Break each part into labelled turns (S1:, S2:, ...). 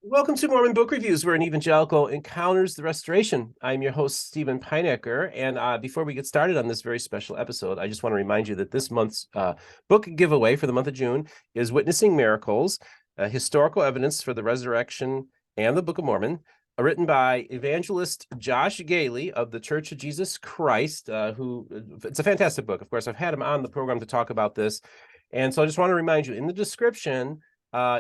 S1: Welcome to Mormon Book Reviews, where an evangelical encounters the restoration. I'm your host, Stephen Pinecker, and before we get started on this very special episode, I just want to remind you that this month's book giveaway for the month of June is Witnessing Miracles, Historical Evidence for the Resurrection and the Book of Mormon, written by evangelist Josh Gailey of the Church of Jesus Christ, it's a fantastic book. Of course, I've had him on the program to talk about this, and so I just want to remind you, in the description,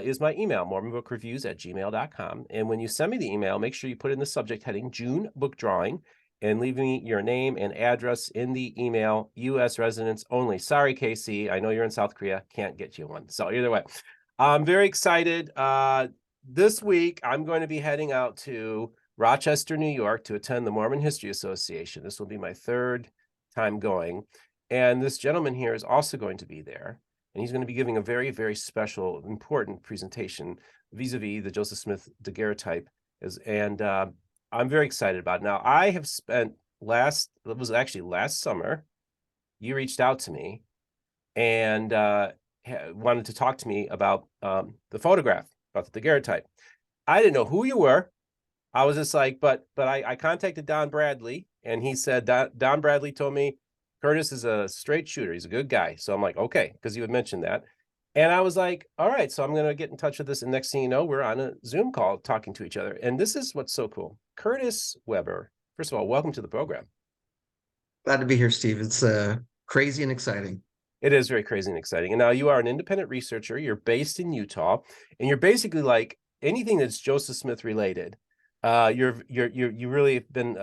S1: is my email, mormonbookreviews@gmail.com. And when you send me the email, make sure you put in the subject heading June book drawing and leave me your name and address in the email, U.S. residents only. Sorry, Casey, I know you're in South Korea, can't get you one. So either way, I'm very excited. This week, I'm going to be heading out to Rochester, New York to attend the Mormon History Association. This will be my third time going. And this gentleman here is also going to be there. And he's going to be giving a very, very special, important presentation vis-a-vis the Joseph Smith Daguerreotype. I'm very excited about it. Now, I have spent last summer, you reached out to me and wanted to talk to me about the photograph, about the Daguerreotype. I didn't know who you were. I was just like, but I contacted Don Bradley, and he said, Don Bradley told me, Curtis is a straight shooter. He's a good guy. So I'm like, okay, because you had mentioned that. And I was like, all right, so I'm going to get in touch with this. And next thing you know, we're on a Zoom call talking to each other. And this is what's so cool. Curtis Weber, first of all, welcome to the program.
S2: Glad to be here, Steve. It's crazy and exciting.
S1: It is very crazy and exciting. And now you are an independent researcher. You're based in Utah, and you're basically like anything that's Joseph Smith related. You really have been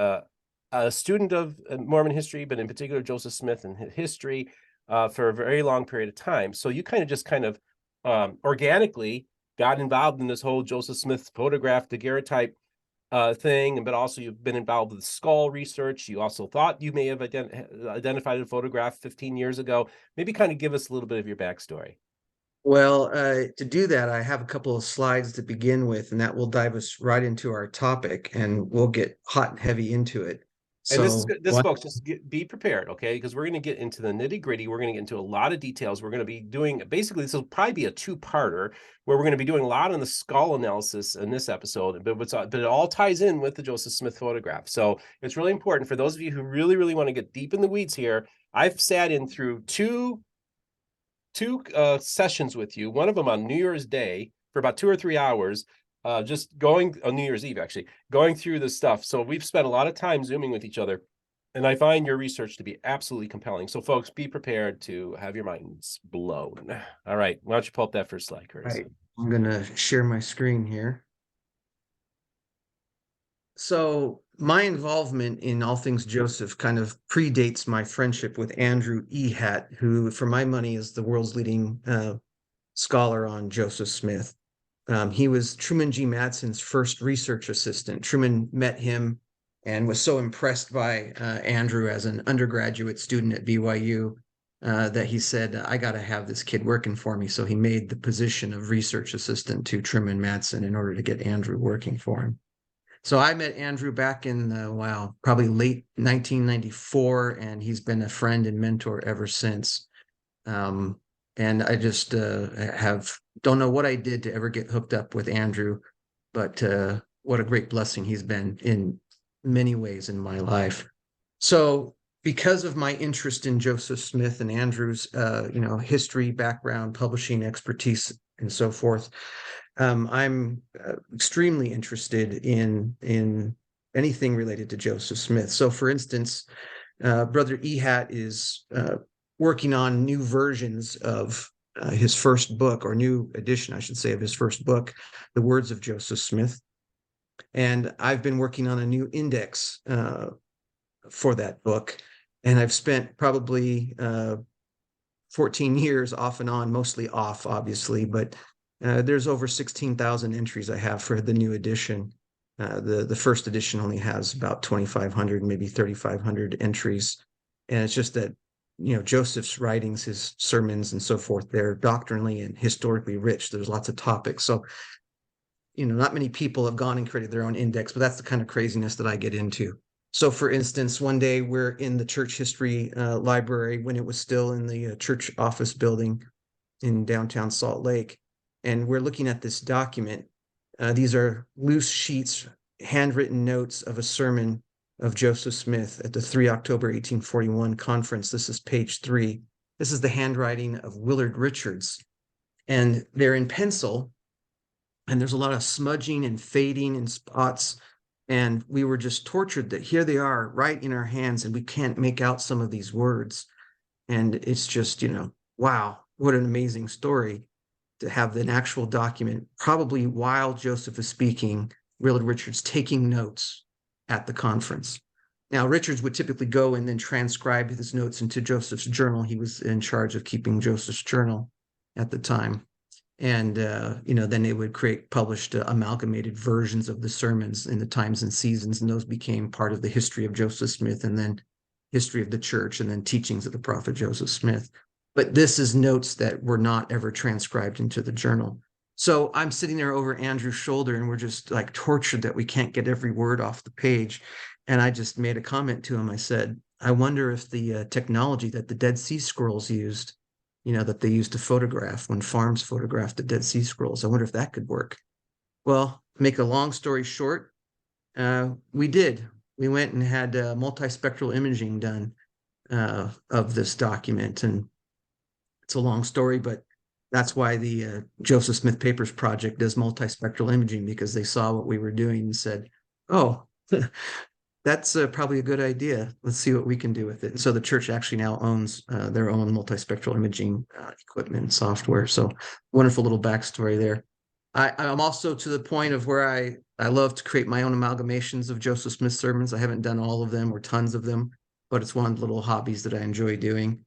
S1: a student of Mormon history, but in particular Joseph Smith and history for a very long period of time. So you kind of organically got involved in this whole Joseph Smith photograph daguerreotype thing, but also you've been involved with skull research. You also thought you may have identified a photograph 15 years ago. Maybe kind of give us a little bit of your backstory.
S2: Well, to do that, I have a couple of slides to begin with, and that will dive us right into our topic, and we'll get hot and heavy into it.
S1: And
S2: So,
S1: folks, just be prepared, okay? Because we're going to get into the nitty gritty. We're going to get into a lot of details. We're going to be doing, basically, this will probably be a two-parter where we're going to be doing a lot on the skull analysis in this episode, but it all ties in with the Joseph Smith photograph. So it's really important for those of you who really, really want to get deep in the weeds here. I've sat in through two sessions with you, one of them on New Year's Day for about 2 or 3 hours, just going on New Year's Eve, actually, going through this stuff. So we've spent a lot of time Zooming with each other, and I find your research to be absolutely compelling. So folks, be prepared to have your minds blown. All right, why don't you pull up that first slide, Curtis?
S2: right, I'm going to share my screen here. So my involvement in all things Joseph kind of predates my friendship with Andrew Ehat, who, for my money, is the world's leading scholar on Joseph Smith. He was Truman G. Madsen's first research assistant. Truman met him and was so impressed by Andrew as an undergraduate student at BYU that he said, I got to have this kid working for me. So he made the position of research assistant to Truman Madsen in order to get Andrew working for him. So I met Andrew back in probably late 1994, and he's been a friend and mentor ever since. And I just don't know what I did to ever get hooked up with Andrew, but what a great blessing he's been in many ways in my life. So because of my interest in Joseph Smith and Andrew's history, background, publishing expertise, and so forth, I'm extremely interested in anything related to Joseph Smith. So for instance, Brother Ehat is working on new versions of his first book, or new edition, I should say, of his first book, The Words of Joseph Smith. And I've been working on a new index for that book. And I've spent probably 14 years off and on, mostly off, obviously, but there's over 16,000 entries I have for the new edition. The first edition only has about 2,500, maybe 3,500 entries. And it's just that, Joseph's writings, his sermons and so forth, they're doctrinally and historically rich. There's lots of topics. So, not many people have gone and created their own index, but that's the kind of craziness that I get into. So for instance, one day we're in the church history library when it was still in the church office building in downtown Salt Lake. and we're looking at this document. These are loose sheets, handwritten notes of a sermon of Joseph Smith at the 3 October 1841 conference. This is page 3. This is the handwriting of Willard Richards, and they're in pencil, and there's a lot of smudging and fading and spots. And we were just tortured that here they are right in our hands, and we can't make out some of these words. And it's just, wow, what an amazing story to have an actual document, probably while Joseph is speaking, Willard Richards taking notes at the conference. Now, Richards would typically go and then transcribe his notes into Joseph's journal. He was in charge of keeping Joseph's journal at the time. And, then they would published amalgamated versions of the sermons in the Times and Seasons, and those became part of the history of Joseph Smith, and then history of the church, and then teachings of the prophet Joseph Smith. But this is notes that were not ever transcribed into the journal. So I'm sitting there over Andrew's shoulder, and we're just like tortured that we can't get every word off the page. And I just made a comment to him. I said, I wonder if the technology that the Dead Sea Scrolls used, that they used to photograph when farms photographed the Dead Sea Scrolls, I wonder if that could work. Well, make a long story short, we did. We went and had multi-spectral imaging done of this document. And it's a long story, but that's why the Joseph Smith Papers Project does multi-spectral imaging, because they saw what we were doing and said, oh, that's probably a good idea. Let's see what we can do with it. And so the church actually now owns their own multispectral imaging equipment and software. So wonderful little backstory there. I'm also to the point of where I love to create my own amalgamations of Joseph Smith sermons. I haven't done all of them or tons of them, but it's one of the little hobbies that I enjoy doing.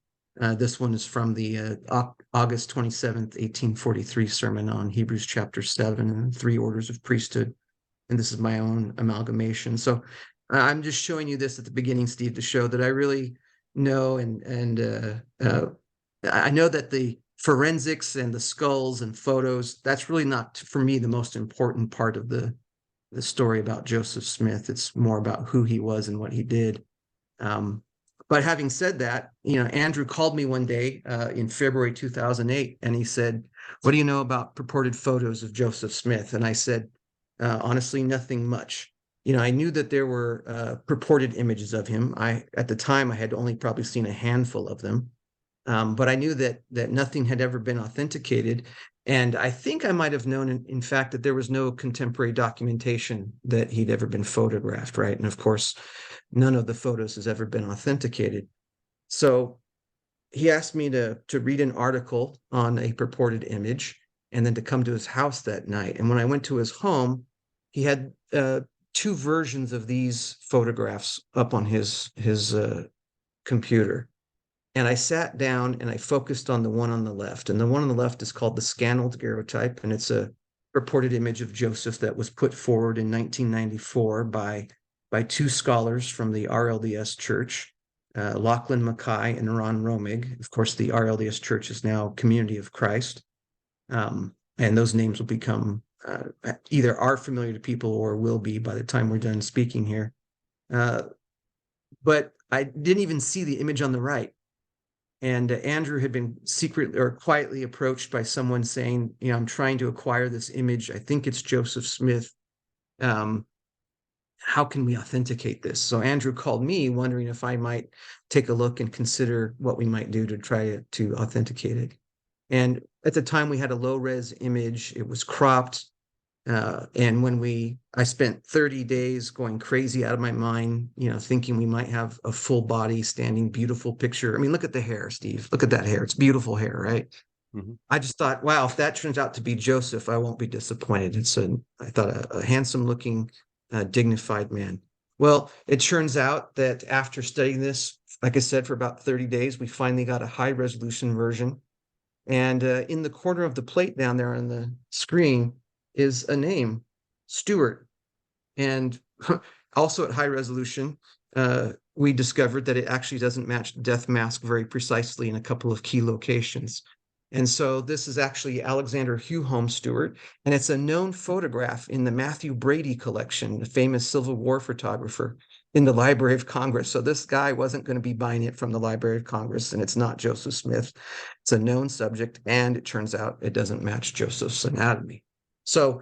S2: This one is from the August 27th, 1843 sermon on Hebrews chapter 7 and 3 orders of priesthood. And this is my own amalgamation. So I'm just showing you this at the beginning, Steve, to show that I really know, and I know that the forensics and the skulls and photos, that's really not, for me, the most important part of the story about Joseph Smith. It's more about who he was and what he did. But having said that, Andrew called me one day in February 2008, and he said, what do you know about purported photos of Joseph Smith? And I said, honestly, nothing much. I knew that there were purported images of him. At the time, I had only probably seen a handful of them. But I knew that nothing had ever been authenticated. And I think I might have known, in fact, that there was no contemporary documentation that he'd ever been photographed, right? And of course, none of the photos has ever been authenticated. So he asked me to read an article on a purported image, and then to come to his house that night. And when I went to his home, he had 2 versions of these photographs up on his computer. And I sat down and I focused on the one on the left. And the one on the left is called the scanned daguerreotype. And it's a purported image of Joseph that was put forward in 1994 by 2 scholars from the RLDS Church, Lachlan Mackay and Ron Romig. Of course, the RLDS Church is now Community of Christ. And those names will become either are familiar to people or will be by the time we're done speaking here. But I didn't even see the image on the right. And Andrew had been secretly or quietly approached by someone saying, I'm trying to acquire this image. I think it's Joseph Smith. How can we authenticate this? So Andrew called me wondering if I might take a look and consider what we might do to try to authenticate it. And at the time we had a low res image. It was cropped. And I spent 30 days going crazy out of my mind, thinking we might have a full body standing beautiful picture. I mean, look at the hair, Steve. Look at that hair. It's beautiful hair, right? Mm-hmm. I just thought, wow, if that turns out to be Joseph, I won't be disappointed. I thought a handsome looking, dignified man. Well, it turns out that after studying this, like I said, for about 30 days, we finally got a high resolution version. And in the corner of the plate down there on the screen is a name, Stewart. And also at high resolution, we discovered that it actually doesn't match the death mask very precisely in a couple of key locations. And so this is actually Alexander Hugholm Stewart, and it's a known photograph in the Matthew Brady collection, the famous Civil War photographer. in the Library of Congress. So this guy wasn't going to be buying it from the Library of Congress, and it's not Joseph Smith. It's a known subject, and it turns out it doesn't match Joseph's anatomy. So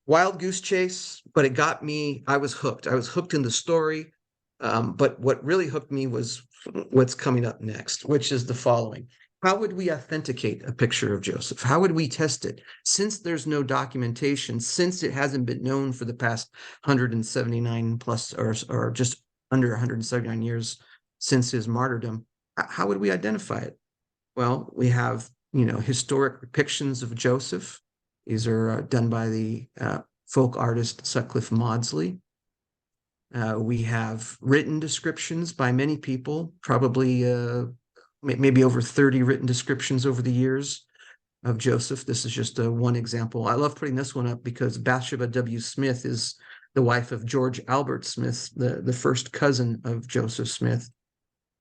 S2: wild goose chase, but it got me. I was hooked. I was hooked in the story. But what really hooked me was what's coming up next, which is the following. How would we authenticate a picture of Joseph? How would we test it? Since there's no documentation, since it hasn't been known for the past 179 plus or just under 179 years since his martyrdom, how would we identify it? Well, we have, historic depictions of Joseph. These are done by the folk artist Sutcliffe Maudsley. We have written descriptions by many people, probably maybe over 30 written descriptions over the years of Joseph. This is just one example. I love putting this one up because Bathsheba W. Smith is the wife of George Albert Smith, the first cousin of Joseph Smith.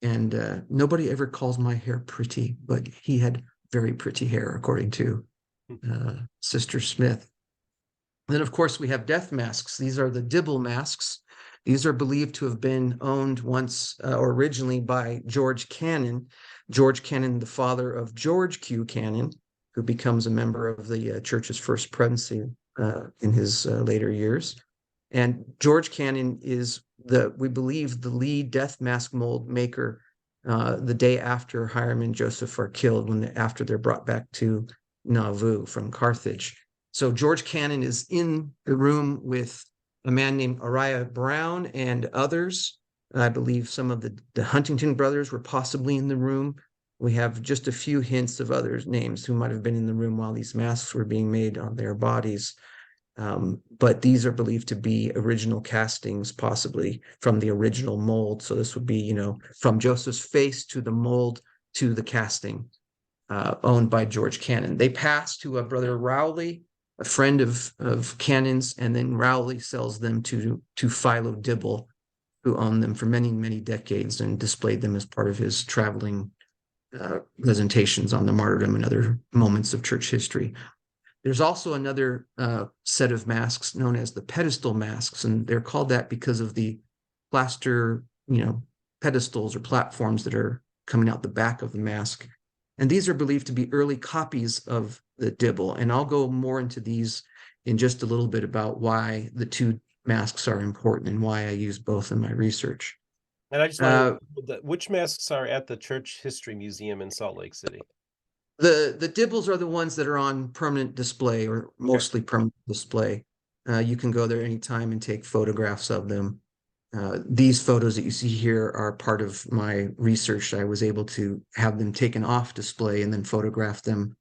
S2: And nobody ever calls my hair pretty, but he had very pretty hair, according to Sister Smith. Then, of course, we have death masks. These are the Dibble masks. These are believed to have been owned once or originally by George Cannon. George Cannon, the father of George Q. Cannon, who becomes a member of the church's first presidency in his later years. And George Cannon is, we believe, the lead death mask mold maker the day after Hiram and Joseph are killed, after they're brought back to Nauvoo from Carthage. So George Cannon is in the room with a man named Uriah Brown and others. I believe some of the Huntington brothers were possibly in the room. We have just a few hints of others' names who might have been in the room while these masks were being made on their bodies. But these are believed to be original castings, possibly from the original mold. So this would be, from Joseph's face to the mold to the casting, owned by George Cannon. They pass to a brother Rowley, a friend of Cannon's, and then Rowley sells them to Philo Dibble, who owned them for many, many decades and displayed them as part of his traveling presentations on the martyrdom and other moments of church history. There's also another set of masks known as the pedestal masks, and they're called that because of the plaster, pedestals or platforms that are coming out the back of the mask. And these are believed to be early copies of the Dibble. And I'll go more into these in just a little bit about why the two masks are important and why I use both in my research.
S1: And I just want to, which masks are at the Church History Museum in Salt Lake City?
S2: The Dibbles are the ones that are on permanent display, or mostly permanent display. You can go there anytime and take photographs of them. These photos that you see here are part of my research. I was able to have them taken off display and then photograph them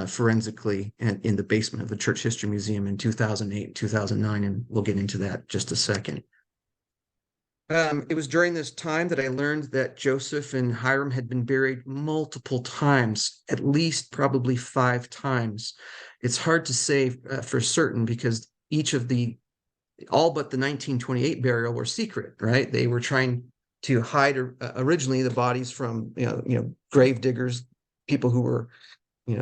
S2: forensically in the basement of the Church History Museum in 2008, 2009, and we'll get into that just a second. It was during this time that I learned that Joseph and Hiram had been buried multiple times, at least probably 5 times. It's hard to say for certain because each of all but the 1928 burial were secret, right? They were trying to hide originally the bodies from, grave diggers, people who were,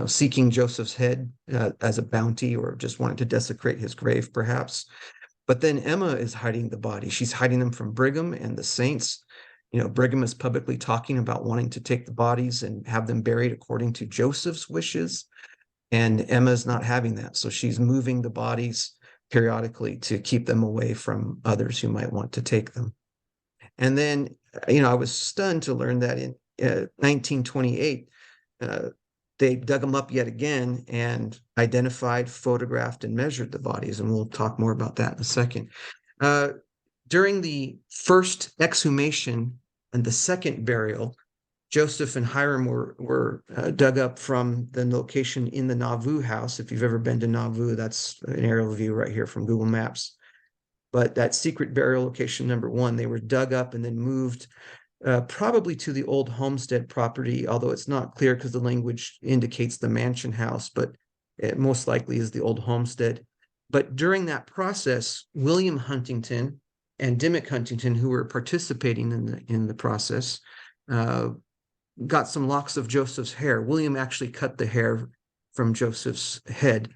S2: seeking Joseph's head as a bounty or just wanted to desecrate his grave, perhaps. But then Emma is hiding the body. She's hiding them from Brigham and the saints. Brigham is publicly talking about wanting to take the bodies and have them buried according to Joseph's wishes. And Emma's not having that. So she's moving the bodies periodically to keep them away from others who might want to take them. And then, I was stunned to learn that in 1928, they dug them up yet again and identified, photographed, and measured the bodies. And we'll talk more about that in a second. During the first exhumation and the second burial, Joseph and Hiram were dug up from the location in the Nauvoo house. If you've ever been to Nauvoo, that's an aerial view right here from Google Maps. But that secret burial location number 1, they were dug up and then moved probably to the old homestead property, although it's not clear because the language indicates the mansion house, but it most likely is the old homestead. But during that process, William Huntington and Dimmick Huntington, who were participating in the process, got some locks of Joseph's hair. William actually cut the hair from Joseph's head,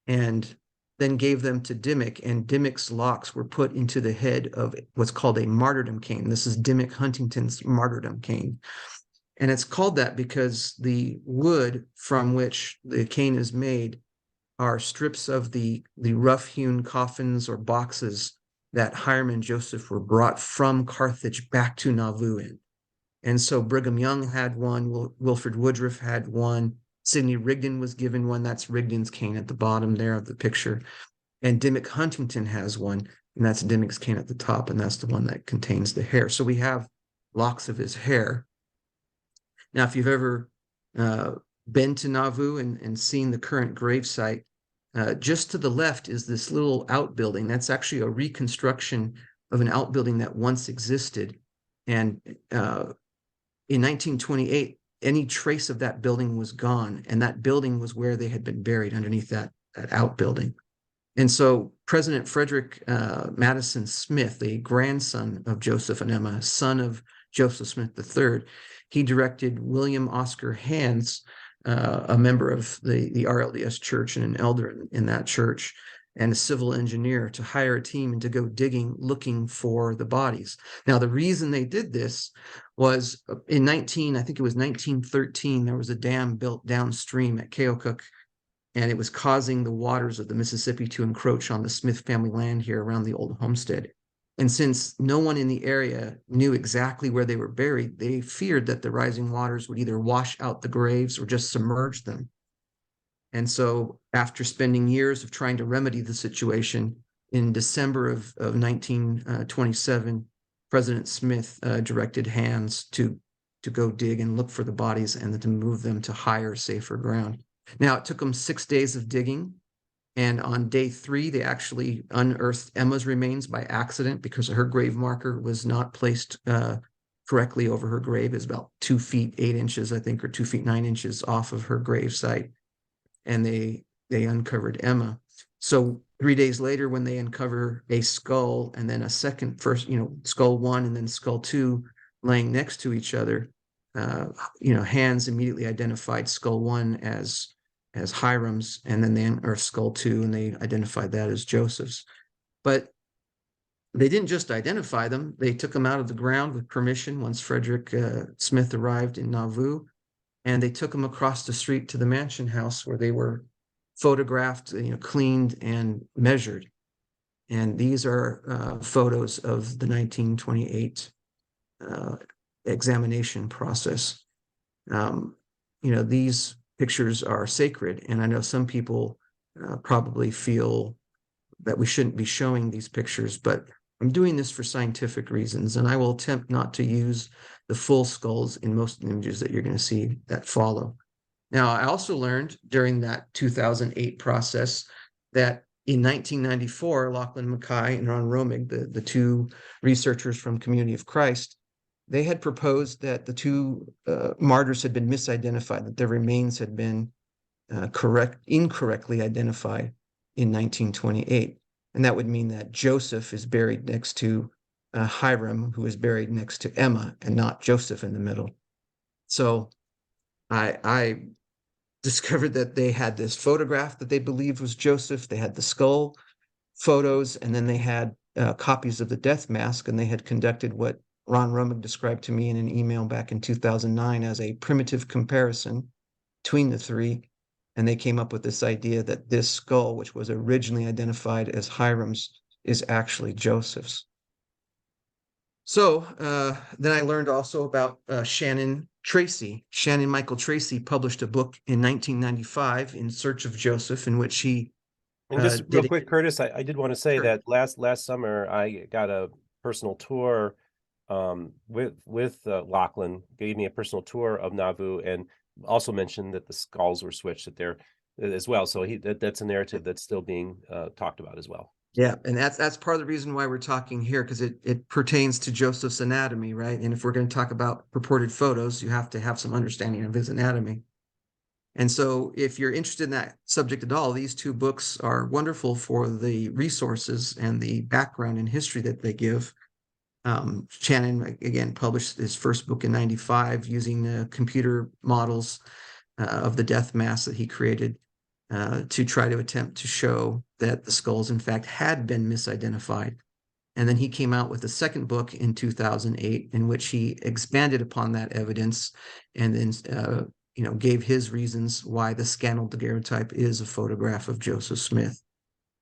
S2: and then gave them to Dimmock, and Dimmock's locks were put into the head of what's called a martyrdom cane. This is Dimmock Huntington's martyrdom cane. And it's called that because the wood from which the cane is made are strips of the rough-hewn coffins or boxes that Hiram and Joseph were brought from Carthage back to Nauvoo in. And so Brigham Young had one, Wilfred Woodruff had one, Sidney Rigdon was given one. That's Rigdon's cane at the bottom there of the picture. And Dimmock Huntington has one, and that's Dimmock's cane at the top, and that's the one that contains the hair. So we have locks of his hair. Now, if you've ever been to Nauvoo and seen the current gravesite, just to the left is this little outbuilding. That's actually a reconstruction of an outbuilding that once existed. And in 1928, any trace of that building was gone, and that building was where they had been buried underneath that outbuilding. And so President Frederick Madison Smith, the grandson of Joseph and Emma, son of Joseph Smith III, he directed William Oscar Hands, a member of the RLDS church and an elder in that church, and a civil engineer, to hire a team and to go digging, looking for the bodies. Now, the reason they did this was in I think it was 1913, there was a dam built downstream at Keokuk, and it was causing the waters of the Mississippi to encroach on the Smith family land here around the old homestead. And since no one in the area knew exactly where they were buried, they feared that the rising waters would either wash out the graves or just submerge them. And so after spending years of trying to remedy the situation, in December of 1927, President Smith directed Hands to go dig and look for the bodies and to move them to higher, safer ground. Now, it took them 6 days of digging. And on day 3, they actually unearthed Emma's remains by accident because her grave marker was not placed correctly over her grave. It's about 2 feet 8 inches, I think, or 2 feet 9 inches off of her grave site. And they uncovered Emma. So 3 days later, when they uncover a skull and then a second, first, skull 1 and then skull 2 laying next to each other, Hands immediately identified skull 1 as Hiram's, and then they unearthed skull 2 and they identified that as Joseph's. But they didn't just identify them, they took them out of the ground with permission once Frederick Smith arrived in Nauvoo, and they took them across the street to the mansion house where they were photographed, cleaned and measured. And these are photos of the 1928 examination process. These pictures are sacred, and I know some people probably feel that we shouldn't be showing these pictures, but I'm doing this for scientific reasons, and I will attempt not to use the full skulls in most images that you're going to see that follow. Now, I also learned during that 2008 process that in 1994, Lachlan Mackay and Ron Romig, the two researchers from Community of Christ, they had proposed that the two martyrs had been misidentified, that their remains had been incorrectly identified in 1928. And that would mean that Joseph is buried next to Hiram, who is buried next to Emma, and not Joseph in the middle. So I discovered that they had this photograph that they believed was Joseph. They had the skull photos, and then they had copies of the death mask, and they had conducted what Ron Rumig described to me in an email back in 2009 as a primitive comparison between the three. And they came up with this idea that this skull, which was originally identified as Hiram's, is actually Joseph's. So then I learned also about Shannon Tracy. Shannon Michael Tracy published a book in 1995, In Search of Joseph, in which he
S1: and just real quick, Curtis, I did want to say that last summer I got a personal tour with Lachlan, gave me a personal tour of Nauvoo, and also mentioned that the skulls were switched at there as well. So that's a narrative that's still being talked about as well.
S2: Yeah, and that's part of the reason why we're talking here, because it pertains to Joseph's anatomy, right? And if we're going to talk about purported photos, you have to have some understanding of his anatomy. And so if you're interested in that subject at all, these two books are wonderful for the resources and the background and history that they give. Shannon, again, published his first book in 95 using computer models of the death mass that he created. to try to attempt to show that the skulls, in fact, had been misidentified. And then he came out with a second book in 2008 in which he expanded upon that evidence and then gave his reasons why the scanned daguerreotype is a photograph of Joseph Smith.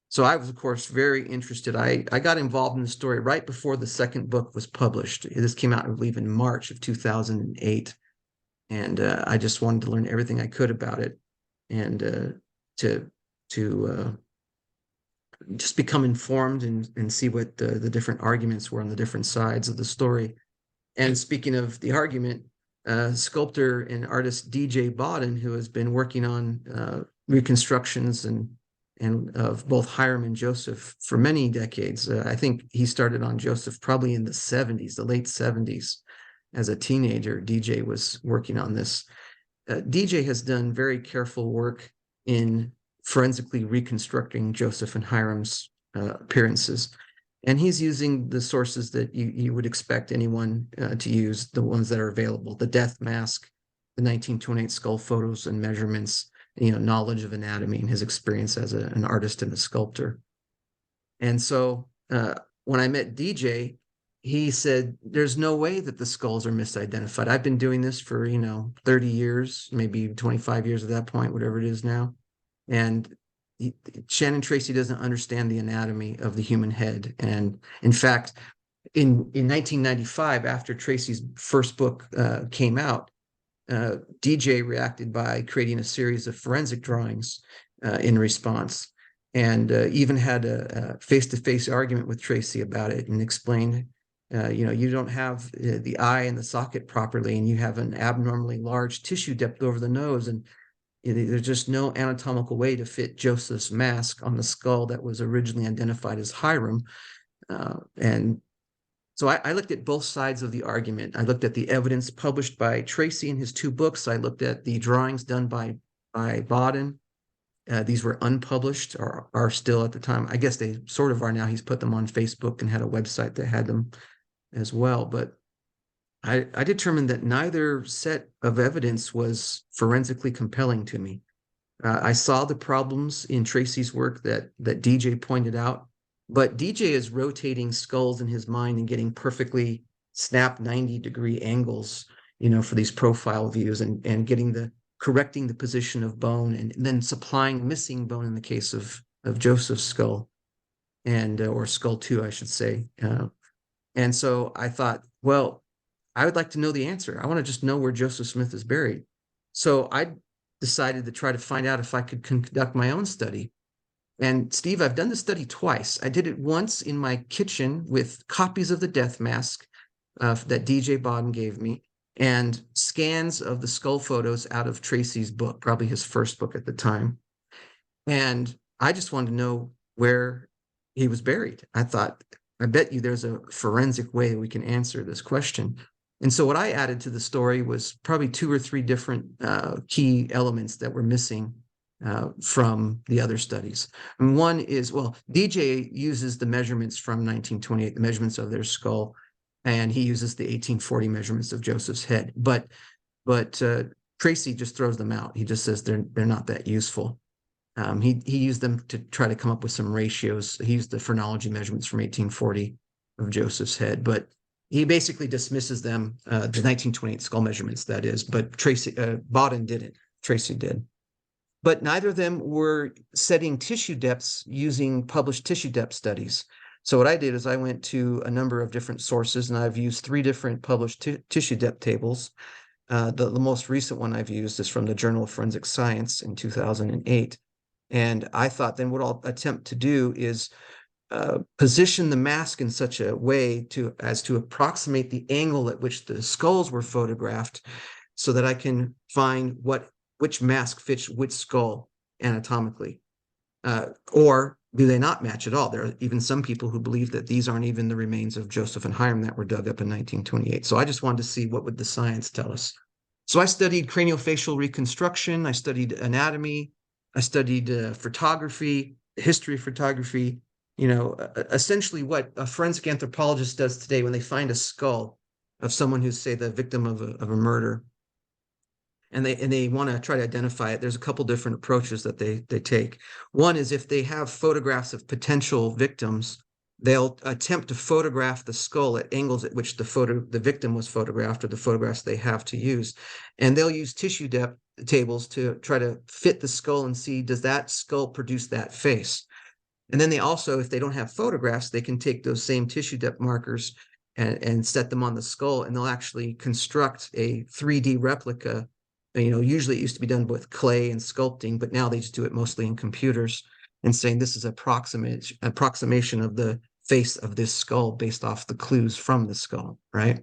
S2: So I was, of course, very interested. I got involved in the story right before the second book was published. This came out, I believe, in March of 2008. And I just wanted to learn everything I could about it and to just become informed and see what the different arguments were on the different sides of the story. And speaking of the argument, sculptor and artist DJ Bodden, who has been working on reconstructions and of both Hiram and Joseph for many decades. I think he started on Joseph probably in the 70s, the late 70s. As a teenager, DJ was working on this. DJ has done very careful work in forensically reconstructing Joseph and Hiram's appearances. And he's using the sources that you would expect anyone to use, the ones that are available, the death mask, the 1928 skull photos and measurements, knowledge of anatomy and his experience as an artist and a sculptor. And so when I met DJ, he said, there's no way that the skulls are misidentified. I've been doing this for, 30 years, maybe 25 years at that point, whatever it is now. And Shannon Tracy doesn't understand the anatomy of the human head. And in fact, in 1995, after Tracy's first book came out, DJ reacted by creating a series of forensic drawings in response, and even had a face-to-face argument with Tracy about it and explained, you don't have the eye and the socket properly, and you have an abnormally large tissue depth over the nose, and there's just no anatomical way to fit Joseph's mask on the skull that was originally identified as Hiram. And so I looked at both sides of the argument. I looked at the evidence published by Tracy in his two books. I looked at the drawings done by Bodden. These were unpublished, or are still at the time. I guess they sort of are now. He's put them on Facebook and had a website that had them as well. But I determined that neither set of evidence was forensically compelling to me. I saw the problems in Tracy's work that DJ pointed out, but DJ is rotating skulls in his mind and getting perfectly snap 90-degree angles, for these profile views and correcting the position of bone and then supplying missing bone in the case of Joseph's skull or skull 2, I should say. And so I thought, well, I would like to know the answer. I want to just know where Joseph Smith is buried. So I decided to try to find out if I could conduct my own study. And Steve, I've done the study twice. I did it once in my kitchen with copies of the death mask that DJ Bodden gave me and scans of the skull photos out of Tracy's book, probably his first book at the time. And I just wanted to know where he was buried. I thought, I bet you there's a forensic way we can answer this question. And so what I added to the story was probably 2 or 3 different key elements that were missing from the other studies. And one is, well, DJ uses the measurements from 1928, the measurements of their skull, and he uses the 1840 measurements of Joseph's head. But Tracy just throws them out. He just says they're not that useful. He used them to try to come up with some ratios. He used the phrenology measurements from 1840 of Joseph's head, but he basically dismisses them, the 1928 skull measurements, that is, but Bodden didn't. Tracy did. But neither of them were setting tissue depths using published tissue depth studies. So what I did is I went to a number of different sources, and I've used 3 different published tissue depth tables. The most recent one I've used is from the Journal of Forensic Science in 2008. And I thought then what I'll attempt to do is position the mask in such a way as to approximate the angle at which the skulls were photographed, so that I can find which mask fits which skull anatomically. Or do they not match at all? There are even some people who believe that these aren't even the remains of Joseph and Hiram that were dug up in 1928. So I just wanted to see what would the science tell us. So I studied craniofacial reconstruction. I studied anatomy. I studied photography, history of photography, essentially what a forensic anthropologist does today when they find a skull of someone who's, say, the victim of a murder. and they want to try to identify it. There's a couple different approaches that they take. One is if they have photographs of potential victims, they'll attempt to photograph the skull at angles at which the victim was photographed, or the photographs they have to use, and they'll use tissue depth tables to try to fit the skull and see, does that skull produce that face? And then they also, if they don't have photographs, they can take those same tissue depth markers and set them on the skull, and they'll actually construct a 3D replica. Usually it used to be done with clay and sculpting, but now they just do it mostly in computers, and saying this is approximation of the face of this skull based off the clues from the skull, right?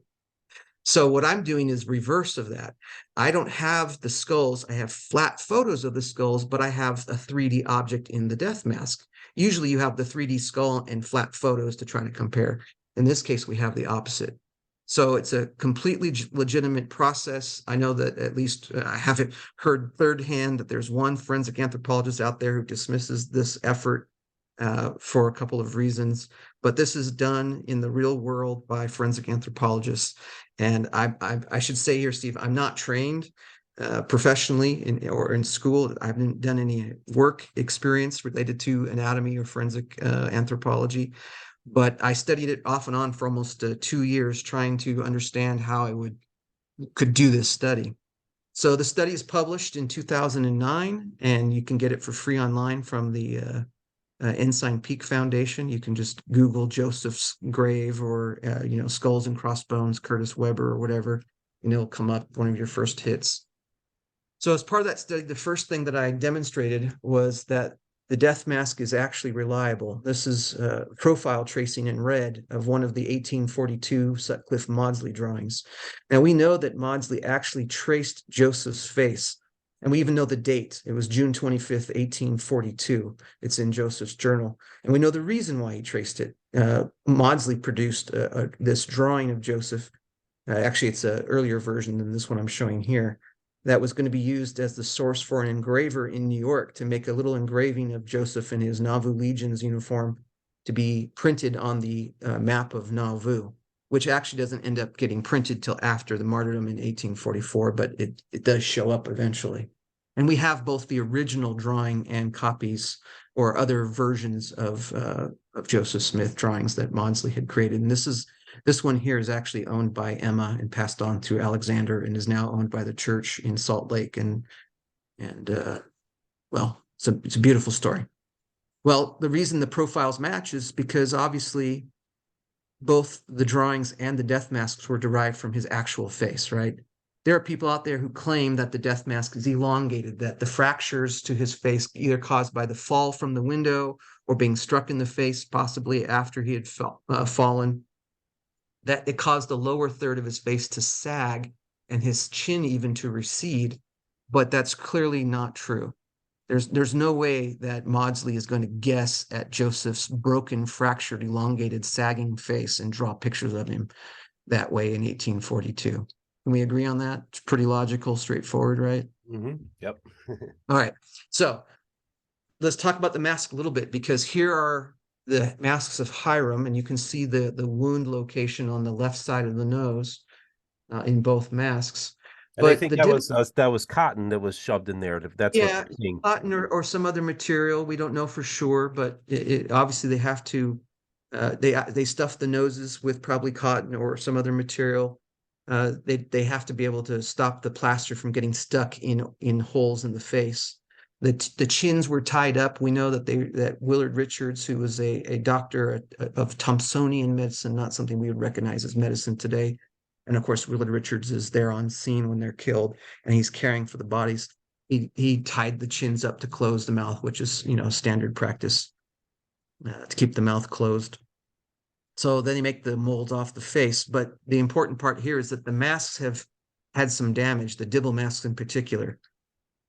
S2: So what I'm doing is reverse of that. I don't have the skulls. I have flat photos of the skulls, but I have a 3D object in the death mask. Usually you have the 3D skull and flat photos to try to compare. In this case, we have the opposite. So it's a completely legitimate process. I know that at least I haven't heard third hand that there's one forensic anthropologist out there who dismisses this effort for a couple of reasons, but this is done in the real world by forensic anthropologists. And I should say here, Steve, I'm not trained professionally or in school. I haven't done any work experience related to anatomy or forensic anthropology, but I studied it off and on for almost 2 years, trying to understand how I could do this study. So the study is published in 2009, and you can get it for free online from the Ensign Peak Foundation. You can just Google Joseph's grave, or skulls and crossbones, Curtis Weber, or whatever, and it'll come up, one of your first hits. So as part of that study, the first thing that I demonstrated was that the death mask is actually reliable. This is profile tracing in red of one of the 1842 Sutcliffe Maudsley drawings. Now we know that Maudsley actually traced Joseph's face, and we even know the date. It was June 25th, 1842. It's in Joseph's journal. And we know the reason why he traced it. Maudsley produced this drawing of Joseph. Actually, it's an earlier version than this one I'm showing here, that was going to be used as the source for an engraver in New York to make a little engraving of Joseph in his Nauvoo Legion's uniform to be printed on the map of Nauvoo, which actually doesn't end up getting printed till after the martyrdom in 1844, but it does show up eventually. And we have both the original drawing and copies or other versions of Joseph Smith drawings that Maudsley had created. And this one here is actually owned by Emma and passed on to Alexander, and is now owned by the church in Salt Lake. And well, it's a beautiful story. Well, the reason the profiles match is because obviously both the drawings and the death masks were derived from his actual face, right? There are people out there who claim that the death mask is elongated, that the fractures to his face either caused by the fall from the window or being struck in the face, possibly after he had fallen, that it caused the lower third of his face to sag and his chin even to recede. But that's clearly not true. There's no way that Maudsley is going to guess at Joseph's broken, fractured, elongated, sagging face and draw pictures of him that way in 1842. Can we agree on that? It's pretty logical, straightforward, right?
S1: Mm-hmm. Yep.
S2: All right. So let's talk about the mask a little bit, because here are the masks of Hiram, and you can see the wound location on the left side of the nose in both masks.
S1: And I think that was cotton that was shoved in there. That's what we're seeing.
S2: Cotton or some other material. We don't know for sure, but obviously they have to. They stuff the noses with probably cotton or some other material. They have to be able to stop the plaster from getting stuck in holes in the face. The chins were tied up. We know that Willard Richards, who was a doctor of Thompsonian medicine, not something we would recognize as medicine today. And of course, Willard Richards is there on scene when they're killed, and he's caring for the bodies. He tied the chins up to close the mouth, which is standard practice to keep the mouth closed. So then they make the molds off the face. But the important part here is that the masks have had some damage, the Dibble masks in particular.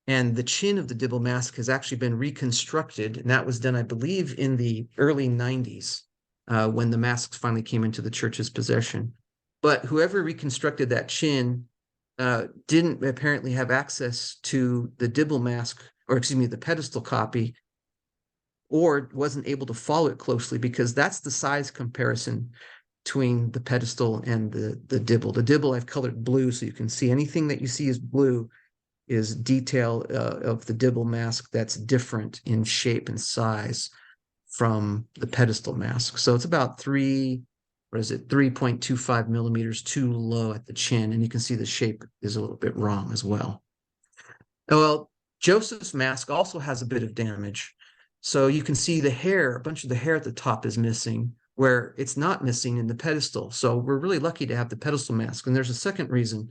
S2: And the chin of the Dibble mask has actually been reconstructed. And that was done, I believe, in the early 90s when the masks finally came into the church's possession. But whoever reconstructed that chin didn't apparently have access to the Dibble mask, or excuse me, the pedestal copy, or wasn't able to follow it closely, because that's the size comparison between the pedestal and the Dibble. The Dibble I've colored blue so you can see anything that you see is blue is detail of the dibble mask that's different in shape and size from the pedestal mask. So it's about 3.25 millimeters too low at the chin, and you can see the shape is a little bit wrong as well. Well, Joseph's mask also has a bit of damage. So you can see the hair, a bunch of the hair at the top is missing, where it's not missing in the pedestal. So we're really lucky to have the pedestal mask. And there's a second reason.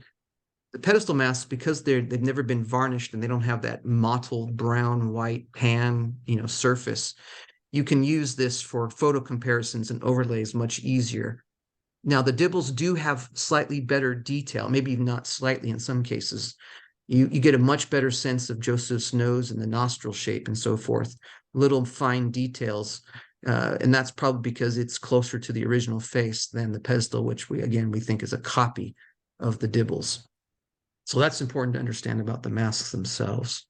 S2: The pedestal masks, because they've never been varnished and they don't have that mottled brown, white pan, surface, you can use this for photo comparisons and overlays much easier. Now, the dibbles do have slightly better detail, maybe not slightly in some cases. You get a much better sense of Joseph's nose and the nostril shape and so forth, little fine details. And that's probably because it's closer to the original face than the pedestal, which we think is a copy of the dibbles. So that's important to understand about the masks themselves.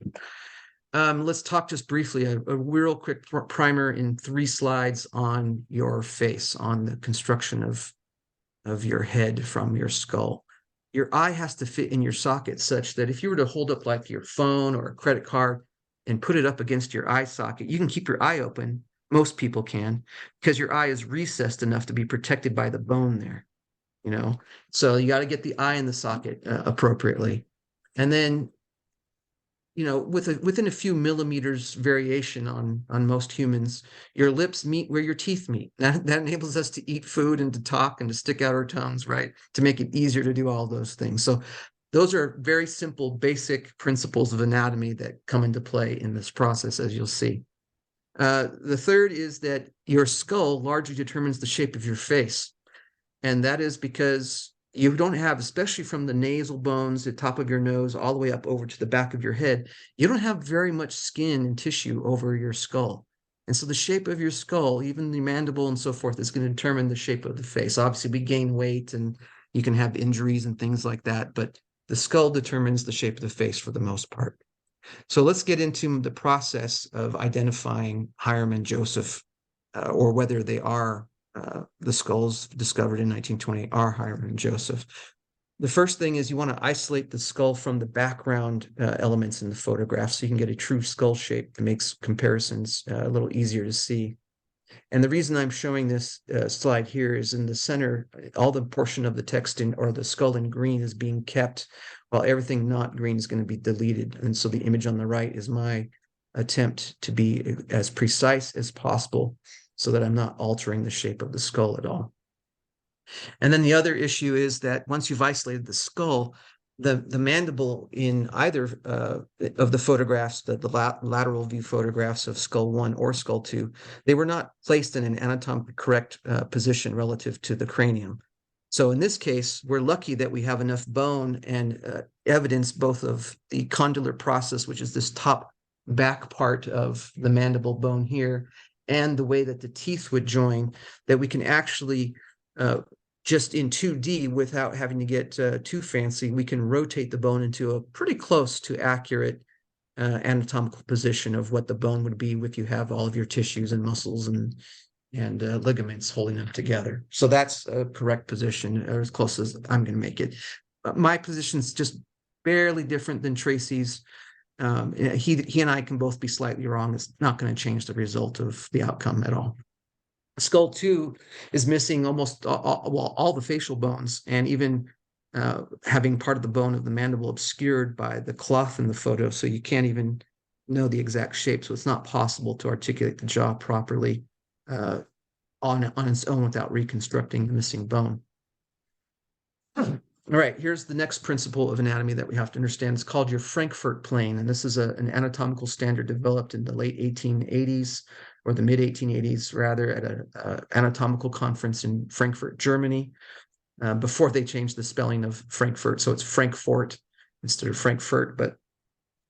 S2: Let's talk just briefly, a real quick primer in 3 slides on your face, on the construction of your head from your skull. Your eye has to fit in your socket such that if you were to hold up like your phone or a credit card and put it up against your eye socket, you can keep your eye open. Most people can, because your eye is recessed enough to be protected by the bone there, So you got to get the eye in the socket appropriately. And then, within a few millimeters variation on most humans, your lips meet where your teeth meet. That enables us to eat food and to talk and to stick out our tongues, right? To make it easier to do all those things. So those are very simple, basic principles of anatomy that come into play in this process, as you'll see. The third is that your skull largely determines the shape of your face. And that is because you don't have, especially from the nasal bones, the top of your nose, all the way up over to the back of your head, you don't have very much skin and tissue over your skull. And so the shape of your skull, even the mandible and so forth, is going to determine the shape of the face. Obviously, we gain weight and you can have injuries and things like that, but the skull determines the shape of the face for the most part. So let's get into the process of identifying Hiram and Joseph, or whether they are the skulls discovered in 1920 are Hiram and Joseph. The first thing is you want to isolate the skull from the background elements in the photograph so you can get a true skull shape that makes comparisons a little easier to see. And the reason I'm showing this slide here is in the center, all the portion of the text or the skull in green is being kept, while everything not green is going to be deleted. And so the image on the right is my attempt to be as precise as possible so that I'm not altering the shape of the skull at all. And then the other issue is that once you've isolated the skull, the mandible in either of the photographs, the lateral view photographs of skull 1 or skull 2, they were not placed in an anatomically correct position relative to the cranium. So in this case, we're lucky that we have enough bone and evidence both of the condylar process, which is this top back part of the mandible bone here, and the way that the teeth would join, that we can actually, just in 2D, without having to get too fancy, we can rotate the bone into a pretty close to accurate anatomical position of what the bone would be if you have all of your tissues and muscles and ligaments holding them together. So that's a correct position, or as close as I'm going to make it. My position is just barely different than Tracy's. He and I can both be slightly wrong. It's not going to change the result of the outcome at all. Skull 2 is missing almost all the facial bones, and even having part of the bone of the mandible obscured by the cloth in the photo, so you can't even know the exact shape. So it's not possible to articulate the jaw properly on its own without reconstructing the missing bone. All right, here's the next principle of anatomy that we have to understand. It's called your Frankfurt plane, and this is an anatomical standard developed in the late 1880s, or the mid 1880s, rather, at an anatomical conference in Frankfurt, Germany, before they changed the spelling of Frankfurt. So it's Frankfurt instead of Frankfurt. But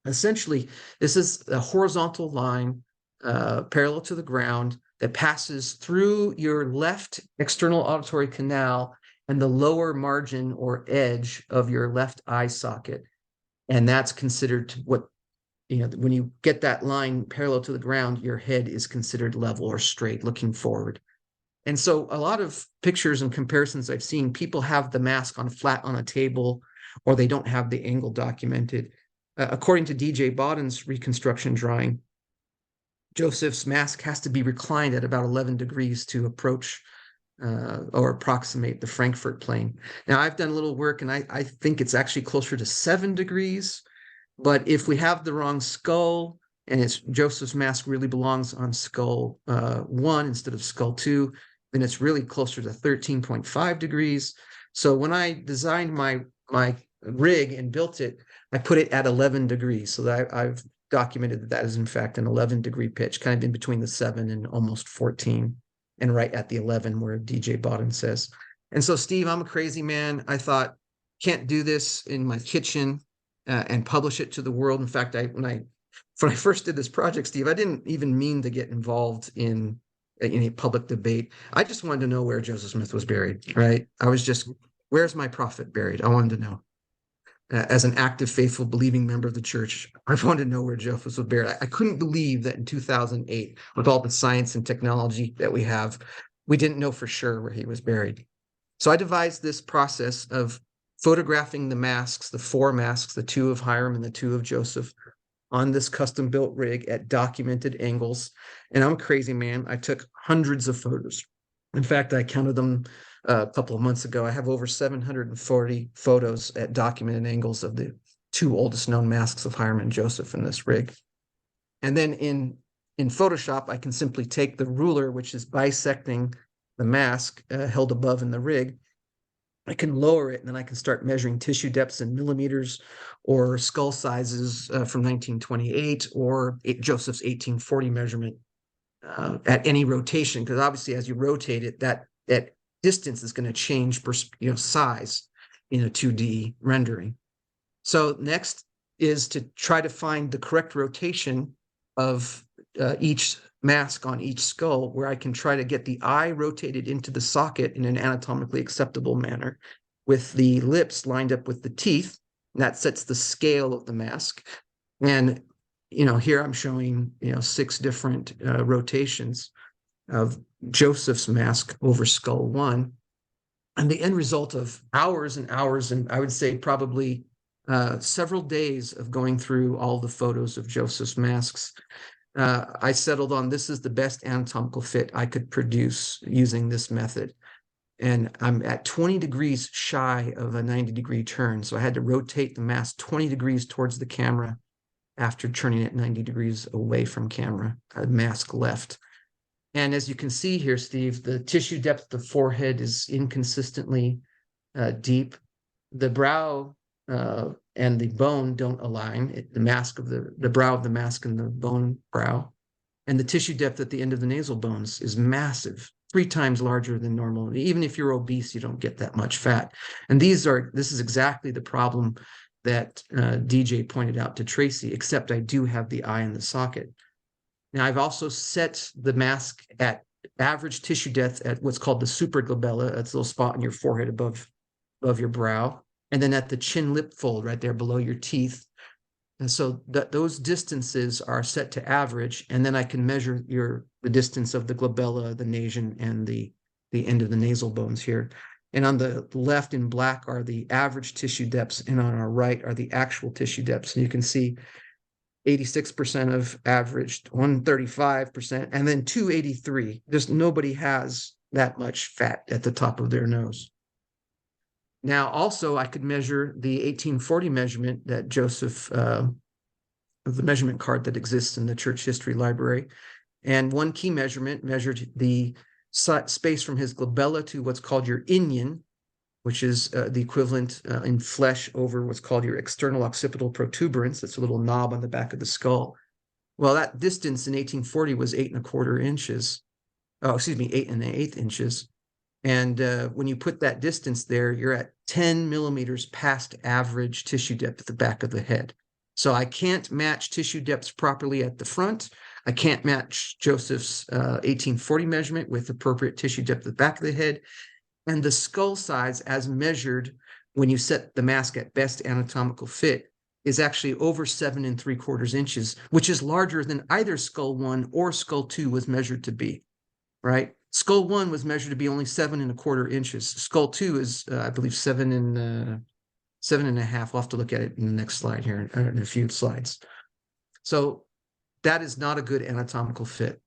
S2: essentially, this is a horizontal line parallel to the ground that passes through your left external auditory canal and the lower margin or edge of your left eye socket. And that's considered what, when you get that line parallel to the ground, your head is considered level or straight, looking forward. And so a lot of pictures and comparisons I've seen, people have the mask on flat on a table, or they don't have the angle documented. according to DJ Bodden's reconstruction drawing, Joseph's mask has to be reclined at about 11 degrees to approach or approximate the Frankfurt plane. Now, I've done a little work, and I think it's actually closer to 7 degrees. But if we have the wrong skull, and it's Joseph's mask really belongs on skull 1 instead of skull 2, then it's really closer to 13.5 degrees. So when I designed my rig and built it, I put it at 11 degrees. So that I've documented that that is in fact an 11-degree pitch, kind of in between the 7 and almost 14, and right at the 11 where DJ Bodden says. And so, Steve, I'm a crazy man. I thought, can't do this in my kitchen and publish it to the world. In fact, when I first did this project, Steve, I didn't even mean to get involved in any public debate. I just wanted to know where Joseph Smith was buried, right? I was just, where's my prophet buried? I wanted to know. As an active, faithful, believing member of the church, I wanted to know where Joseph was buried. I couldn't believe that in 2008, with all the science and technology that we have, we didn't know for sure where he was buried. So I devised this process of photographing the masks, the 4 masks, the 2 of Hiram and the 2 of Joseph, on this custom-built rig at documented angles. And I'm a crazy man. I took hundreds of photos. In fact, I counted them a couple of months ago. I have over 740 photos at documented angles of the 2 oldest known masks of Hiram and Joseph in this rig. And then in Photoshop, I can simply take the ruler, which is bisecting the mask held above in the rig. I can lower it, and then I can start measuring tissue depths in millimeters or skull sizes from 1928 or Joseph's 1840 measurement at any rotation, because obviously as you rotate it, that distance is going to change size in a 2D rendering. So next is to try to find the correct rotation of each mask on each skull, where I can try to get the eye rotated into the socket in an anatomically acceptable manner, with the lips lined up with the teeth. And that sets the scale of the mask. And here I'm showing 6 different rotations of Joseph's mask over skull 1, and the end result of hours and hours, and I would say probably several days of going through all the photos of Joseph's masks. I settled on, this is the best anatomical fit I could produce using this method. And I'm at 20 degrees shy of a 90-degree turn. So I had to rotate the mask 20 degrees towards the camera after turning it 90 degrees away from camera, mask left. And as you can see here, Steve, the tissue depth of the forehead is inconsistently deep. The brow and the bone don't align. The mask of the brow of the mask and the bone brow. And the tissue depth at the end of the nasal bones is massive, 3 times larger than normal. Even if you're obese, you don't get that much fat. And this is exactly the problem that DJ pointed out to Tracy, except I do have the eye in the socket. Now, I've also set the mask at average tissue depth at what's called the supraglabella. That's a little spot on your forehead above your brow. And then at the chin lip fold right there below your teeth. And so those distances are set to average. And then I can measure the distance of the glabella, the nasion, and the end of the nasal bones here. And on the left in black are the average tissue depths, and on our right are the actual tissue depths. And you can see 86% of averaged, 135%, and then 283. Just nobody has that much fat at the top of their nose. Now, also, I could measure the 1840 measurement that Joseph, the measurement card that exists in the church history library. And one key measurement measured the space from his glabella to what's called your inion, which is the equivalent in flesh over what's called your external occipital protuberance. That's a little knob on the back of the skull. Well, that distance in 1840 was 8¼ inches. Oh, excuse me, 8⅛ inches. And when you put that distance there, you're at 10 millimeters past average tissue depth at the back of the head. So I can't match tissue depths properly at the front. I can't match Joseph's 1840 measurement with appropriate tissue depth at the back of the head. And the skull size, as measured when you set the mask at best anatomical fit, is actually over 7¾ inches, which is larger than either skull 1 or skull 2 was measured to be, right? Skull 1 was measured to be only 7¼ inches. Skull 2 is, I believe, 7 7.5. We'll have to look at it in the next slide here, in a few slides. So that is not a good anatomical fit.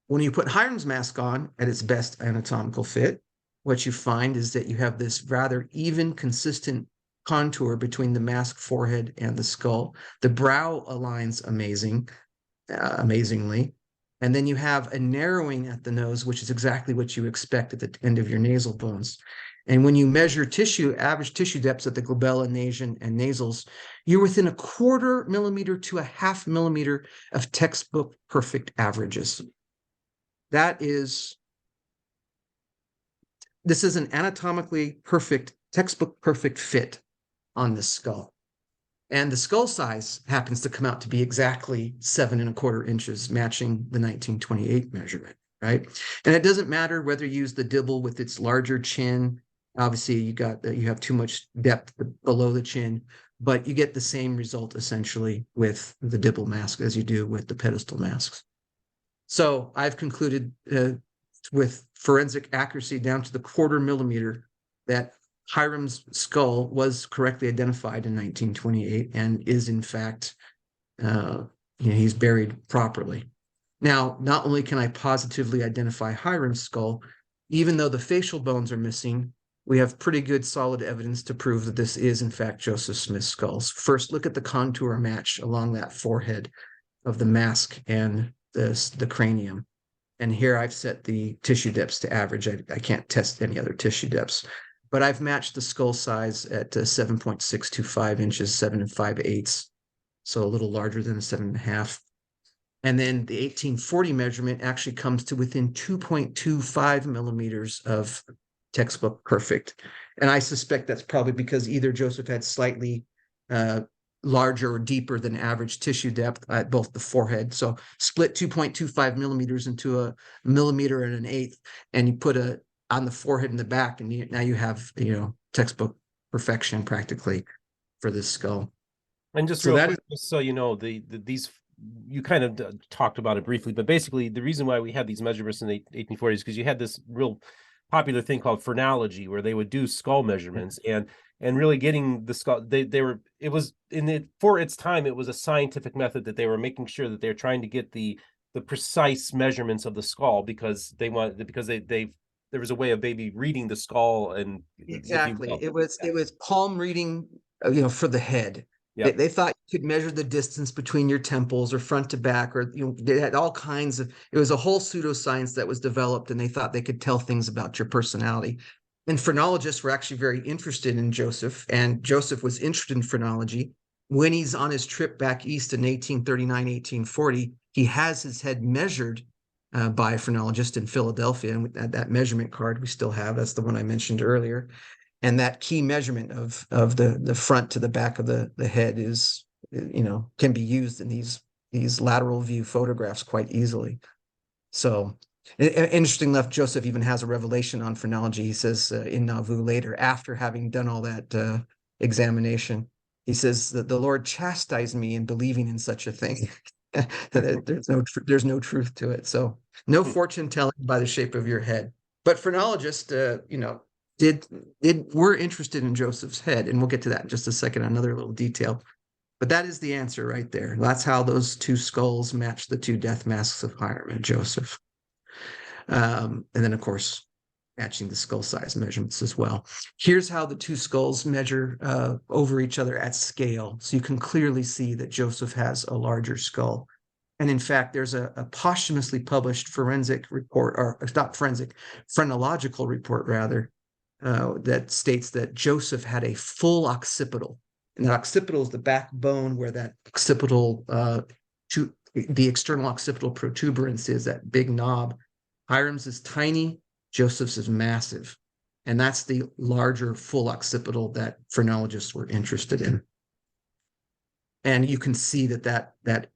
S2: When you put Hiram's mask on at its best anatomical fit, what you find is that you have this rather even, consistent contour between the mask forehead and the skull. The brow aligns amazingly. And then you have a narrowing at the nose, which is exactly what you expect at the end of your nasal bones. And when you measure average tissue depths at the glabella, nasion, and nasals, you're within 1/4 millimeter to 1/2 millimeter of textbook perfect averages. This is an anatomically perfect, textbook perfect fit on this skull. And the skull size happens to come out to be exactly 7.25 inches, matching the 1928 measurement, right? And it doesn't matter whether you use the dibble with its larger chin. Obviously, you have too much depth below the chin, but you get the same result essentially with the dibble mask as you do with the pedestal masks. So I've concluded with forensic accuracy down to the 1/4 millimeter that Hiram's skull was correctly identified in 1928 and is in fact, he's buried properly. Now, not only can I positively identify Hiram's skull, even though the facial bones are missing, we have pretty good solid evidence to prove that this is in fact Joseph Smith's skull. First, look at the contour match along that forehead of the mask and the cranium. And here I've set the tissue depths to average. I can't test any other tissue depths, but I've matched the skull size at 7.625 inches, 7 5/8, so a little larger than a 7.5. And then the 1840 measurement actually comes to within 2.25 millimeters of textbook perfect. And I suspect that's probably because either Joseph had slightly larger or deeper than average tissue depth at both the forehead. So split 2.25 millimeters into 1.125, and you put on the forehead and the back, and now you have textbook perfection practically for this skull.
S1: And just real quick, just so you know, these, you kind of talked about it briefly, but basically the reason why we had these measurements in the 1840s because you had this real popular thing called phrenology, where they would do skull measurements and really getting the skull. For its time, it was a scientific method that they were making sure that they're trying to get the precise measurements of the skull because there was a way of maybe reading the skull. And
S2: exactly, it was palm reading, for the head. Yep. They thought you could measure the distance between your temples or front to back, or they had all kinds of. It was a whole pseudoscience that was developed, and they thought they could tell things about your personality. And phrenologists were actually very interested in Joseph, and Joseph was interested in phrenology. When he's on his trip back east in 1839, 1840, he has his head measured by a phrenologist in Philadelphia, and that measurement card we still have. That's the one I mentioned earlier. And that key measurement of the front to the back of the head is, can be used in these lateral view photographs quite easily. So interesting enough, Joseph even has a revelation on phrenology. He says in Nauvoo later, after having done all that examination, he says that the Lord chastised me in believing in such a thing. There's no truth to it. So no fortune telling by the shape of your head. But phrenologists, were interested in Joseph's head, and we'll get to that in just a second, another little detail. But that is the answer right there. That's how those two skulls match the two death masks of Hiram and Joseph. And then, of course, matching the skull size measurements as well. Here's how the two skulls measure over each other at scale. So you can clearly see that Joseph has a larger skull. And in fact, there's a posthumously published forensic report, or not forensic, phrenological report rather, that states that Joseph had a full occipital. And the occipital is the backbone where that occipital, the external occipital protuberance is, that big knob. Hiram's is tiny, Joseph's is massive. And that's the larger full occipital that phrenologists were interested in. And you can see that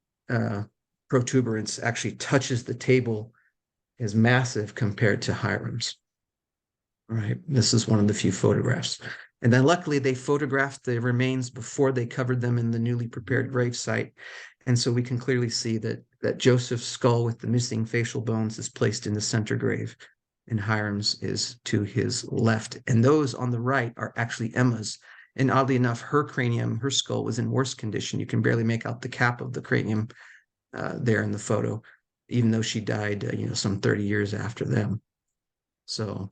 S2: protuberance actually touches the table, is massive compared to Hiram's. All right, this is one of the few photographs. And then luckily they photographed the remains before they covered them in the newly prepared grave site. And so we can clearly see that Joseph's skull with the missing facial bones is placed in the center grave. and Hiram's is to his left. And those on the right are actually Emma's. And oddly enough, her cranium, her skull was in worse condition. You can barely make out the cap of the cranium there in the photo, even though she died, some 30 years after them. So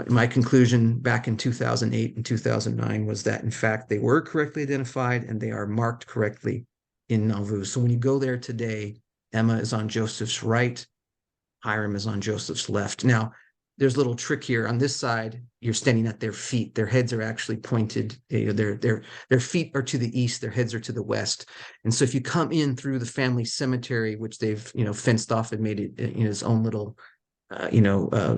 S2: my conclusion back in 2008 and 2009 was that, in fact, they were correctly identified and they are marked correctly in Nauvoo. So when you go there today, Emma is on Joseph's right, Hiram is on Joseph's left. Now, there's a little trick here. On this side, you're standing at their feet. Their heads are actually pointed. Their feet are to the east. Their heads are to the west. And so if you come in through the family cemetery, which they've fenced off and made it its own little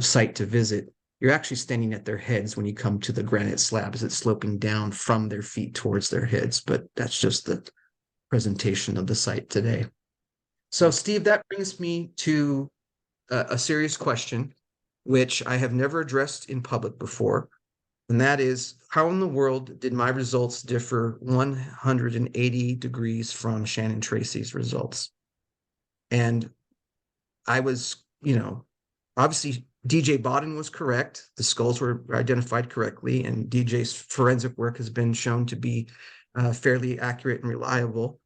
S2: site to visit, you're actually standing at their heads when you come to the granite slabs. It's sloping down from their feet towards their heads. But that's just the presentation of the site today. So, Steve, that brings me to a serious question, which I have never addressed in public before. And that is, how in the world did my results differ 180 degrees from Shannon Tracy's results? And I was, obviously DJ Bodden was correct. The skulls were identified correctly, and DJ's forensic work has been shown to be fairly accurate and reliable.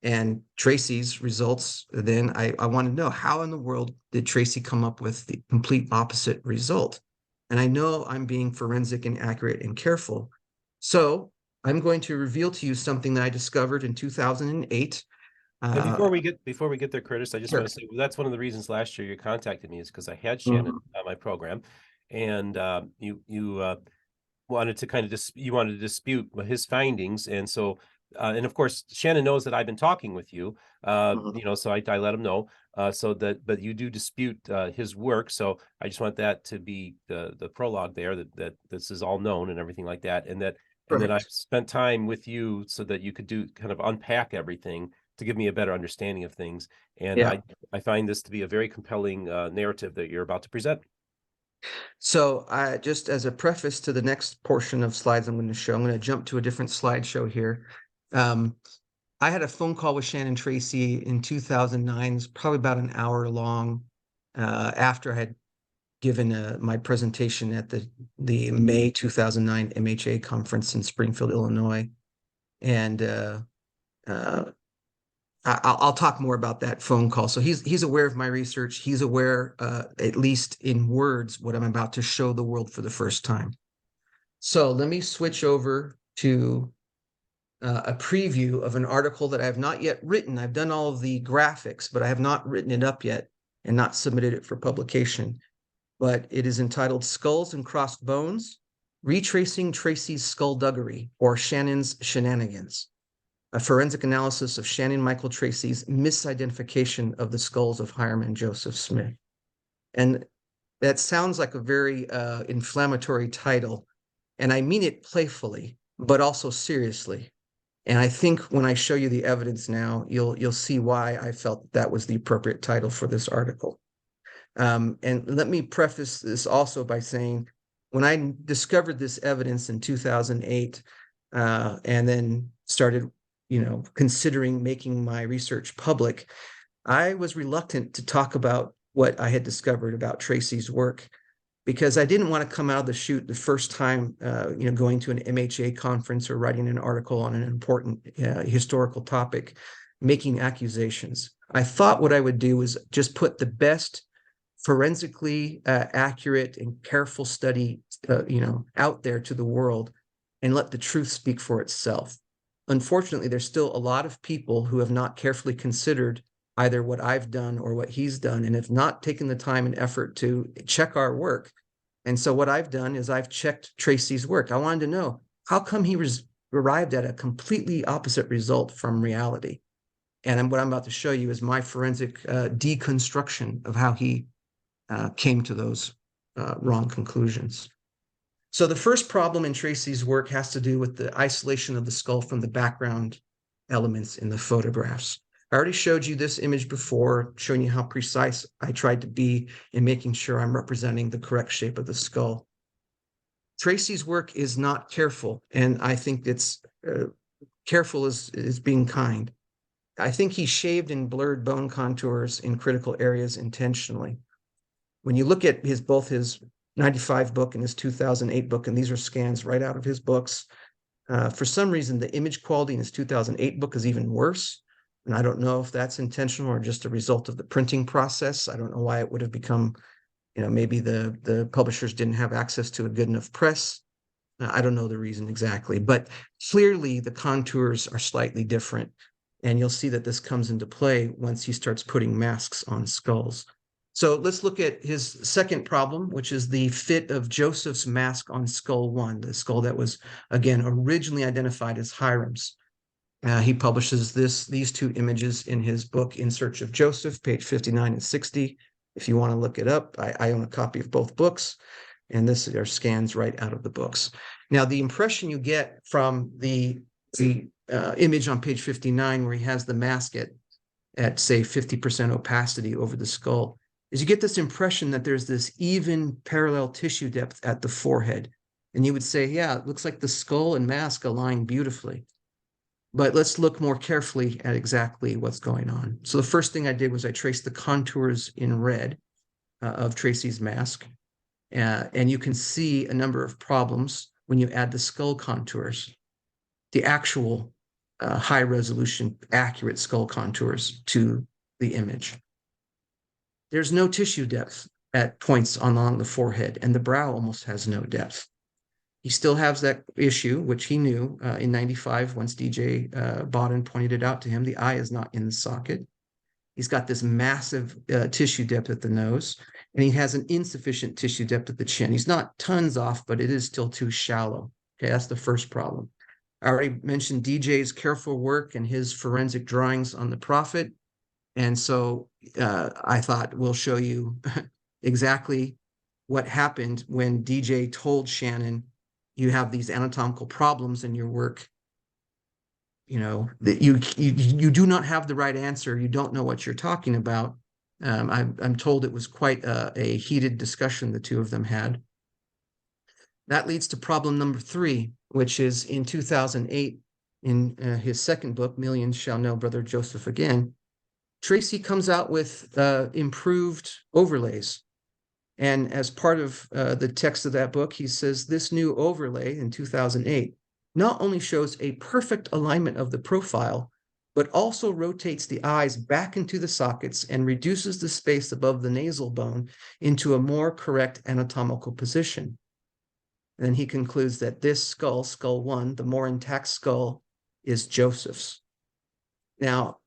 S2: And Tracy's results, then I want to know, how in the world did Tracy come up with the complete opposite result? And I know I'm being forensic and accurate and careful. So I'm going to reveal to you something that I discovered in 2008.
S1: But before we get there, Curtis, I just want to say, well, that's one of the reasons last year you contacted me, is because I had Shannon on my program, and you wanted to kind of you wanted to dispute his findings, and so and of course Shannon knows that I've been talking with you, so I let him know, but you do dispute his work, so I just want that to be the prologue there, that this is all known and everything like that, and that I've spent time with you so that you could do kind of unpack everything to give me a better understanding of things. And I find this to be a very compelling narrative that you're about to present.
S2: So just as a preface to the next portion of slides I'm going to show, I'm going to jump to a different slideshow here. I had a phone call with Shannon Tracy in 2009. It's probably about an hour long after I had given my presentation at the May 2009 MHA conference in Springfield, Illinois. And I'll talk more about that phone call. So he's aware of my research. He's aware, at least in words, what I'm about to show the world for the first time. So let me switch over to a preview of an article that I have not yet written. I've done all of the graphics, but I have not written it up yet and not submitted it for publication. But it is entitled Skulls and Crossed Bones, Retracing Tracy's Skullduggery, or Shannon's Shenanigans. A forensic analysis of Shannon Michael Tracy's misidentification of the skulls of Hiram and Joseph Smith. And that sounds like a very inflammatory title, and I mean it playfully, but also seriously. And I think when I show you the evidence now, you'll see why I felt that was the appropriate title for this article. And let me preface this also by saying, when I discovered this evidence in 2008, and then started considering making my research public, I was reluctant to talk about what I had discovered about Tracy's work, because I didn't want to come out of the chute the first time, going to an MHA conference or writing an article on an important historical topic, making accusations. I thought what I would do was just put the best forensically accurate and careful study, out there to the world, and let the truth speak for itself. Unfortunately, there's still a lot of people who have not carefully considered either what I've done or what he's done, and have not taken the time and effort to check our work. And so what I've done is I've checked Tracy's work. I wanted to know, how come he arrived at a completely opposite result from reality? And what I'm about to show you is my forensic deconstruction of how he came to those wrong conclusions. So the first problem in Tracy's work has to do with the isolation of the skull from the background elements in the photographs. I already showed you this image before, showing you how precise I tried to be in making sure I'm representing the correct shape of the skull. Tracy's work is not careful, and I think it's careful is being kind. I think he shaved and blurred bone contours in critical areas intentionally. When you look at both his 95 book and his 2008 book, and these are scans right out of his books, for some reason, the image quality in his 2008 book is even worse. And I don't know if that's intentional or just a result of the printing process. I don't know why it would have become, maybe the publishers didn't have access to a good enough press. I don't know the reason exactly, but clearly the contours are slightly different. And you'll see that this comes into play once he starts putting masks on skulls. So let's look at his second problem, which is the fit of Joseph's mask on skull 1, the skull that was, again, originally identified as Hiram's. He publishes these two images in his book, In Search of Joseph, page 59 and 60. If you want to look it up, I own a copy of both books, and this are scans right out of the books. Now, the impression you get from the image on page 59, where he has the mask at say 50% opacity over the skull, is you get this impression that there's this even parallel tissue depth at the forehead. And you would say, yeah, it looks like the skull and mask align beautifully. But let's look more carefully at exactly what's going on. So the first thing I did was I traced the contours in red of Tracy's mask. And you can see a number of problems when you add the skull contours, the actual high resolution, accurate skull contours to the image. There's no tissue depth at points along the forehead, and the brow almost has no depth. He still has that issue, which he knew in 95 once DJ bought and pointed it out to him. The eye is not in the socket. He's got this massive tissue depth at the nose, and he has an insufficient tissue depth at the chin. He's not tons off, but it is still too shallow. Okay, that's the first problem. I already mentioned DJ's careful work and his forensic drawings on the prophet. And so I thought we'll show you exactly what happened when DJ told Shannon, you have these anatomical problems in your work. That you do not have the right answer. You don't know what you're talking about. I'm told it was quite a heated discussion the two of them had. That leads to problem number 3, which is in 2008, in his second book, Millions Shall Know Brother Joseph Again, Tracy comes out with improved overlays. And as part of the text of that book, he says this new overlay in 2008 not only shows a perfect alignment of the profile, but also rotates the eyes back into the sockets and reduces the space above the nasal bone into a more correct anatomical position. And then he concludes that this skull, skull 1, the more intact skull, is Joseph's. Now,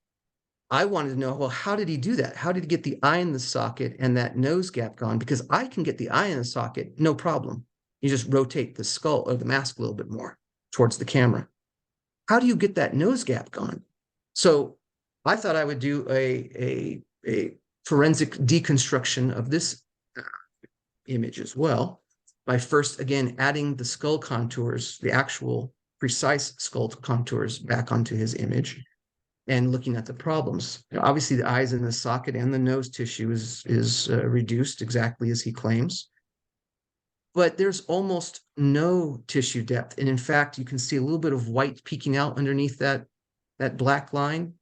S2: I wanted to know, well, how did he do that? How did he get the eye in the socket and that nose gap gone? Because I can get the eye in the socket, no problem. You just rotate the skull or the mask a little bit more towards the camera. How do you get that nose gap gone? So I thought I would do a forensic deconstruction of this image as well by first, again, adding the skull contours, the actual precise skull contours back onto his image and looking at the problems. Obviously, the eyes in the socket and the nose tissue is reduced exactly as he claims. But there's almost no tissue depth. And in fact, you can see a little bit of white peeking out underneath that black line.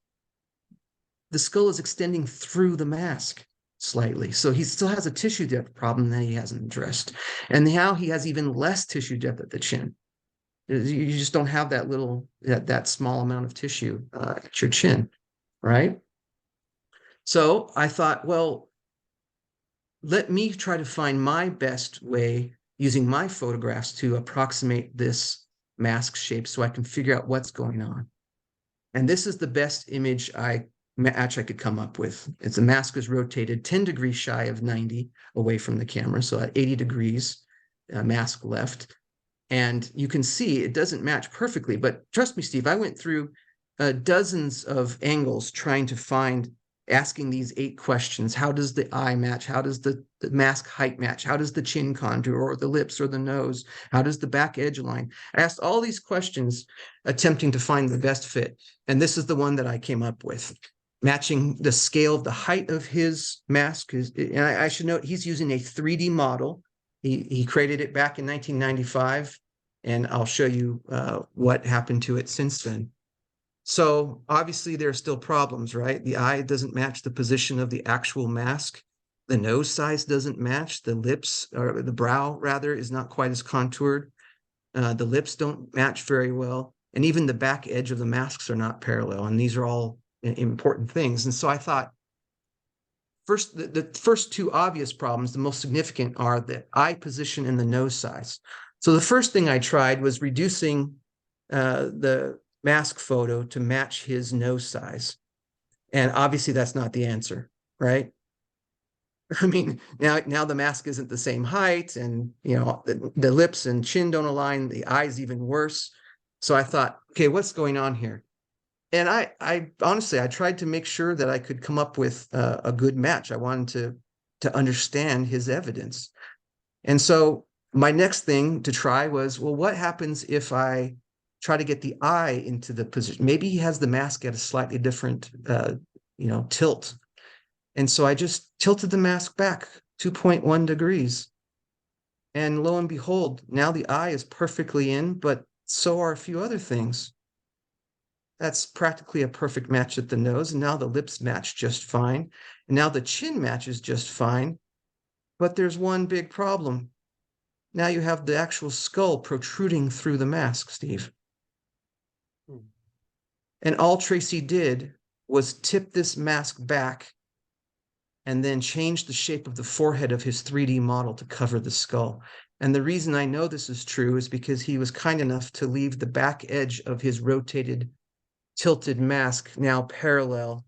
S2: The skull is extending through the mask slightly. So he still has a tissue depth problem that he hasn't addressed. And now he has even less tissue depth at the chin. You just don't have that small amount of tissue at your chin, right? So I thought, well, let me try to find my best way using my photographs to approximate this mask shape so I can figure out what's going on. And this is the best image match I could come up with. It's the mask is rotated 10 degrees shy of 90 away from the camera. So at 80 degrees, mask left. And you can see it doesn't match perfectly, but trust me, Steve, I went through dozens of angles trying to asking these 8 questions. How does the eye match? How does the mask height match? How does the chin contour or the lips or the nose? How does the back edge align? I asked all these questions attempting to find the best fit. And this is the one that I came up with, matching the scale of the height of his mask. And I should note, he's using a 3D model. He created it back in 1995, and I'll show you what happened to it since then. So obviously there are still problems, right? The eye doesn't match the position of the actual mask. The nose size doesn't match. The lips, or the brow rather, is not quite as contoured. The lips don't match very well. And even the back edge of the masks are not parallel. And these are all important things. And so I thought, first, the first two obvious problems, the most significant, are the eye position and the nose size. So the first thing I tried was reducing the mask photo to match his nose size. And obviously that's not the answer, right? I mean, now the mask isn't the same height, and the lips and chin don't align, the eyes even worse. So I thought, okay, what's going on here? And I honestly, I tried to make sure that I could come up with a good match. I wanted to understand his evidence. And so my next thing to try was, well, what happens if I try to get the eye into the position? Maybe he has the mask at a slightly different, tilt. And so I just tilted the mask back 2.1 degrees. And lo and behold, now the eye is perfectly in, but so are a few other things. That's practically a perfect match at the nose. And now the lips match just fine. And now the chin matches just fine. But there's one big problem. Now you have the actual skull protruding through the mask, Steve. And all Tracy did was tip this mask back and then change the shape of the forehead of his 3D model to cover the skull. And the reason I know this is true is because he was kind enough to leave the back edge of his rotated, tilted mask now parallel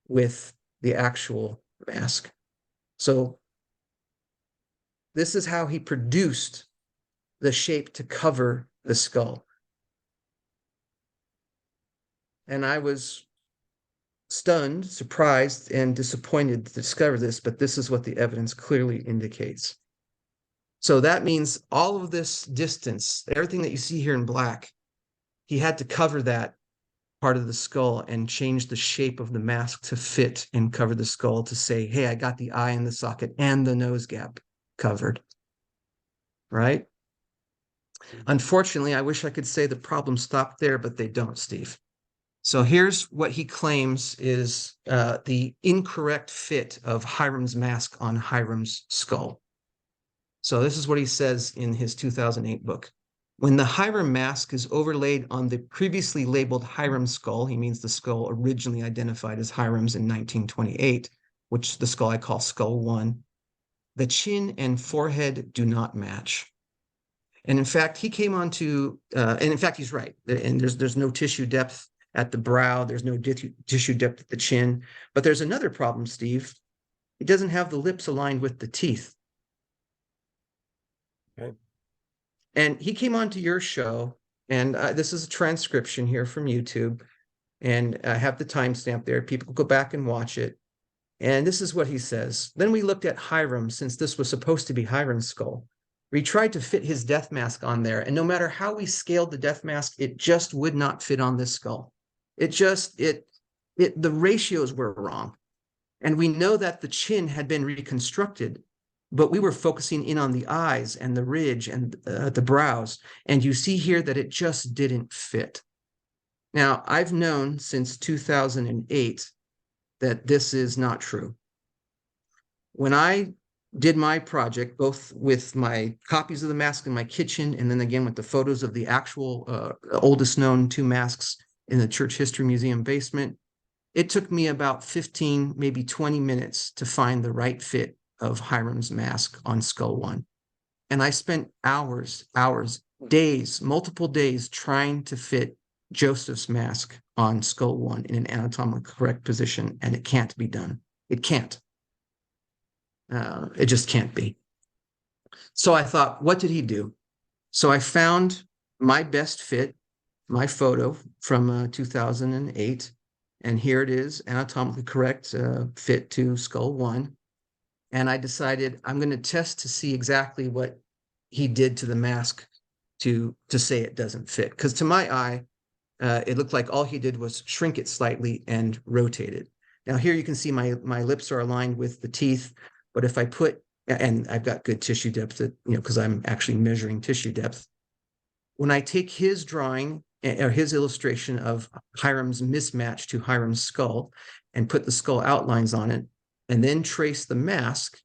S2: with the actual mask. So this is how he produced the shape to cover the skull. And I was stunned, surprised, and disappointed to discover this, but this is what the evidence clearly indicates. So that means all of this distance, everything that you see here in black, he had to cover that part of the skull and change the shape of the mask to fit and cover the skull to say, hey, I got the eye in the socket and the nose gap covered, right? Unfortunately, I wish I could say the problem stopped there, but they don't, Steve. So here's what he claims is the incorrect fit of Hiram's mask on Hiram's skull. So this is what he says in his 2008 book. When the Hiram mask is overlaid on the previously labeled Hiram skull, he means the skull originally identified as Hiram's in 1928, which the skull I call skull 1, the chin and forehead do not match. And in fact, he came on to, and in fact, he's right. And there's no tissue depth at the brow. There's no tissue depth at the chin. But there's another problem, Steve. He doesn't have the lips aligned with the teeth.
S1: Okay.
S2: And he came on to your show, and this is a transcription here from YouTube, and I have the timestamp there. People go back and watch it. And this is what he says. Then we looked at Hiram, since this was supposed to be Hiram's skull. We tried to fit his death mask on there, and no matter how we scaled the death mask, it just would not fit on this skull. The ratios were wrong. And we know that the chin had been reconstructed, but we were focusing in on the eyes and the ridge and the brows. And you see here that it just didn't fit. Now, I've known since 2008 that this is not true. When I did my project, both with my copies of the mask in my kitchen, and then again with the photos of the actual oldest known 2 masks in the Church History Museum basement, it took me about 15, maybe 20 minutes to find the right fit of Hiram's mask on skull 1. And I spent hours, days, multiple days trying to fit Joseph's mask on skull 1 in an anatomically correct position, and it can't be done. It can't. It just can't be. So I thought, what did he do? So I found my best fit, my photo from 2008, and here it is, anatomically correct fit to skull 1. And I decided I'm going to test to see exactly what he did to the mask to say it doesn't fit. Because to my eye, it looked like all he did was shrink it slightly and rotate it. Now here you can see my lips are aligned with the teeth. But if I put, and I've got good tissue depth, because I'm actually measuring tissue depth. When I take his drawing or his illustration of Hiram's mismatch to Hiram's skull and put the skull outlines on it, and then trace the mask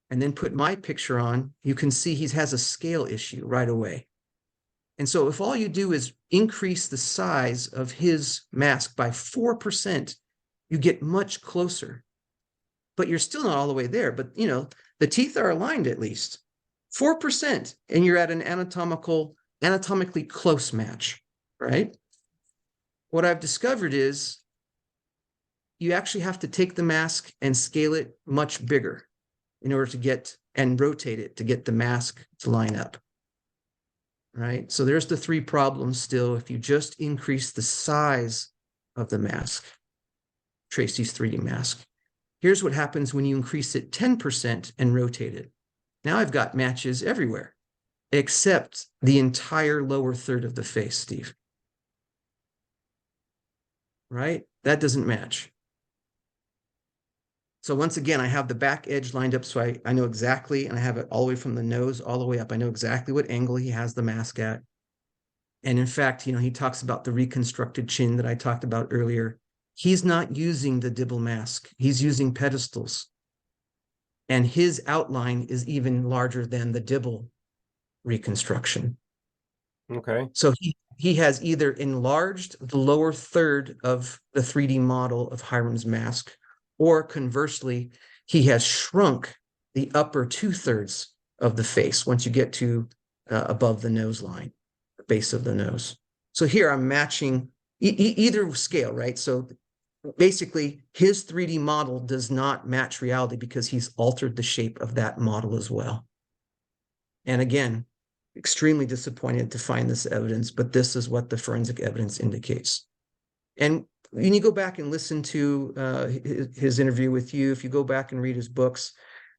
S2: and then put my picture on, you can see he has a scale issue right away. And so if all you do is increase the size of his mask by 4%, you get much closer. But you're still not all the way there. But, you know, the teeth are aligned at least 4%, and you're at an anatomically close match, right? What I've discovered is you actually have to take the mask and scale it much bigger in order to get and rotate it to get the mask to line up. Right? So there's the three problems still. If you just increase the size of the mask, Tracy's 3D mask. Here's what happens when you increase it 10% and rotate it. Now I've got matches everywhere, except the entire lower third of the face, Steve. Right? That doesn't match. So once again, I have the back edge lined up so I know exactly, and I have it all the way from the nose all the way up. I know exactly what angle he has the mask at. And in fact, you know, he talks about the reconstructed chin that I talked about earlier. He's not using the dibble mask. He's using pedestals. And his outline is even larger than the dibble reconstruction.
S1: Okay.
S2: So he has either enlarged the lower third of the 3D model of Hiram's mask, or conversely, he has shrunk the upper 2/3 of the face once you get to above the nose line, the base of the nose. So here I'm matching either scale, right? So basically, his 3D model does not match reality because he's altered the shape of that model as well. And again, extremely disappointed to find this evidence, but this is what the forensic evidence indicates. And when you go back and listen to his interview with you, if you go back and read his books,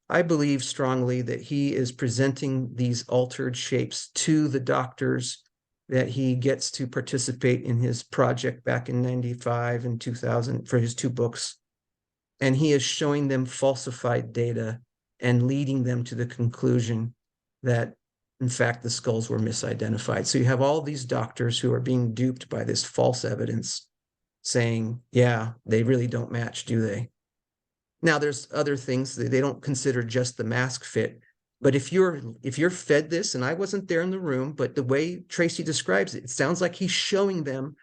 S2: I believe strongly that he is presenting these altered shapes to the doctors that he gets to participate in his project back in 95 and 2000 for his 2 books. And he is showing them falsified data and leading them to the conclusion that, in fact, the skulls were misidentified. So you have all these doctors who are being duped by this false evidence saying, yeah, they really don't match, do they? Now, there's other things that they don't consider just the mask fit. But if you're fed this, and I wasn't there in the room, but the way Tracy describes it, it sounds like he's showing them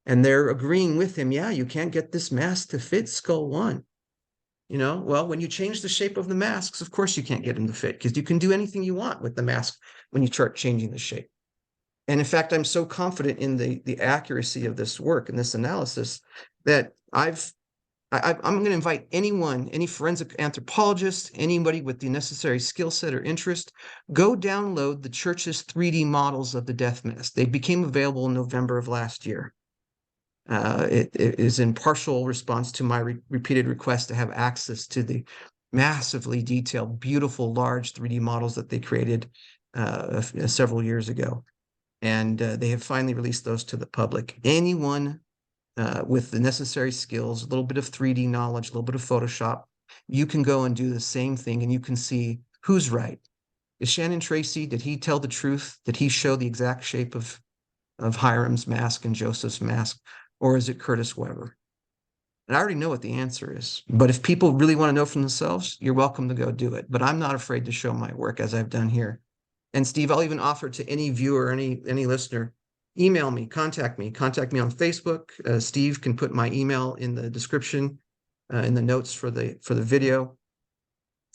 S2: and they're agreeing with him. Yeah, you can't get this mask to fit skull 1. You know, well, when you change the shape of the masks, of course you can't get them to fit because you can do anything you want with the mask when you start changing the shape. And in fact, I'm so confident in the accuracy of this work and this analysis that I'm going to invite anyone, any forensic anthropologist, anybody with the necessary skill set or interest, go download the church's 3D models of the death mask. They became available in November of last year. It is in partial response to my repeated request to have access to the massively detailed, beautiful, large 3D models that they created several years ago. And they have finally released those to the public. Anyone with the necessary skills, a little bit of 3D knowledge, a little bit of Photoshop, you can go and do the same thing and you can see who's right. Is Shannon Tracy, did he tell the truth? Did he show the exact shape of Hiram's mask and Joseph's mask? Or is it Curtis Weber? And I already know what the answer is. But if people really want to know for themselves, you're welcome to go do it. But I'm not afraid to show my work as I've done here. And Steve, I'll even offer to any viewer, any listener, email me, contact me on Facebook. Steve can put my email in the description, in the notes for the video.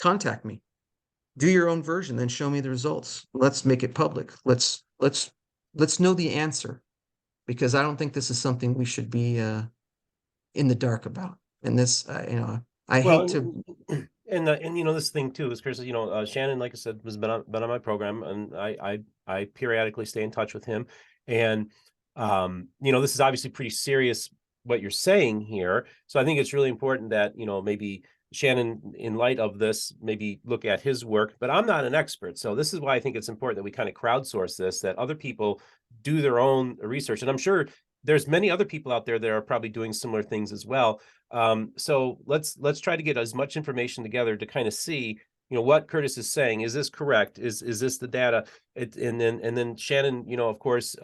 S2: Contact me. Do your own version, then show me the results. Let's make it public. Let's know the answer, because I don't think this is something we should be in the dark about. And this, I hate to.
S1: And you know, this thing too is, Chris, you know, Shannon, like I said, has been on my program, and I periodically stay in touch with him. And you know, this is obviously pretty serious what you're saying here. So I think it's really important that, you know, maybe Shannon, in light of this, maybe look at his work. But I'm not an expert, so this is why I think it's important that we kind of crowdsource this, that other people do their own research. And I'm sure there's many other people out there that are probably doing similar things as well. So let's try to get as much information together to kind of see, you know, what Curtis is saying. Is this correct? Is this the data? And then Shannon, you know, of course,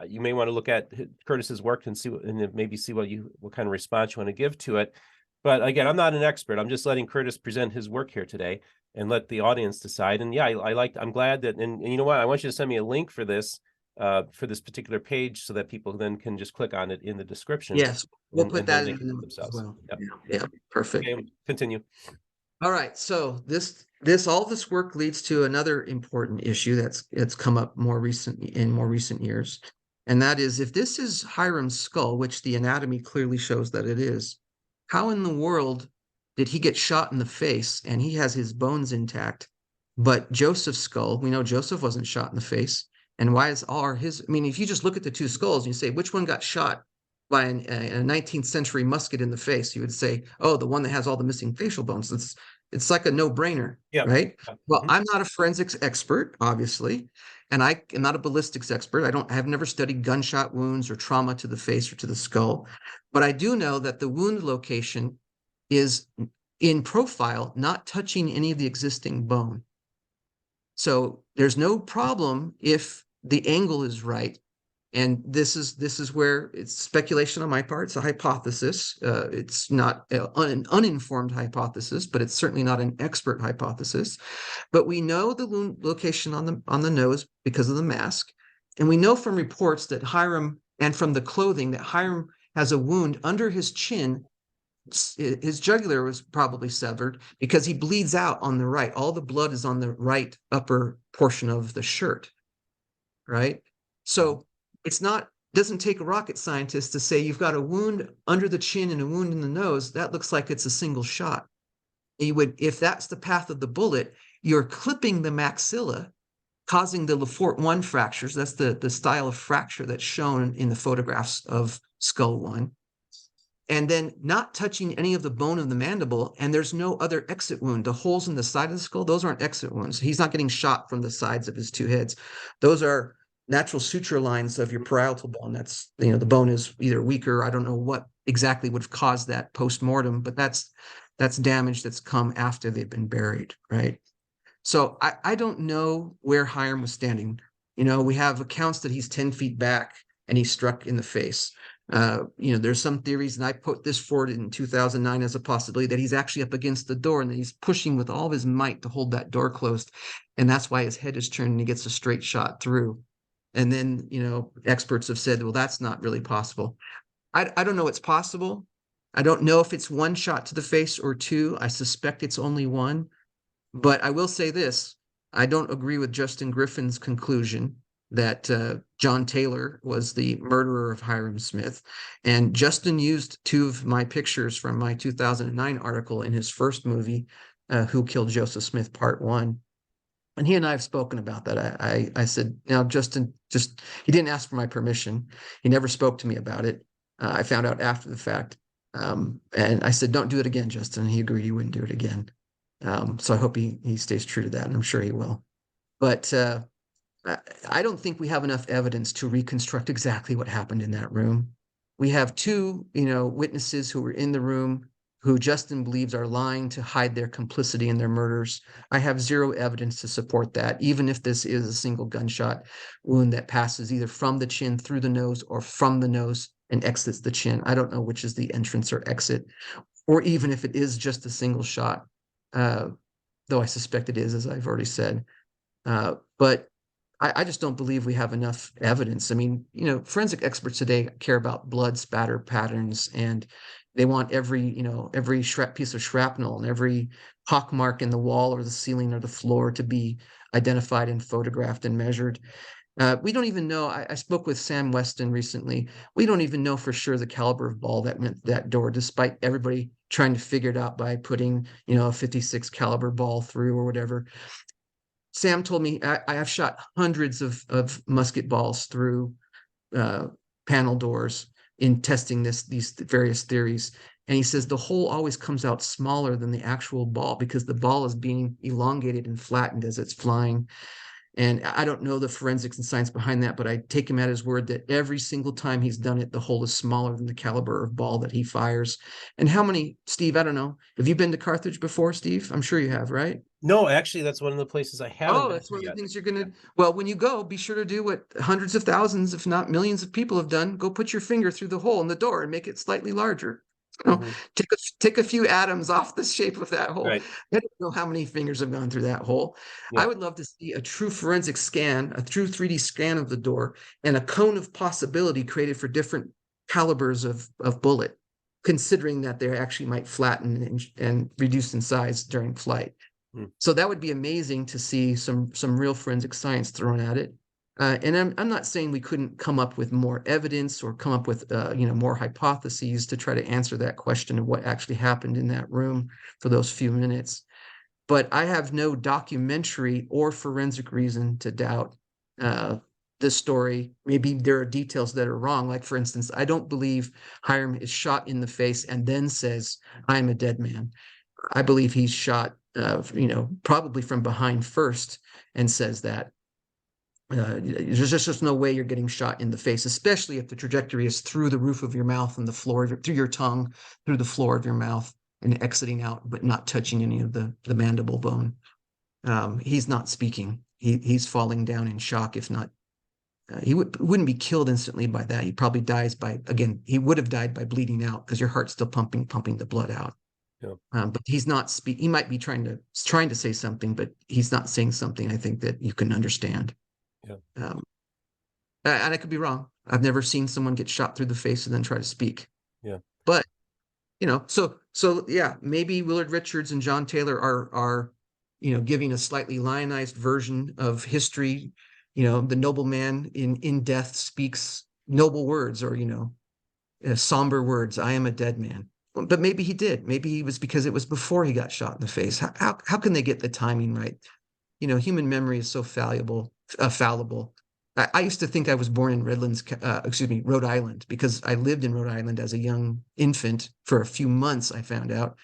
S1: you may want to look at Curtis's work and see, and maybe see what kind of response you want to give to it. But again, I'm not an expert. I'm just letting Curtis present his work here today and let the audience decide. And yeah, I'm glad that, and you know what? I want you to send me a link for this particular page so that people then can just click on it in the description.
S2: Yes, we'll
S1: and
S2: put
S1: then
S2: that
S1: they
S2: in the
S1: can
S2: notes as
S1: themselves.
S2: well.
S1: Yep.
S2: Yeah, perfect.
S1: Okay, continue.
S2: All right, so all this work leads to another important issue that's come up more recent years, and that is, if this is Hiram's skull, which the anatomy clearly shows that it is, how in the world did he get shot in the face and he has his bones intact, but Joseph's skull, we know Joseph wasn't shot in the face, and why is all his? I mean, if you just look at the two skulls and you say which one got shot by a 19th century musket in the face, you would say, oh, the one that has all the missing facial bones. It's like a no-brainer,
S1: Yeah.
S2: right? Well,
S1: Mhm.
S2: I'm not a forensics expert, obviously, and I am not a ballistics expert. I have never studied gunshot wounds or trauma to the face or to the skull, but I do know that the wound location is in profile, not touching any of the existing bone. So there's no problem if the angle is right. And this is where it's speculation on my part. It's a hypothesis. It's not an uninformed hypothesis, but it's certainly not an expert hypothesis. But we know the wound location on the nose because of the mask, and we know from reports that Hiram, and from the clothing, that Hiram has a wound under his chin. His jugular was probably severed because he bleeds out on the right. All the blood is on the right upper portion of the shirt, right? So it's not, doesn't take a rocket scientist to say you've got a wound under the chin and a wound in the nose. That looks like it's a single shot. You would, if that's the path of the bullet, you're clipping the maxilla, causing the Lefort 1 fractures. That's the style of fracture that's shown in the photographs of skull 1. And then not touching any of the bone of the mandible, and there's no other exit wound. The holes in the side of the skull, those aren't exit wounds. He's not getting shot from the sides of his two heads. Those are natural suture lines of your parietal bone. That's, the bone is either weaker. I don't know what exactly would have caused that post-mortem, but that's damage that's come after they've been buried, right? So I don't know where Hiram was standing. We have accounts that he's 10 feet back and he's struck in the face. There's some theories, and I put this forward in 2009 as a possibility, that he's actually up against the door and that he's pushing with all of his might to hold that door closed. And that's why his head is turned and he gets a straight shot through. And then, experts have said, well, that's not really possible. I don't know it's possible. I don't know if it's one shot to the face or two. I suspect it's only one. But I will say this, I don't agree with Justin Griffin's conclusion that John Taylor was the murderer of Hiram Smith. And Justin used two of my pictures from my 2009 article in his first movie, Who Killed Joseph Smith, Part 1. And he and I have spoken about that. I said, now, Justin, he didn't ask for my permission. He never spoke to me about it. I found out after the fact. And I said, don't do it again, Justin. And he agreed he wouldn't do it again. So I hope he stays true to that, and I'm sure he will. But I don't think we have enough evidence to reconstruct exactly what happened in that room. We have two, witnesses who were in the room who Justin believes are lying to hide their complicity in their murders. I have zero evidence to support that, even if this is a single gunshot wound that passes either from the chin through the nose or from the nose and exits the chin. I don't know which is the entrance or exit, or even if it is just a single shot, though I suspect it is, as I've already said. But I just don't believe we have enough evidence. I mean, forensic experts today care about blood spatter patterns, and they want every piece of shrapnel and every pockmark in the wall or the ceiling or the floor to be identified and photographed and measured. We don't even know. I spoke with Sam Weston recently. We don't even know for sure the caliber of ball that went that door, despite everybody trying to figure it out by putting, a 56 caliber ball through or whatever. Sam told me I have shot hundreds of musket balls through panel doors in testing these various theories. And he says the hole always comes out smaller than the actual ball because the ball is being elongated and flattened as it's flying. And I don't know the forensics and science behind that, but I take him at his word that every single time he's done it, the hole is smaller than the caliber of ball that he fires. And how many, Steve, I don't know. Have you been to Carthage before, Steve? I'm sure you have, right?
S1: No, actually, that's one of the places I haven't
S2: Oh,
S1: been
S2: that's
S1: to
S2: one of the
S1: yet.
S2: things you're going to, well, when you go, be sure to do what hundreds of thousands, if not millions of people have done. Go put your finger through the hole in the door and make it slightly larger.
S1: Mhm.
S2: Take a few atoms off the shape of that hole.
S1: Right.
S2: I don't know how many fingers have gone through that hole. I
S1: Yeah.
S2: would love to see a true forensic scan, a true 3D scan of the door, and a cone of possibility created for different calibers of bullet, considering that they actually might flatten and reduce in size during flight.
S1: Mm.
S2: So that would be amazing to see some real forensic science thrown at it. And I'm not saying we couldn't come up with more evidence or come up with more hypotheses to try to answer that question of what actually happened in that room for those few minutes. But I have no documentary or forensic reason to doubt uh, this story. Maybe there are details that are wrong. Like, for instance, I don't believe Hiram is shot in the face and then says, "I'm a dead man." I believe he's shot, probably from behind first and says that. There's just no way you're getting shot in the face, especially if the trajectory is through the roof of your mouth and the floor, through your tongue, through the floor of your mouth and exiting out, but not touching any of the mandible bone. He's not speaking. He's falling down in shock, if not. Wouldn't be killed instantly by that. He probably dies by, again, he would have died by bleeding out because your heart's still pumping the blood out.
S1: Yeah.
S2: But he's not speak. He might be trying to say something, but he's not saying something. I think that you can understand.
S1: Yeah.
S2: Um, and I could be wrong. I've never seen someone get shot through the face and then try to speak.
S1: Yeah.
S2: But so yeah, maybe Willard Richards and John Taylor are giving a slightly lionized version of history. The nobleman in death speaks noble words, or somber words. "I am a dead man." But maybe he did. Maybe it was because it was before he got shot in the face. How can they get the timing right? Human memory is so fallible. I used to think I was born in Rhode Island, because I lived in Rhode Island as a young infant for a few months. I found out,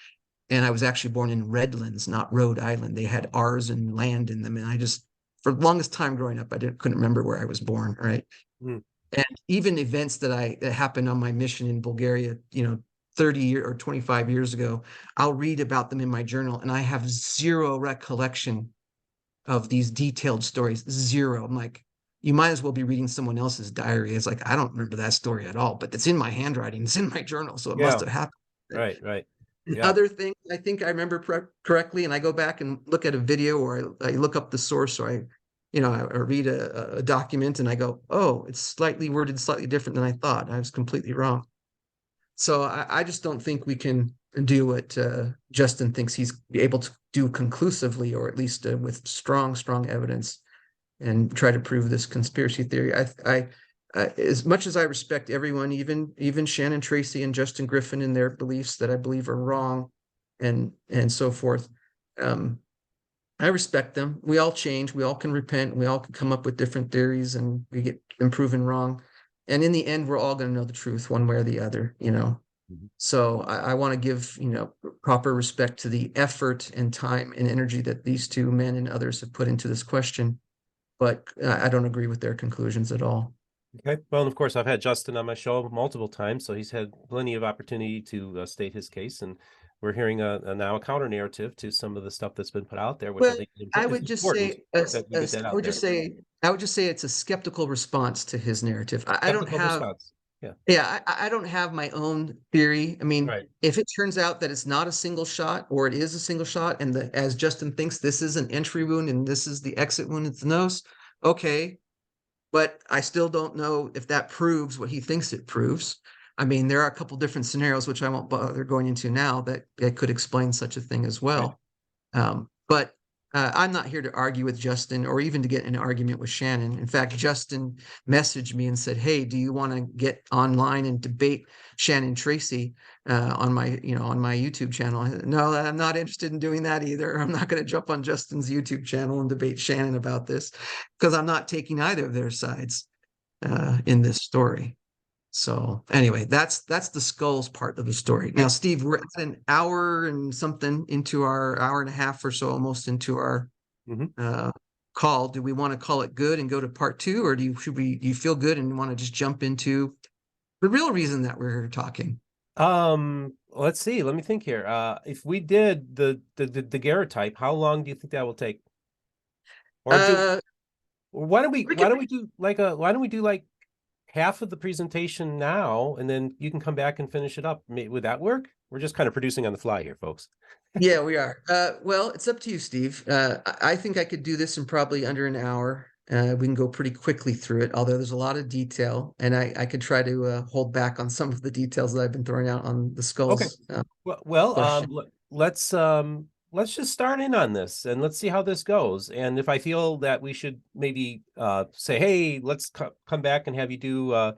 S2: and I was actually born in Redlands, not Rhode Island. They had R's and land in them, and I just, for the longest time growing up, couldn't remember where I was born. Right.
S1: Mm.
S2: And even events that happened on my mission in Bulgaria, 30 years or 25 years ago, I'll read about them in my journal, and I have zero recollection of these detailed stories. Zero. I'm like, you might as well be reading someone else's diary. It's like, I don't remember that story at all, but it's in my handwriting. It's in my journal, so it must
S1: Yeah.
S2: have happened.
S1: Right. Right. Yeah.
S2: Other things I think I remember correctly, and I go back and look at a video, or I look up the source, or I read a document, and I go, oh, it's slightly worded slightly different than I thought. I was completely wrong. So I just don't think we can do what Justin thinks he's able to do conclusively, or at least with strong evidence, and try to prove this conspiracy theory. As much as I respect everyone, even Shannon Tracy and Justin Griffin, in their beliefs that I believe are wrong, and so forth, I respect them. We all change. We all can repent. We all can come up with different theories, and we get them proven wrong. And in the end, we're all going to know the truth one way or the other.
S1: Mhm.
S2: So I want to give proper respect to the effort and time and energy that these two men and others have put into this question, but I don't agree with their conclusions at all.
S1: Okay. Well, and of course, I've had Justin on my show multiple times, so he's had plenty of opportunity to state his case, and we're hearing now a counter narrative to some of the stuff that's been put out there, which I
S2: Well,
S1: think
S2: I
S1: is
S2: would just
S1: important
S2: say,
S1: that we get that
S2: I
S1: out
S2: would
S1: there.
S2: just say, it's a skeptical response to his narrative. I don't
S1: Skeptical
S2: have,
S1: response. Yeah.
S2: yeah, I don't have my own theory. I mean,
S1: Right.
S2: if it turns out that it's not a single shot, or it is a single shot, and as Justin thinks, this is an entry wound and this is the exit wound at the nose, okay. But I still don't know if that proves what he thinks it proves. I mean, there are a couple different scenarios, which I won't bother going into now, that could explain such a thing as
S1: Right.
S2: well. But I'm not here to argue with Justin, or even to get in an argument with Shannon. In fact, Justin messaged me and said, "Hey, do you want to get online and debate Shannon Tracy on my YouTube channel?" No, I'm not interested in doing that either. I'm not going to jump on Justin's YouTube channel and debate Shannon about this, because I'm not taking either of their sides in this story. So anyway, that's the skulls part of the story. Now, Steve, we're at an hour and something into our hour and a half or so, almost into our
S1: Mhm.
S2: call. Do we want to call it good and go to part two, or do you feel good and want to just jump into the real reason that we're here talking?
S1: Let's see. Let me think here. If we did the daguerreotype, how long do you think that will take? Or
S2: Uh,
S1: why don't we
S2: we can,
S1: do like half of the presentation now, and then you can come back and finish it up. Would that work? We're just kind of producing on the fly here, folks.
S2: Yeah, we are. Well, it's up to you, Steve. I think I could do this in probably under an hour. We can go pretty quickly through it, although there's a lot of detail, and I could try to hold back on some of the details that I've been throwing out on the
S1: Okay.
S2: skulls
S1: Well,
S2: question.
S1: let's just start in on this and let's see how this goes. And if I feel that we should maybe say, hey, let's come back and have you do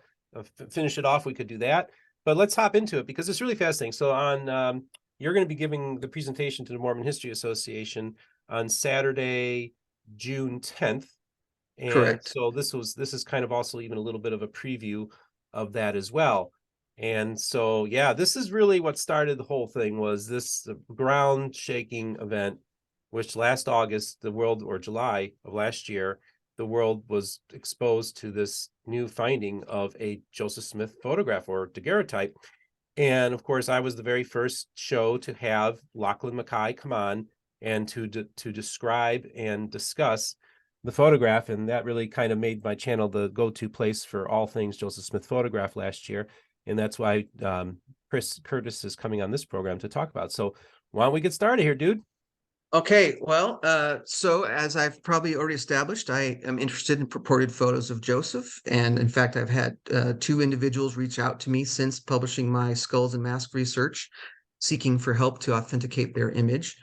S1: finish it off, we could do that. But let's hop into it because it's really fascinating. So on you're going to be giving the presentation to the Mormon History Association on Saturday, June 10th. And
S2: Correct.
S1: so this is kind of also even a little bit of a preview of that as well. And so, yeah, this is really what started the whole thing, was this ground shaking event, which last August, the world, or July of last year, the world was exposed to this new finding of a Joseph Smith photograph, or daguerreotype. And of course, I was the very first show to have Lachlan Mackay come on and to describe and discuss the photograph. And that really kind of made my channel the go-to place for all things Joseph Smith photograph last year. And that's why Chris Curtis is coming on this program to talk about. So why don't we get started here, dude?
S2: Okay, well, so as I've probably already established, I am interested in purported photos of Joseph. And in fact, I've had two individuals reach out to me since publishing my skulls and mask research, seeking for help to authenticate their image.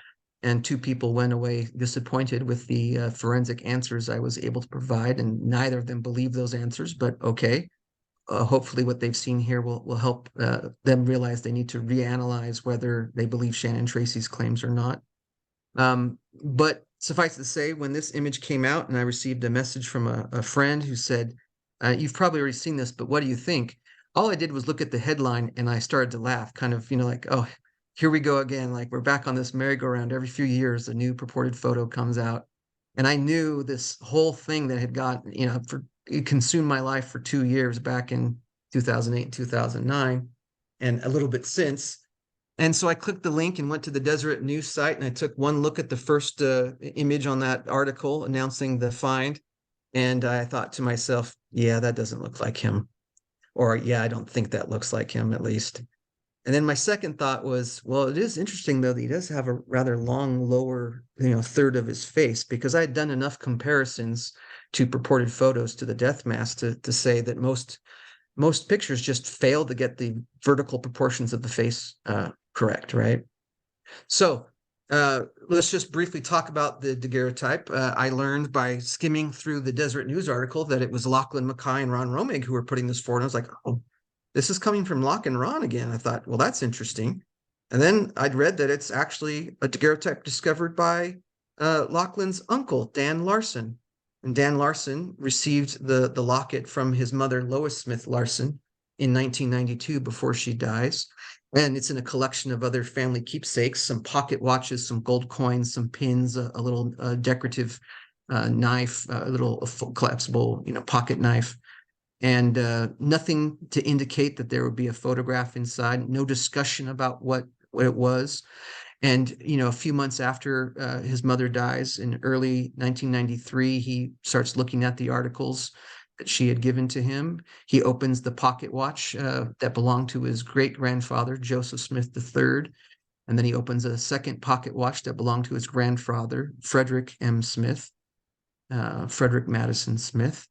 S2: And two people went away disappointed with the forensic answers I was able to provide, and neither of them believe those answers, but okay. Hopefully what they've seen here will help them realize they need to reanalyze whether they believe Shannon Tracy's claims or not. But suffice to say, when this image came out and I received a message from a friend who said, you've probably already seen this, but what do you think? All I did was look at the headline and I started to laugh, kind of, like, oh, here we go again. Like, we're back on this merry-go-round. Every few years, a new purported photo comes out. And I knew this whole thing that had got, it consumed my life for 2 years back in 2008 and 2009, and a little bit since. And so I clicked the link and went to the Deseret News site, and I took one look at the first image on that article announcing the find. And I thought to myself, yeah, that doesn't look like him. Or, yeah, I don't think that looks like him, at least. And then my second thought was, well, it is interesting, though, that he does have a rather long lower, third of his face, because I had done enough comparisons to purported photos to the death mask to say that most pictures just fail to get the vertical proportions of the face correct, right? So let's just briefly talk about the daguerreotype. I learned by skimming through the Deseret News article that it was Lachlan Mackay and Ron Romig who were putting this forward. And I was like, oh, this is coming from Locke and Ron again. I thought, well, that's interesting. And then I'd read that it's actually a daguerreotype discovered by Lachlan's uncle, Dan Larsen. And Dan Larsen received the locket from his mother, Lois Smith Larsen, in 1992 before she dies. And it's in a collection of other family keepsakes, some pocket watches, some gold coins, some pins, a little decorative knife, a little collapsible, pocket knife, and nothing to indicate that there would be a photograph inside. No discussion about what it was. And a few months after his mother dies in early 1993, he starts looking at the articles that she had given to him. He opens the pocket watch that belonged to his great-grandfather, Joseph Smith III. And then he opens a second pocket watch that belonged to his grandfather, Frederick M. Smith, Frederick Madison Smith.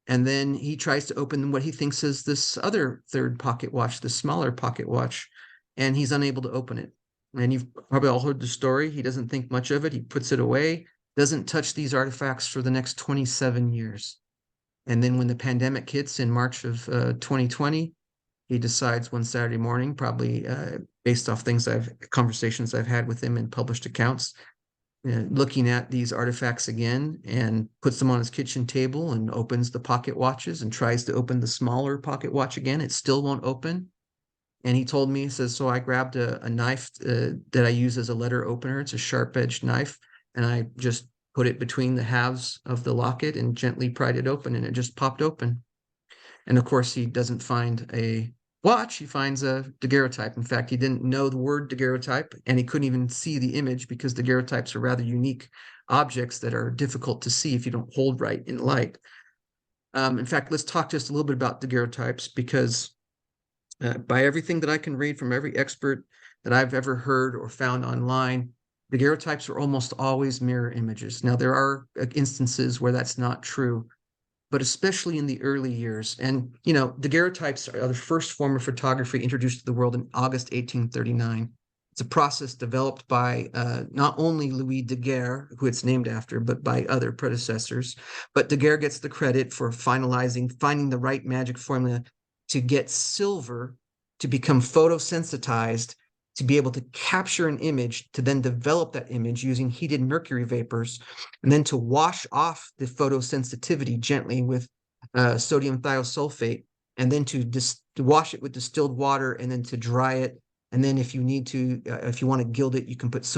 S2: And then he tries to open what he thinks is this other third pocket watch, the smaller pocket watch, and he's unable to open it. And you've probably all heard the story. He doesn't think much of it. He puts it away, doesn't touch these artifacts for the next 27 years. And then when the pandemic hits in March of 2020, he decides one Saturday morning, probably based off conversations I've had with him in published accounts, looking at these artifacts again, and puts them on his kitchen table and opens the pocket watches and tries to open the smaller pocket watch again. It still won't open. And he told me, he says, so I grabbed a knife that I use as a letter opener. It's a sharp-edged knife. And I just put it between the halves of the locket and gently pried it open, and it just popped open. And of course, he doesn't find a watch. He finds a daguerreotype. In fact, he didn't know the word daguerreotype, and he couldn't even see the image because daguerreotypes are rather unique objects that are difficult to see if you don't hold right in light. In fact, let's talk just a little bit about daguerreotypes because by everything that I can read from every expert that I've ever heard or found online, daguerreotypes are almost always mirror images. Now, there are instances where that's not true, but especially in the early years. And, daguerreotypes are the first form of photography introduced to the world in August 1839. It's a process developed by not only Louis Daguerre, who it's named after, but by other predecessors. But Daguerre gets the credit for finding the right magic formula to get silver to become photosensitized, to be able to capture an image, to then develop that image using heated mercury vapors, and then to wash off the photosensitivity gently with sodium thiosulfate, and then to wash it with distilled water, and then to dry it. And then if you need to, if you want to gild it, you can put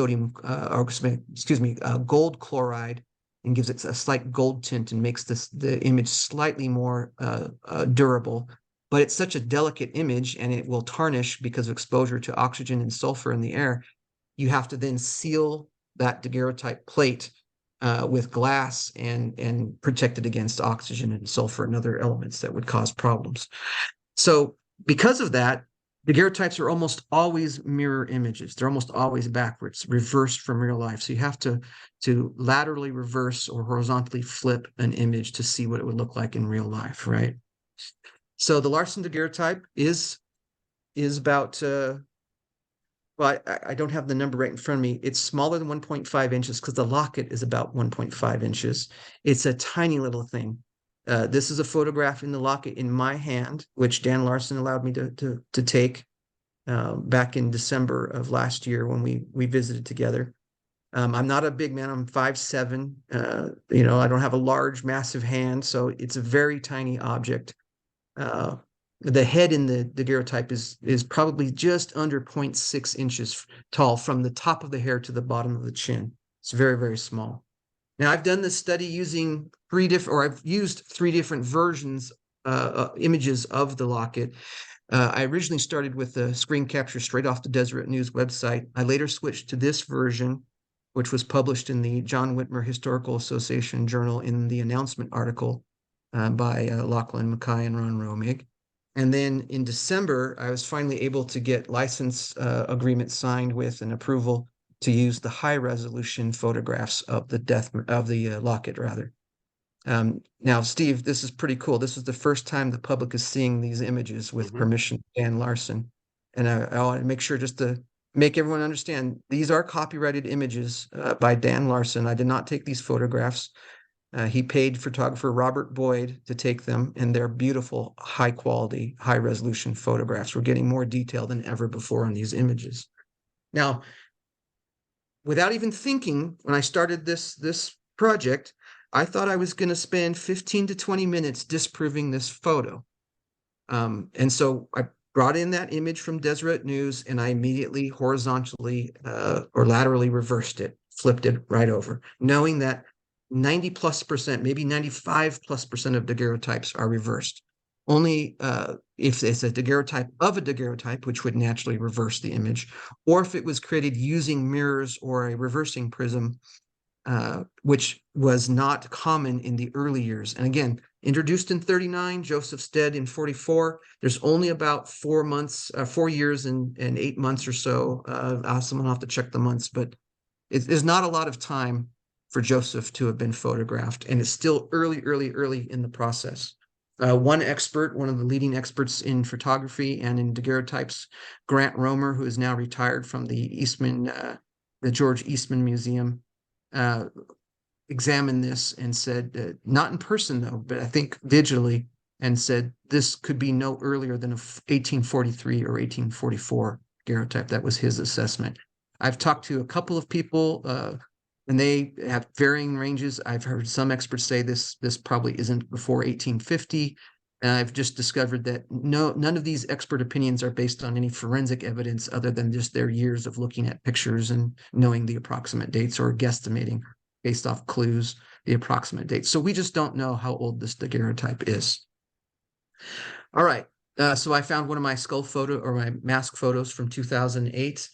S2: gold chloride, and gives it a slight gold tint and makes the image slightly more durable. But it's such a delicate image and it will tarnish because of exposure to oxygen and sulfur in the air. You have to then seal that daguerreotype plate with glass and protect it against oxygen and sulfur and other elements that would cause problems. So because of that, daguerreotypes are almost always mirror images. They're almost always backwards, reversed from real life. So you have to laterally reverse or horizontally flip an image to see what it would look like in real life, right? So the Larsen daguerreotype is about well, I don't have the number right in front of me. It's smaller than 1.5 inches because the Locket is about 1.5 inches. It's a tiny little thing. This is a photograph in the Locket in my hand, which Dan Larsen allowed me to take back in December of last year when we visited together. I'm not a big man. I'm 5'7". I don't have a large, massive hand, so it's a very tiny object. The head in the daguerreotype is probably just under 0.6 inches tall from the top of the hair to the bottom of the chin. It's very, very small. Now, I've done this study using I've used three different versions, images of the Locket. I originally started with the screen capture straight off the Deseret News website. I later switched to this version, which was published in the John Whitmer Historical Association Journal in the announcement article by Lachlan Mackay and Ron Romig. And then in December, I was finally able to get license agreement signed with an approval to use the high resolution photographs of the Locket rather. Now, Steve, this is pretty cool. This is the first time the public is seeing these images with permission of Dan Larsen. And I want to make sure just to make everyone understand, these are copyrighted images by Dan Larsen. I did not take these photographs. He paid photographer Robert Boyd to take them, and they're beautiful, high quality, high resolution photographs. We're getting more detail than ever before on these images. Now, without even thinking, when I started this project, I thought I was going to spend 15 to 20 minutes disproving this photo. And so I brought in that image from Deseret News, and I immediately horizontally or laterally reversed it, flipped it right over, knowing that 90+%, maybe 95+% of daguerreotypes are reversed. Only if it's a daguerreotype of a daguerreotype, which would naturally reverse the image, or if it was created using mirrors or a reversing prism, which was not common in the early years. And again, introduced in 39, Joseph's dead in 44. There's only about 4 years and 8 months or so. Someone will have to check the months, but there's not a lot of time for Joseph to have been photographed, and it's still early in the process. One expert, one of the leading experts in photography and in daguerreotypes, Grant Romer, who is now retired from the George Eastman Museum, examined this and said, not in person though, but I think digitally, and said this could be no earlier than 1843 or 1844 daguerreotype. That was his assessment. I've talked to a couple of people, and they have varying ranges. I've heard some experts say this probably isn't before 1850. And I've just discovered that none of these expert opinions are based on any forensic evidence other than just their years of looking at pictures and knowing the approximate dates or guesstimating based off clues, the approximate dates. So we just don't know how old this daguerreotype is. All right. So I found one of my skull photo or my mask photos from 2008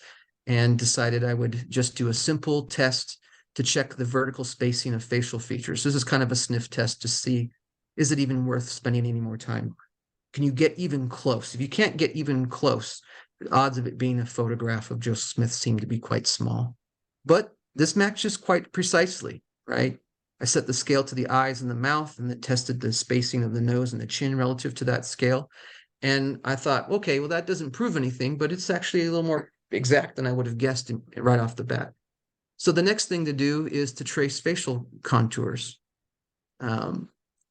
S2: and decided I would just do a simple test to check the vertical spacing of facial features. This is kind of a sniff test to see is it even worth spending any more time? Can you get even close? If you can't get even close, the odds of it being a photograph of Joseph Smith seem to be quite small. But this matches quite precisely, right? I set the scale to the eyes and the mouth, and it tested the spacing of the nose and the chin relative to that scale. And I thought, okay, well, that doesn't prove anything, but it's actually a little more exact than I would have guessed right off the bat. So the next thing to do is to trace facial contours.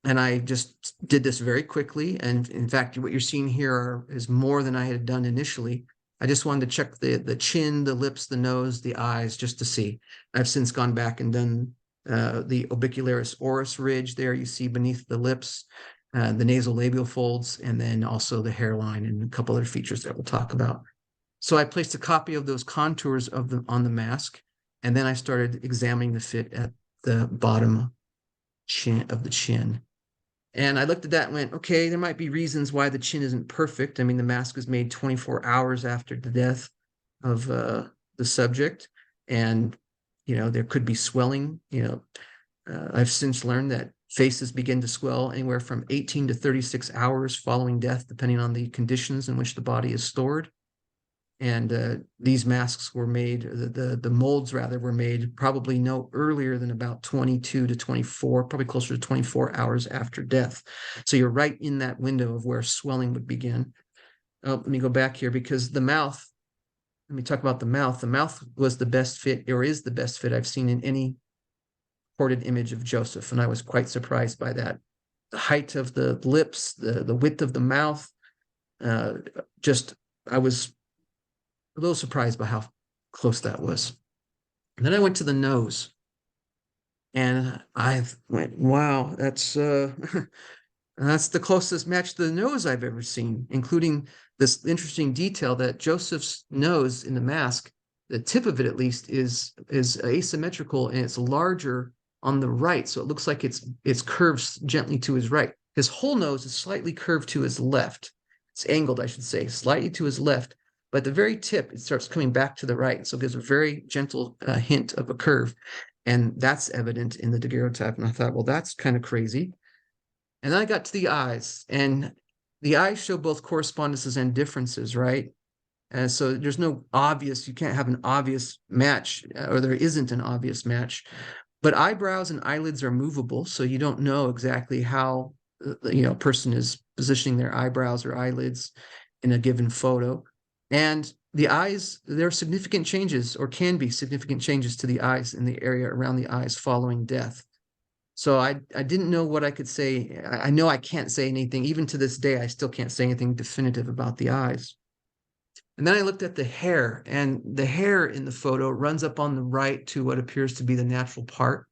S2: And I just did this very quickly. And in fact, what you're seeing here is more than I had done initially. I just wanted to check the chin, the lips, the nose, the eyes, just to see. I've since gone back and done the orbicularis oris ridge there you see beneath the lips, the nasal labial folds, and then also the hairline and a couple other features that we'll talk about. So I placed a copy of those contours on the mask, and then I started examining the fit at the bottom of the chin. And I looked at that and went, okay, there might be reasons why the chin isn't perfect. I mean, the mask was made 24 hours after the death of the subject. And, there could be swelling. I've since learned that faces begin to swell anywhere from 18 to 36 hours following death, depending on the conditions in which the body is stored. And these masks were made, the molds rather, were made probably no earlier than about 22 to 24, probably closer to 24 hours after death. So you're right in that window of where swelling would begin. Oh, let me go back here because the mouth, let me talk about the mouth. The mouth was the best fit, or is the best fit I've seen in any portrait image of Joseph. And I was quite surprised by that. The height of the lips, the width of the mouth, I was a little surprised by how close that was. And then I went to the nose, and I went, wow, that's that's the closest match to the nose I've ever seen, including this interesting detail that Joseph's nose in the mask, the tip of it at least, is asymmetrical, and it's larger on the right, so it looks like it's curved gently to his right. His whole nose is slightly curved to his left. It's angled, I should say, slightly to his left. But at the very tip, it starts coming back to the right. So it gives a very gentle hint of a curve. And that's evident in the daguerreotype. And I thought, well, that's kind of crazy. And then I got to the eyes. And the eyes show both correspondences and differences, right? And so there's no obvious, you can't have an obvious match, or there isn't an obvious match. But eyebrows and eyelids are movable. So you don't know exactly how a person is positioning their eyebrows or eyelids in a given photo. And the eyes, there are significant changes, or can be significant changes to the eyes in the area around the eyes following death. So I didn't know what I could say. I know I can't say anything. Even to this day, I still can't say anything definitive about the eyes. And then I looked at the hair, and the hair in the photo runs up on the right to what appears to be the natural part,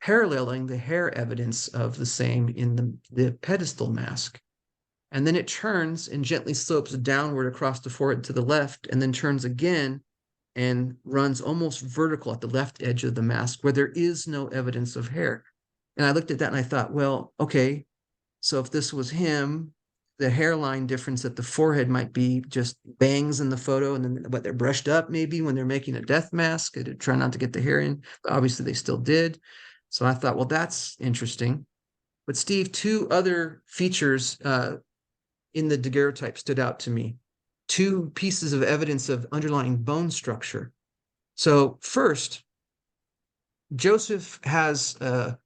S2: paralleling the hair evidence of the same in the pedestal mask. And then it turns and gently slopes downward across the forehead to the left, and then turns again and runs almost vertical at the left edge of the mask where there is no evidence of hair. And I looked at that and I thought, well, okay, so if this was him, the hairline difference at the forehead might be just bangs in the photo, and then they're brushed up maybe when they're making a death mask to try not to get the hair in. But obviously they still did. So I thought, well, that's interesting. But Steve, two other features in the daguerreotype stood out to me. Two pieces of evidence of underlying bone structure. So first, Joseph has a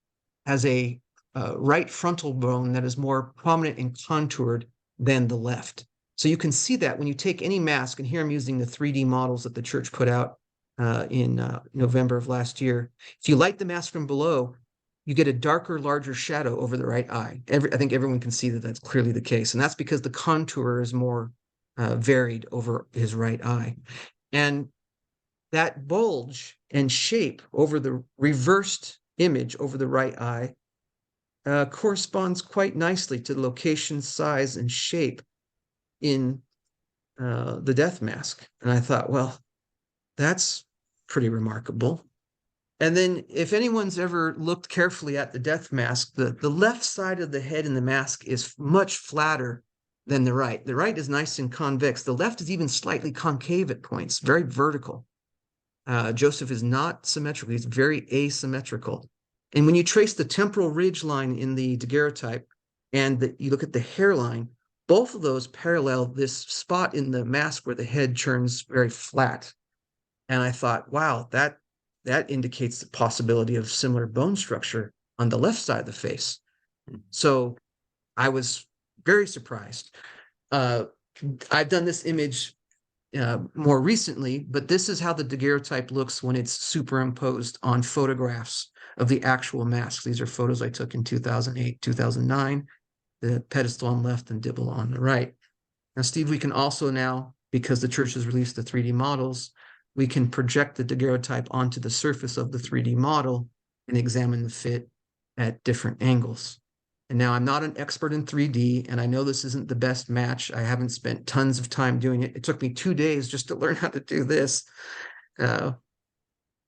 S2: right frontal bone that is more prominent and contoured than the left. So you can see that when you take any mask, and here I'm using the 3D models that the church put out in November of last year. If you light the mask from below, you get a darker, larger shadow over the right eye. I think everyone can see that that's clearly the case. And that's because the contour is more varied over his right eye. And that bulge and shape over the reversed image over the right eye corresponds quite nicely to the location, size, and shape in the death mask. And I thought, well, that's pretty remarkable. And then if anyone's ever looked carefully at the death mask, the left side of the head in the mask is much flatter than the right. The right is nice and convex. The left is even slightly concave at points, very vertical. Joseph is not symmetrical. He's very asymmetrical. And when you trace the temporal ridge line in the daguerreotype, and you look at the hairline, both of those parallel this spot in the mask where the head turns very flat. And I thought, wow, that indicates the possibility of similar bone structure on the left side of the face. So I was very surprised. I've done this image more recently, but this is how the daguerreotype looks when it's superimposed on photographs of the actual masks. These are photos I took in 2008, 2009, the pedestal on the left and dibble on the right. Now, Steve, we can also now, because the church has released the 3D models, we can project the daguerreotype onto the surface of the 3D model and examine the fit at different angles. And now I'm not an expert in 3D, and I know this isn't the best match. I haven't spent tons of time doing it. It took me 2 days just to learn how to do this.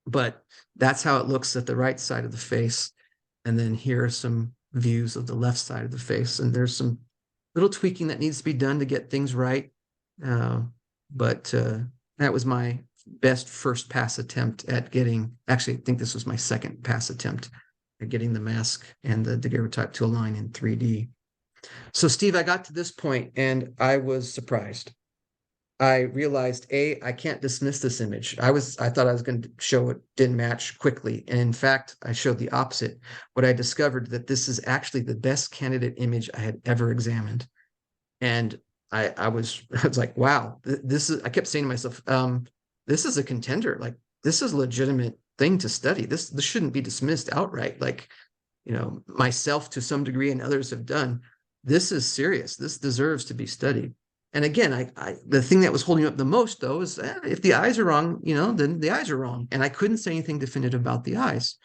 S2: But that's how it looks at the right side of the face. And then here are some views of the left side of the face. And there's some little tweaking that needs to be done to get things right. But that was my best first pass attempt at getting, actually, I think this was my second pass attempt at getting the mask and the daguerreotype to align in 3D. So, Steve, I got to this point and I was surprised. I realized, I can't dismiss this image. I thought I was going to show it didn't match quickly. And in fact, I showed the opposite. What I discovered that this is actually the best candidate image I had ever examined. And I was like, wow, this is, I kept saying to myself, this is a contender. Like, this is a legitimate thing to study. This shouldn't be dismissed outright. Like, myself to some degree and others have done. This is serious. This deserves to be studied. And again, the thing that was holding up the most, though, is if the eyes are wrong, then the eyes are wrong. And I couldn't say anything definitive about the eyes.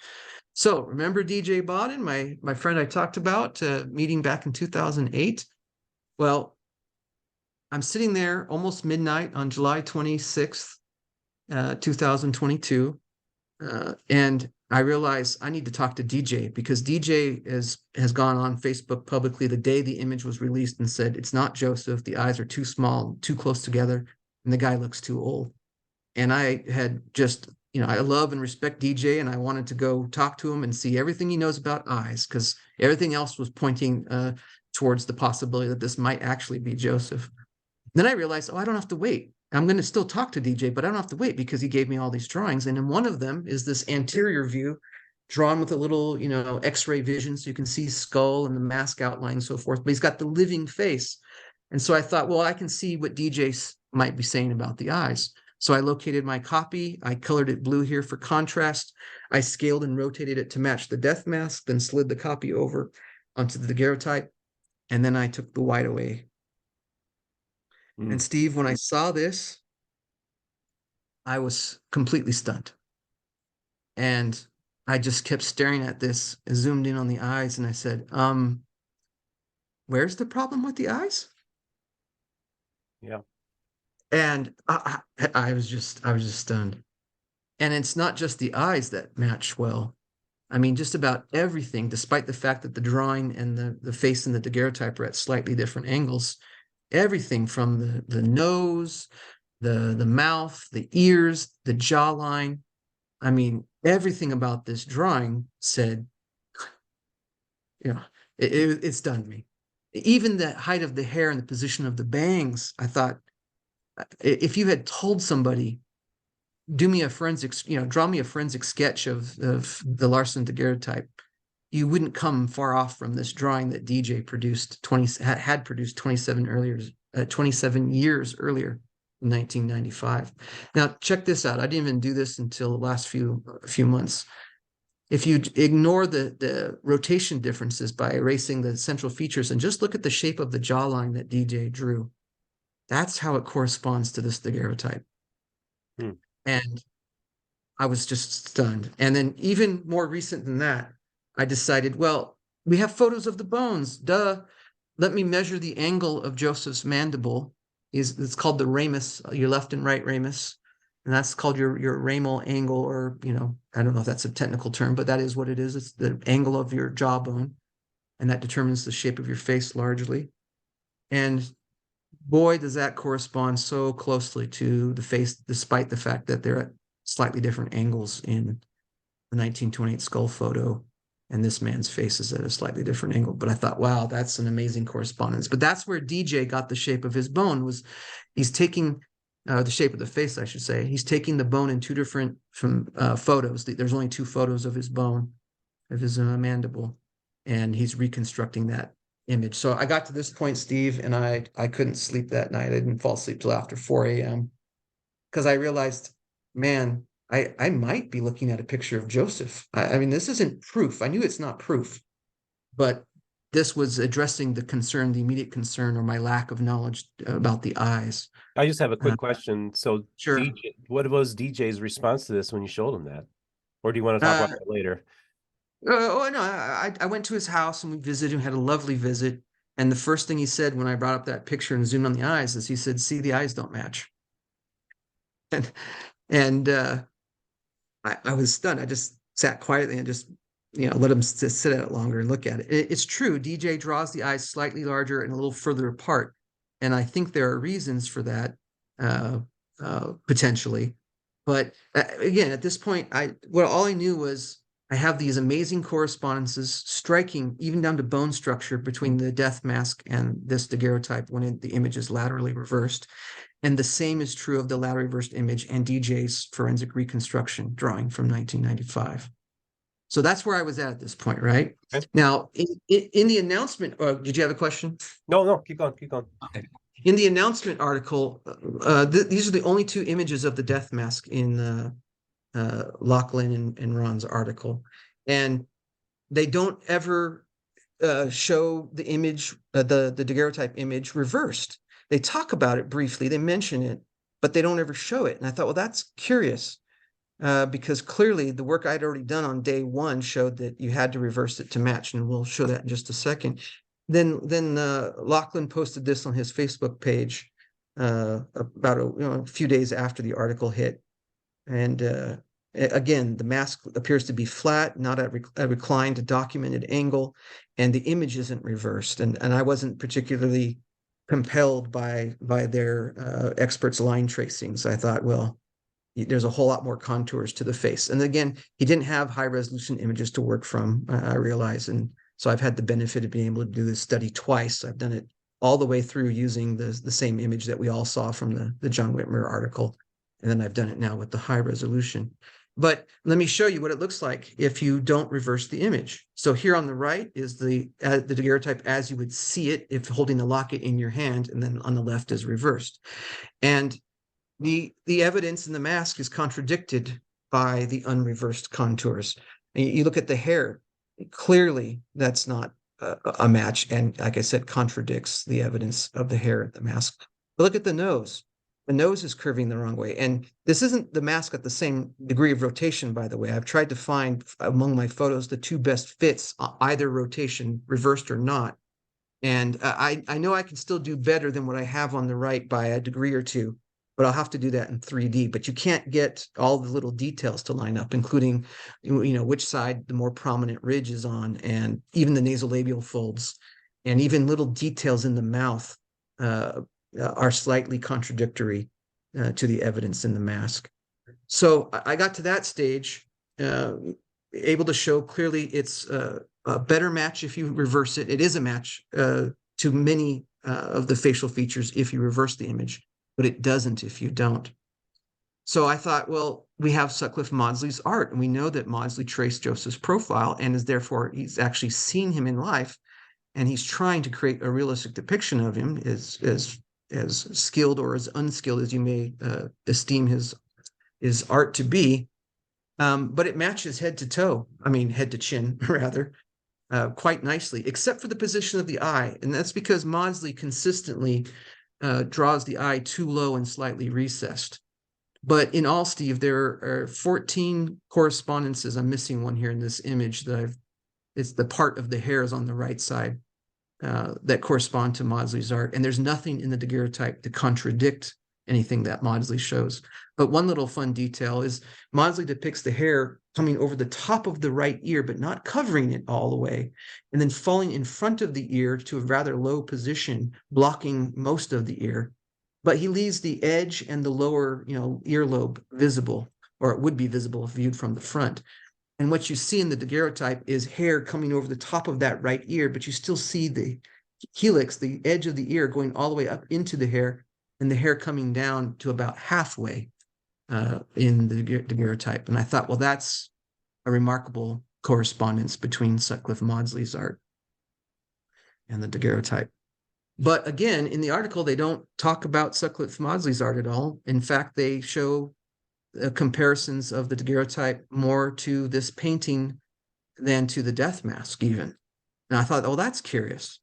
S2: So remember DJ Bodden, my friend I talked about, meeting back in 2008? Well, I'm sitting there almost midnight on July 26th, 2022. And I realized I need to talk to DJ, because DJ has gone on Facebook publicly the day the image was released and said, it's not Joseph. The eyes are too small, too close together, and the guy looks too old. And I had just, I love and respect DJ, and I wanted to go talk to him and see everything he knows about eyes, because everything else was pointing towards the possibility that this might actually be Joseph. Then I realized, I don't have to wait. I'm going to still talk to DJ, but I don't have to wait because he gave me all these drawings. And in one of them is this anterior view drawn with a little, X-ray vision. So you can see skull and the mask outline and so forth, but he's got the living face. And so I thought, well, I can see what DJ might be saying about the eyes. So I located my copy. I colored it blue here for contrast. I scaled and rotated it to match the death mask, then slid the copy over onto the daguerreotype. And then I took the white away. And Steve, when I saw this, I was completely stunned. And I just kept staring at this, zoomed in on the eyes, and I said, where's the problem with the eyes?
S1: Yeah.
S2: And I was just stunned. And it's not just the eyes that match well. I mean, just about everything, despite the fact that the drawing and the face and the daguerreotype are at slightly different angles. Everything from the nose, the mouth, the ears, the jawline. I mean, everything about this drawing said, it stunned me. Even the height of the hair and the position of the bangs, I thought, if you had told somebody, draw me a forensic sketch of the Larsen daguerreotype, you wouldn't come far off from this drawing that DJ had produced 27 years earlier in 1995. Now, check this out. I didn't even do this until the last few months. If you ignore the rotation differences by erasing the central features and just look at the shape of the jawline that DJ drew, that's how it corresponds to this daguerreotype. And I was just stunned. And then even more recent than that, I decided, well, we have photos of the bones. Duh. Let me measure the angle of Joseph's mandible. It's called the ramus, your left and right ramus. And that's called your ramal angle, or, I don't know if that's a technical term, but that is what it is. It's the angle of your jawbone. And that determines the shape of your face largely. And boy, does that correspond so closely to the face, despite the fact that they're at slightly different angles in the 1928 skull photo and this man's face is at a slightly different angle. But I thought, wow, that's an amazing correspondence. But that's where DJ got the shape of his bone. Was he's taking the shape of the face, I should say. He's taking the bone in two different photos. There's only two photos of his bone, of his mandible, and he's reconstructing that image. So I got to this point, Steve, and I couldn't sleep that night. I didn't fall asleep till after 4 a.m. because I realized, man, I might be looking at a picture of Joseph. I mean, this isn't proof. I knew it's not proof, but this was addressing the concern, the immediate concern, or my lack of knowledge about the eyes.
S1: I just have a quick question. So
S2: Sure.
S1: DJ, what was DJ's response to this when you showed him that? Or do you want to talk
S2: Uh,
S1: about that later?
S2: oh no, I went to his house and we visited. Had a lovely visit. And the first thing he said when I brought up that picture and zoomed on the eyes is he said, "See, the eyes don't match." And and I was stunned. I just sat quietly and just let him sit at it longer and look at it. It's true. DJ draws the eyes slightly larger and a little further apart, and I think there are reasons for that, potentially. But again, at this point, all I knew was I have these amazing correspondences, striking even down to bone structure between the death mask and this daguerreotype when the image is laterally reversed. And the same is true of the laterally reversed image and DJ's forensic reconstruction drawing from 1995. So that's where I was at this point, right?
S1: Okay.
S2: Now, in the announcement, did you have a question?
S1: No, keep going, keep going.
S2: Okay. In the announcement article, these are the only two images of the death mask in Lachlan and Ron's article. And they don't ever show the image, the daguerreotype image reversed. They talk about it briefly, they mention it, but they don't ever show it. And I thought, well, that's curious, because clearly the work I'd already done on day one showed that you had to reverse it to match, and we'll show that in just a second. Then Lachlan posted this on his Facebook page about a few days after the article hit. And again, the mask appears to be flat, not at a reclined, documented angle, and the image isn't reversed. And I wasn't particularly compelled by their experts' line tracings. I thought, well, there's a whole lot more contours to the face. And again, he didn't have high resolution images to work from, I realize. And so I've had the benefit of being able to do this study twice. I've done it all the way through using the same image that we all saw from the John Whitmer article. And then I've done it now with the high resolution. But let me show you what it looks like if you don't reverse the image. So here on the right is the daguerreotype as you would see it if holding the locket in your hand, and then on the left is reversed. And the evidence in the mask is contradicted by the unreversed contours. And you look at the hair, clearly that's not a match, and like I said, contradicts the evidence of the hair in the mask. But look at the nose. The nose is curving the wrong way. And this isn't the mask at the same degree of rotation, by the way. I've tried to find among my photos the two best fits, either rotation, reversed or not. And I know I can still do better than what I have on the right by a degree or two, but I'll have to do that in 3D. But you can't get all the little details to line up, including which side the more prominent ridge is on, and even the nasolabial folds, and even little details in the mouth are slightly contradictory to the evidence in the mask. So I got to that stage, able to show clearly it's a better match if you reverse it. It is a match to many of the facial features if you reverse the image, but it doesn't if you don't. So I thought, well, we have Sutcliffe Maudsley's art, and we know that Maudsley traced Joseph's profile, and is therefore he's actually seen him in life, and he's trying to create a realistic depiction of him as skilled or as unskilled as you may esteem his art to be. But it matches head to toe, head to chin, rather, quite nicely, except for the position of the eye. And that's because Maudsley consistently draws the eye too low and slightly recessed. But in all, Steve, there are 14 correspondences. I'm missing one here in this image it's the part of the hairs on the right side that correspond to Maudsley's art. And there's nothing in the daguerreotype to contradict anything that Maudsley shows. But one little fun detail is Maudsley depicts the hair coming over the top of the right ear, but not covering it all the way, and then falling in front of the ear to a rather low position, blocking most of the ear. But he leaves the edge and the lower, earlobe visible, or it would be visible if viewed from the front. And what you see in the daguerreotype is hair coming over the top of that right ear, but you still see the helix, the edge of the ear, going all the way up into the hair, and the hair coming down to about halfway in the daguerreotype. And I thought, well, that's a remarkable correspondence between Sutcliffe Maudsley's art and the daguerreotype. But again, in the article, they don't talk about Sutcliffe Maudsley's art at all. In fact, they show comparisons of the daguerreotype more to this painting than to the death mask even. And I thought, oh, that's curious.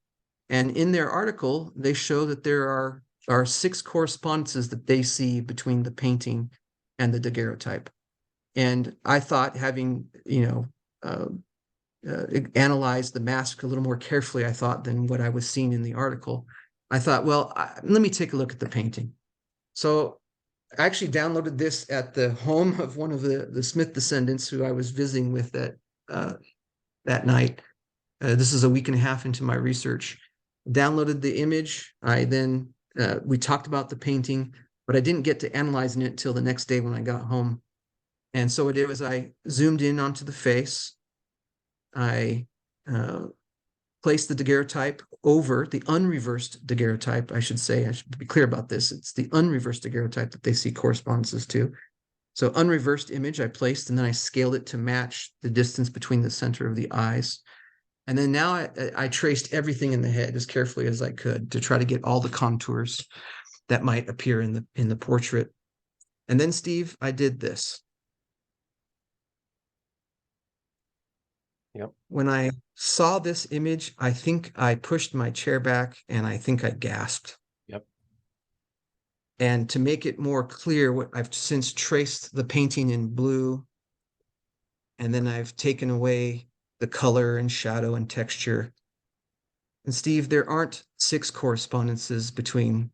S2: And in their article, they show that there are 6 correspondences that they see between the painting and the daguerreotype. And I thought, having, analyzed the mask a little more carefully, I thought, than what I was seeing in the article, I thought, well, let me take a look at the painting. So I actually downloaded this at the home of one of the Smith descendants who I was visiting with that night. This is a week and a half into my research. Downloaded the image. We talked about the painting, but I didn't get to analyzing it until the next day when I got home. And so what I did was I zoomed in onto the face. I placed the daguerreotype over the unreversed daguerreotype, I should say. I should be clear about this. It's the unreversed daguerreotype that they see correspondences to. So unreversed image I placed, and then I scaled it to match the distance between the center of the eyes. And then now I traced everything in the head as carefully as I could to try to get all the contours that might appear in the portrait. And then, Steve, I did this.
S1: Yep.
S2: When I saw this image, I think I pushed my chair back and I think I gasped.
S1: Yep.
S2: And to make it more clear, I've since traced the painting in blue, and then I've taken away the color and shadow and texture. And Steve, there aren't 6 correspondences between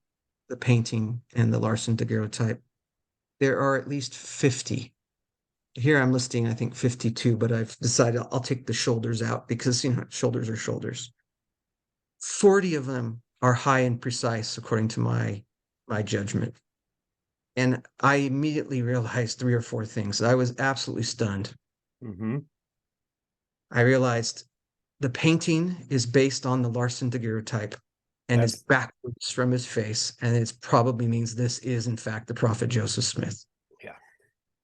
S2: the painting and the Larsen daguerreotype. There are at least 50. Here I'm listing, I think, 52, but I've decided I'll take the shoulders out because, shoulders are shoulders. 40 of them are high and precise, according to my judgment. And I immediately realized 3 or 4 things. I was absolutely stunned.
S1: Mm-hmm.
S2: I realized the painting is based on the Larsen daguerreotype and is backwards from his face, and it probably means this is, in fact, the prophet Joseph Smith.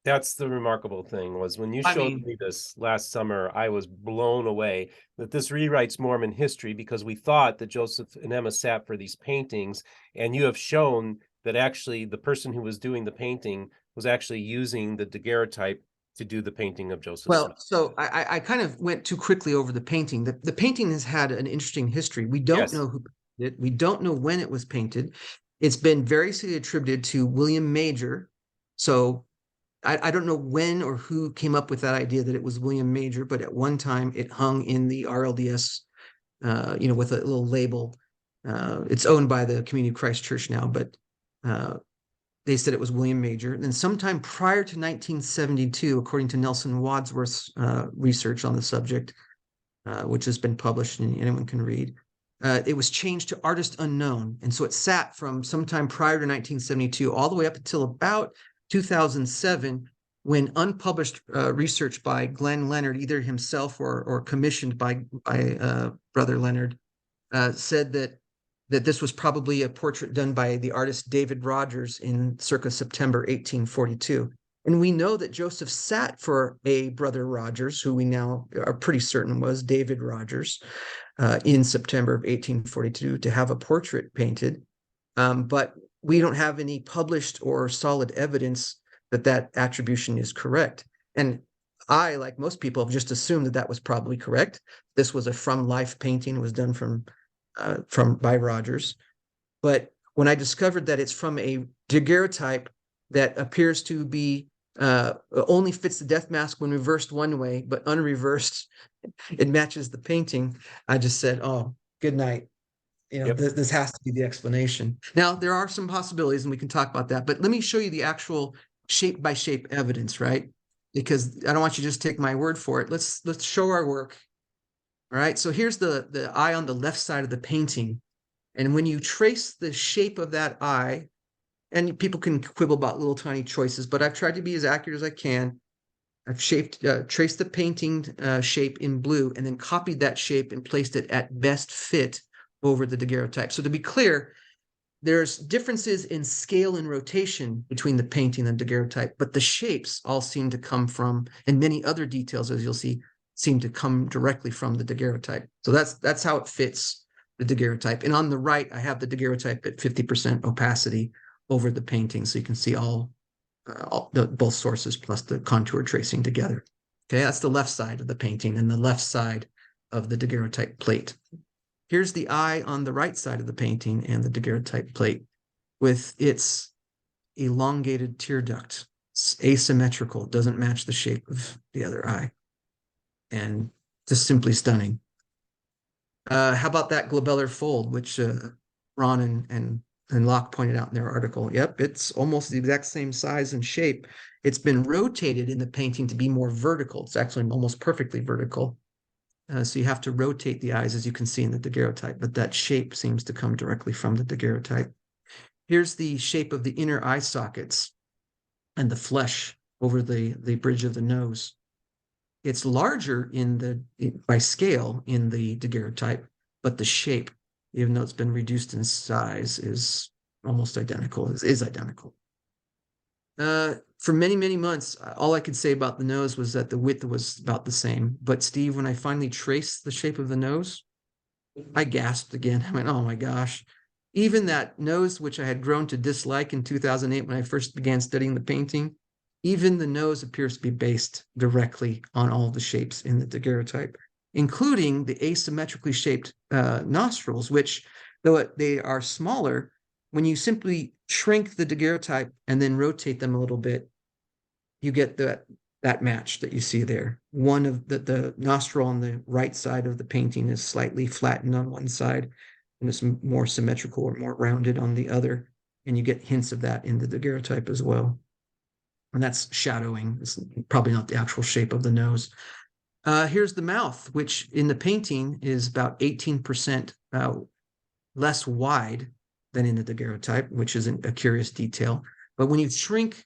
S1: That's the remarkable thing, was when you showed me this last summer, I was blown away that this rewrites Mormon history, because we thought that Joseph and Emma sat for these paintings, and you have shown that actually the person who was doing the painting was actually using the daguerreotype to do the painting of Joseph Smith.
S2: So I kind of went too quickly over the painting. The painting has had an interesting history. We don't know who painted it. We don't know when it was painted. It's been variously attributed to William Major. So I don't know when or who came up with that idea that it was William Major, but at one time it hung in the RLDS, with a little label. It's owned by the Community of Christ Church now, but they said it was William Major. And then sometime prior to 1972, according to Nelson Wadsworth's research on the subject, which has been published and anyone can read, it was changed to artist unknown. And so it sat from sometime prior to 1972 all the way up until about 2007, when unpublished research by Glenn Leonard, either himself or commissioned by Brother Leonard, said that this was probably a portrait done by the artist David Rogers in circa September 1842. And we know that Joseph sat for a Brother Rogers, who we now are pretty certain was David Rogers, in September of 1842 to have a portrait painted. But we don't have any published or solid evidence that attribution is correct. And I, like most people, have just assumed that was probably correct. This was a from life painting. It was done by Rogers. But when I discovered that it's from a daguerreotype that appears to be only fits the death mask when reversed one way, but unreversed, it matches the painting, I just said, oh, good night. This has to be the explanation. Now, there are some possibilities, and we can talk about that, but let me show you the actual shape by shape evidence, right? Because I don't want you to just take my word for it. Let's show our work. All right, so here's the eye on the left side of the painting. And when you trace the shape of that eye, and people can quibble about little tiny choices, but I've tried to be as accurate as I can. I've traced the painting shape in blue and then copied that shape and placed it at best fit over the daguerreotype. So to be clear, there's differences in scale and rotation between the painting and daguerreotype, but the shapes all seem to come from, and many other details, as you'll see, seem to come directly from the daguerreotype. So that's how it fits the daguerreotype. And on the right, I have the daguerreotype at 50% opacity over the painting, so you can see both sources plus the contour tracing together. Okay, that's the left side of the painting and the left side of the daguerreotype plate. Here's the eye on the right side of the painting and the daguerreotype plate with its elongated tear duct. It's asymmetrical, doesn't match the shape of the other eye. And just simply stunning. How about that glabellar fold, which Ron and Locke pointed out in their article? Yep, it's almost the exact same size and shape. It's been rotated in the painting to be more vertical. It's actually almost perfectly vertical. So you have to rotate the eyes, as you can see in the daguerreotype, but that shape seems to come directly from the daguerreotype. Here's the shape of the inner eye sockets and the flesh over the bridge of the nose. It's larger by scale in the daguerreotype, but the shape, even though it's been reduced in size, is almost identical, is identical. For many, many months, all I could say about the nose was that the width was about the same. But Steve, when I finally traced the shape of the nose, I gasped again. I went, oh my gosh. Even that nose, which I had grown to dislike in 2008 when I first began studying the painting, even the nose appears to be based directly on all the shapes in the daguerreotype, including the asymmetrically shaped nostrils, which, though they are smaller, when you simply shrink the daguerreotype and then rotate them a little bit, you get that match that you see there. One of the nostril on the right side of the painting is slightly flattened on one side, and it's more symmetrical or more rounded on the other. And you get hints of that in the daguerreotype as well. And that's shadowing. It's probably not the actual shape of the nose. Here's the mouth, which in the painting is about 18% less wide than in the daguerreotype, which is a curious detail. But when you shrink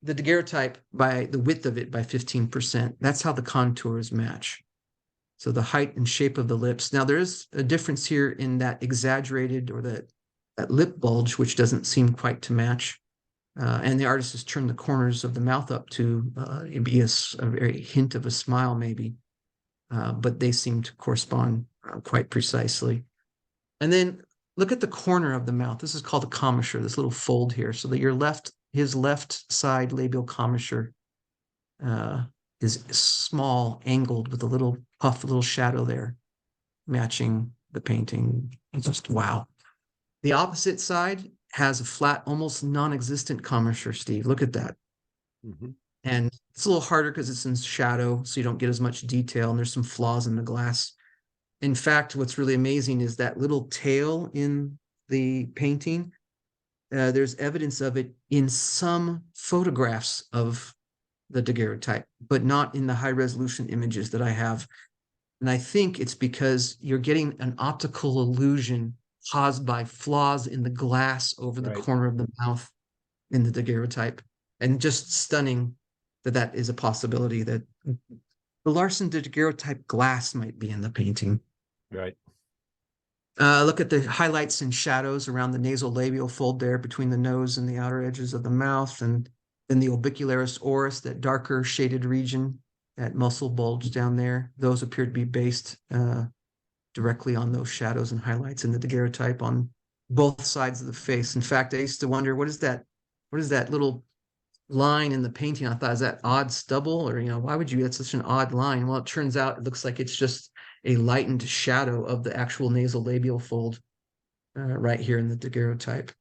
S2: the daguerreotype by the width of it by 15%, that's how the contours match. So the height and shape of the lips. Now there is a difference here in that exaggerated or that lip bulge, which doesn't seem quite to match. And the artist has turned the corners of the mouth up to be a very hint of a smile, maybe. But they seem to correspond quite precisely. And then look at the corner of the mouth. This is called a commissure, this little fold here, so that his left side labial commissure is small, angled with a little puff, a little shadow there, matching the painting. It's just wow. The opposite side has a flat, almost non-existent commissure, Steve. Look at that. Mm-hmm. And it's a little harder because it's in shadow, so you don't get as much detail, and there's some flaws in the glass. In fact, what's really amazing is that little tail in the painting. There's evidence of it in some photographs of the daguerreotype, but not in the high resolution images that I have. And I think it's because you're getting an optical illusion caused by flaws in the glass over the corner of the mouth in the daguerreotype. And just stunning that is a possibility, that the Larsen daguerreotype glass might be in the painting.
S1: Right.
S2: Look at the highlights and shadows around the nasal labial fold there between the nose and the outer edges of the mouth, and then the orbicularis oris, that darker shaded region, that muscle bulge down there. Those appear to be based directly on those shadows and highlights in the daguerreotype on both sides of the face. In fact, I used to wonder, what is that little line in the painting? I thought, is that odd stubble? Or, why would you, that's such an odd line? Well, it turns out it looks like it's just a lightened shadow of the actual nasal labial fold right here in the daguerreotype.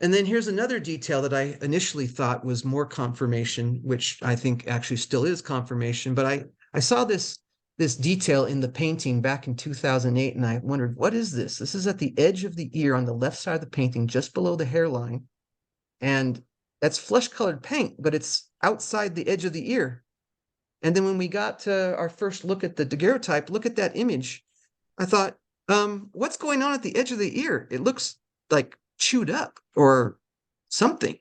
S2: And then here's another detail that I initially thought was more confirmation, which I think actually still is confirmation. But I saw this detail in the painting back in 2008, and I wondered, what is this? This is at the edge of the ear on the left side of the painting, just below the hairline. And that's flesh-colored paint, but it's outside the edge of the ear. And then when we got to our first look at the daguerreotype, look at that image. I thought, what's going on at the edge of the ear? It looks like chewed up or something.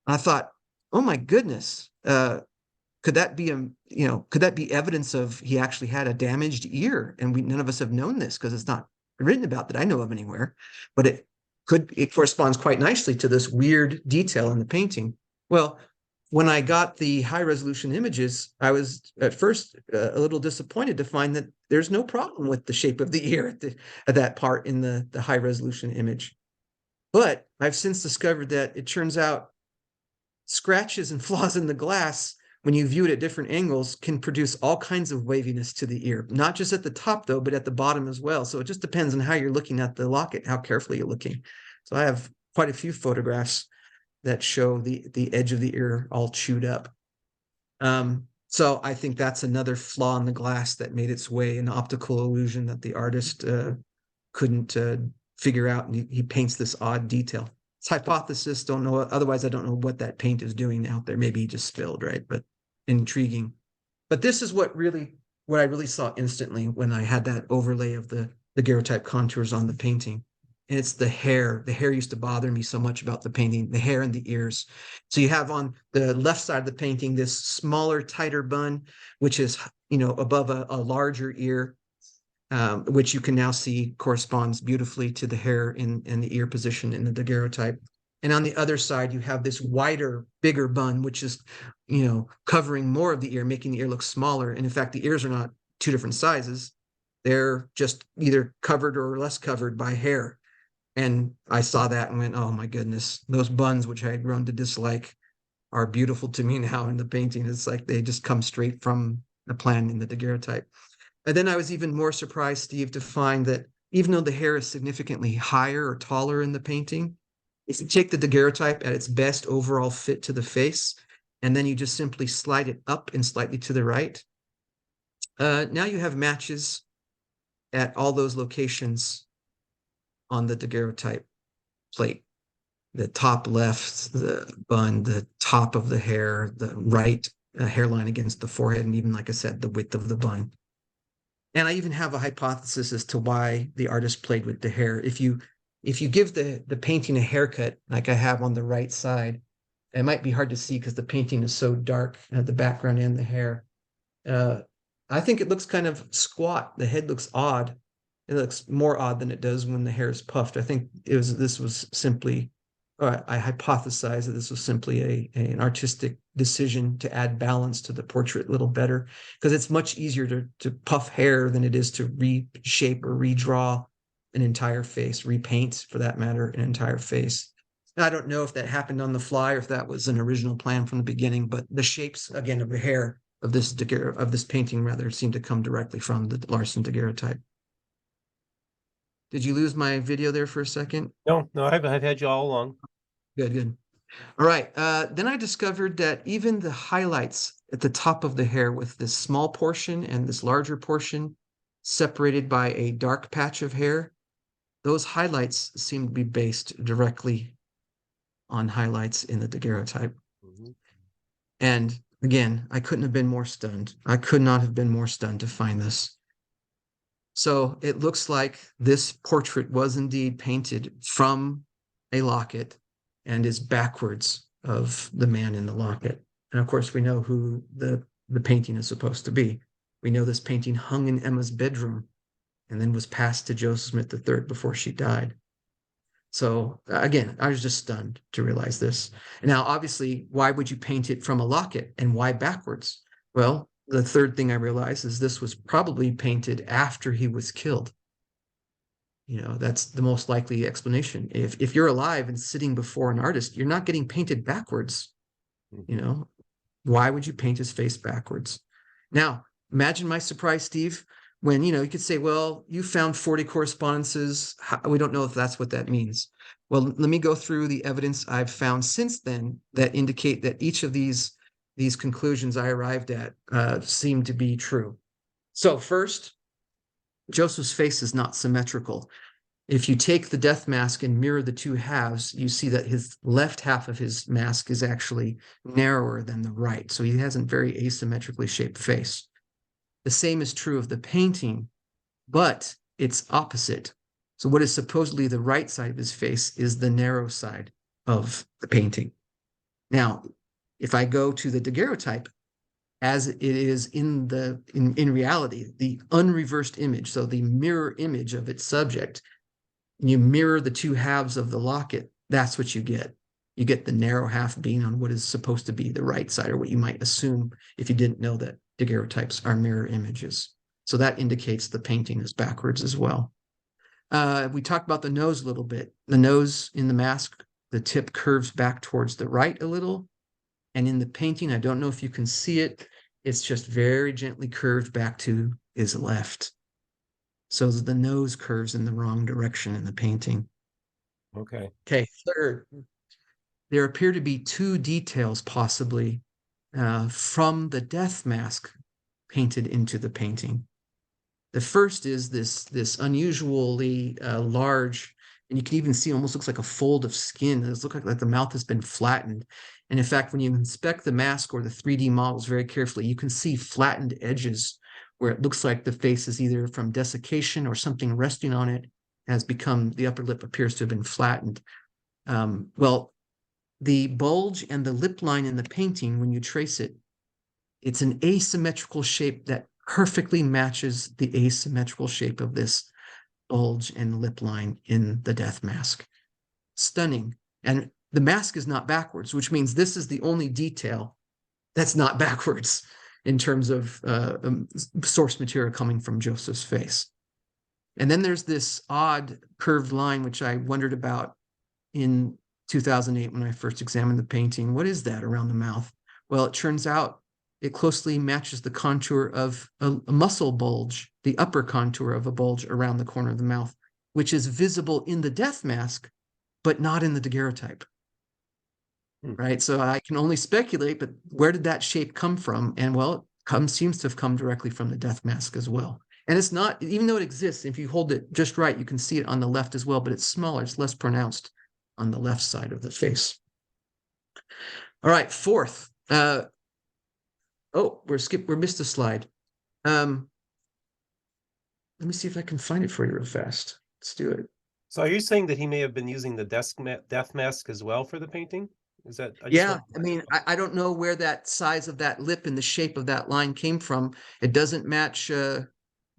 S2: I thought, oh my goodness, could that be could that be evidence of he actually had a damaged ear? And none of us have known this because it's not written about that I know of anywhere. But it corresponds quite nicely to this weird detail in the painting. Well, when I got the high resolution images, I was at first a little disappointed to find that there's no problem with the shape of the ear at that part in the high resolution image. But I've since discovered that it turns out scratches and flaws in the glass, when you view it at different angles, can produce all kinds of waviness to the ear, not just at the top though, but at the bottom as well. So it just depends on how you're looking at the locket, how carefully you're looking. So I have quite a few photographs that show the edge of the ear all chewed up. So I think that's another flaw in the glass that made its way, an optical illusion that the artist couldn't figure out, and he paints this odd detail. It's hypothesis, don't know. Otherwise, I don't know what that paint is doing out there. Maybe he just spilled, right? But intriguing. But this is what I really saw instantly when I had that overlay of the daguerreotype contours on the painting. And it's the hair. The hair used to bother me so much about the painting, the hair and the ears. So you have on the left side of the painting this smaller, tighter bun, which is, above a larger ear, which you can now see corresponds beautifully to the hair in the ear position in the daguerreotype. And on the other side, you have this wider, bigger bun, which is, covering more of the ear, making the ear look smaller. And in fact, the ears are not two different sizes. They're just either covered or less covered by hair. And I saw that and went, oh my goodness, those buns, which I had grown to dislike, are beautiful to me now in the painting. It's like they just come straight from the plan in the daguerreotype. And then I was even more surprised, Steve, to find that even though the hair is significantly higher or taller in the painting, if you take the daguerreotype at its best overall fit to the face, and then you just simply slide it up and slightly to the right, now you have matches at all those locations on the daguerreotype plate. The top left, the bun, the top of the hair, the right hairline against the forehead, and even, like I said, the width of the bun. And I even have a hypothesis as to why the artist played with the hair. If you give the painting a haircut, like I have on the right side, it might be hard to see because the painting is so dark, the background and the hair. I think it looks kind of squat. The head looks odd. It looks more odd than it does when the hair is puffed. I think this was simply, I hypothesize that this was simply an artistic decision to add balance to the portrait a little better, because it's much easier to puff hair than it is to reshape or redraw an entire face, repaint for that matter, an entire face. Now, I don't know if that happened on the fly or if that was an original plan from the beginning, but the shapes, again, of the hair of this painting rather seem to come directly from the Larsen daguerreotype. Did you lose my video there for a second?
S1: No, I've had you all along.
S2: Good, good. All right. Then I discovered that even the highlights at the top of the hair with this small portion and this larger portion separated by a dark patch of hair, those highlights seem to be based directly on highlights in the daguerreotype. Mm-hmm. And again, I couldn't have been more stunned. I could not have been more stunned to find this. So it looks like this portrait was indeed painted from a locket and is backwards of the man in the locket. And of course, we know who the painting is supposed to be. We know this painting hung in Emma's bedroom and then was passed to Joseph Smith III before she died. So again, I was just stunned to realize this. Now, obviously, why would you paint it from a locket and why backwards? Well, the third thing I realized is this was probably painted after he was killed. That's the most likely explanation. If you're alive and sitting before an artist, you're not getting painted backwards. Why would you paint his face backwards? Now, imagine my surprise, Steve, when, you could say, well, you found 40 correspondences. We don't know if that's what that means. Well, let me go through the evidence I've found since then that indicate that each of these conclusions I arrived at seem to be true. So first, Joseph's face is not symmetrical. If you take the death mask and mirror the two halves, you see that his left half of his mask is actually narrower than the right. So he has a very asymmetrically shaped face. The same is true of the painting, but it's opposite. So what is supposedly the right side of his face is the narrow side of the painting. Now, If I go to the daguerreotype, as it is in reality, the unreversed image, so the mirror image of its subject, you mirror the two halves of the locket, that's what you get. You get the narrow half being on what is supposed to be the right side, or what you might assume if you didn't know that daguerreotypes are mirror images. So that indicates the painting is backwards as well. We talked about the nose a little bit. The nose in the mask, the tip curves back towards the right a little. And in the painting, I don't know if you can see it, it's just very gently curved back to his left. So the nose curves in the wrong direction in the painting.
S1: Okay.
S2: Okay, third, there appear to be two details possibly from the death mask painted into the painting. The first is this unusually large, and you can even see almost looks like a fold of skin. It looks like the mouth has been flattened. And in fact, when you inspect the mask or the 3D models very carefully, you can see flattened edges where it looks like the face is either from desiccation or something resting on it has become, the upper lip appears to have been flattened. Well, the bulge and the lip line in the painting, when you trace it, it's an asymmetrical shape that perfectly matches the asymmetrical shape of this bulge and lip line in the death mask. Stunning. And the mask is not backwards, which means this is the only detail that's not backwards in terms of source material coming from Joseph's face. And then there's this odd curved line, which I wondered about in 2008 when I first examined the painting. What is that around the mouth? Well, it turns out it closely matches the contour of a muscle bulge, the upper contour of a bulge around the corner of the mouth, which is visible in the death mask, but not in the daguerreotype. Right? So I can only speculate, but where did that shape come from? And well, it seems to have come directly from the death mask as well. And it's not, even though it exists, if you hold it just right, you can see it on the left as well, but it's smaller, it's less pronounced on the left side of the face. All right, fourth. We missed a slide. Let me see if I can find it for you real fast. Let's do it.
S1: So are you saying that he may have been using the death mask as well for the painting? Is that?
S2: I mean, I don't know where that size of that lip and the shape of that line came from. It doesn't match the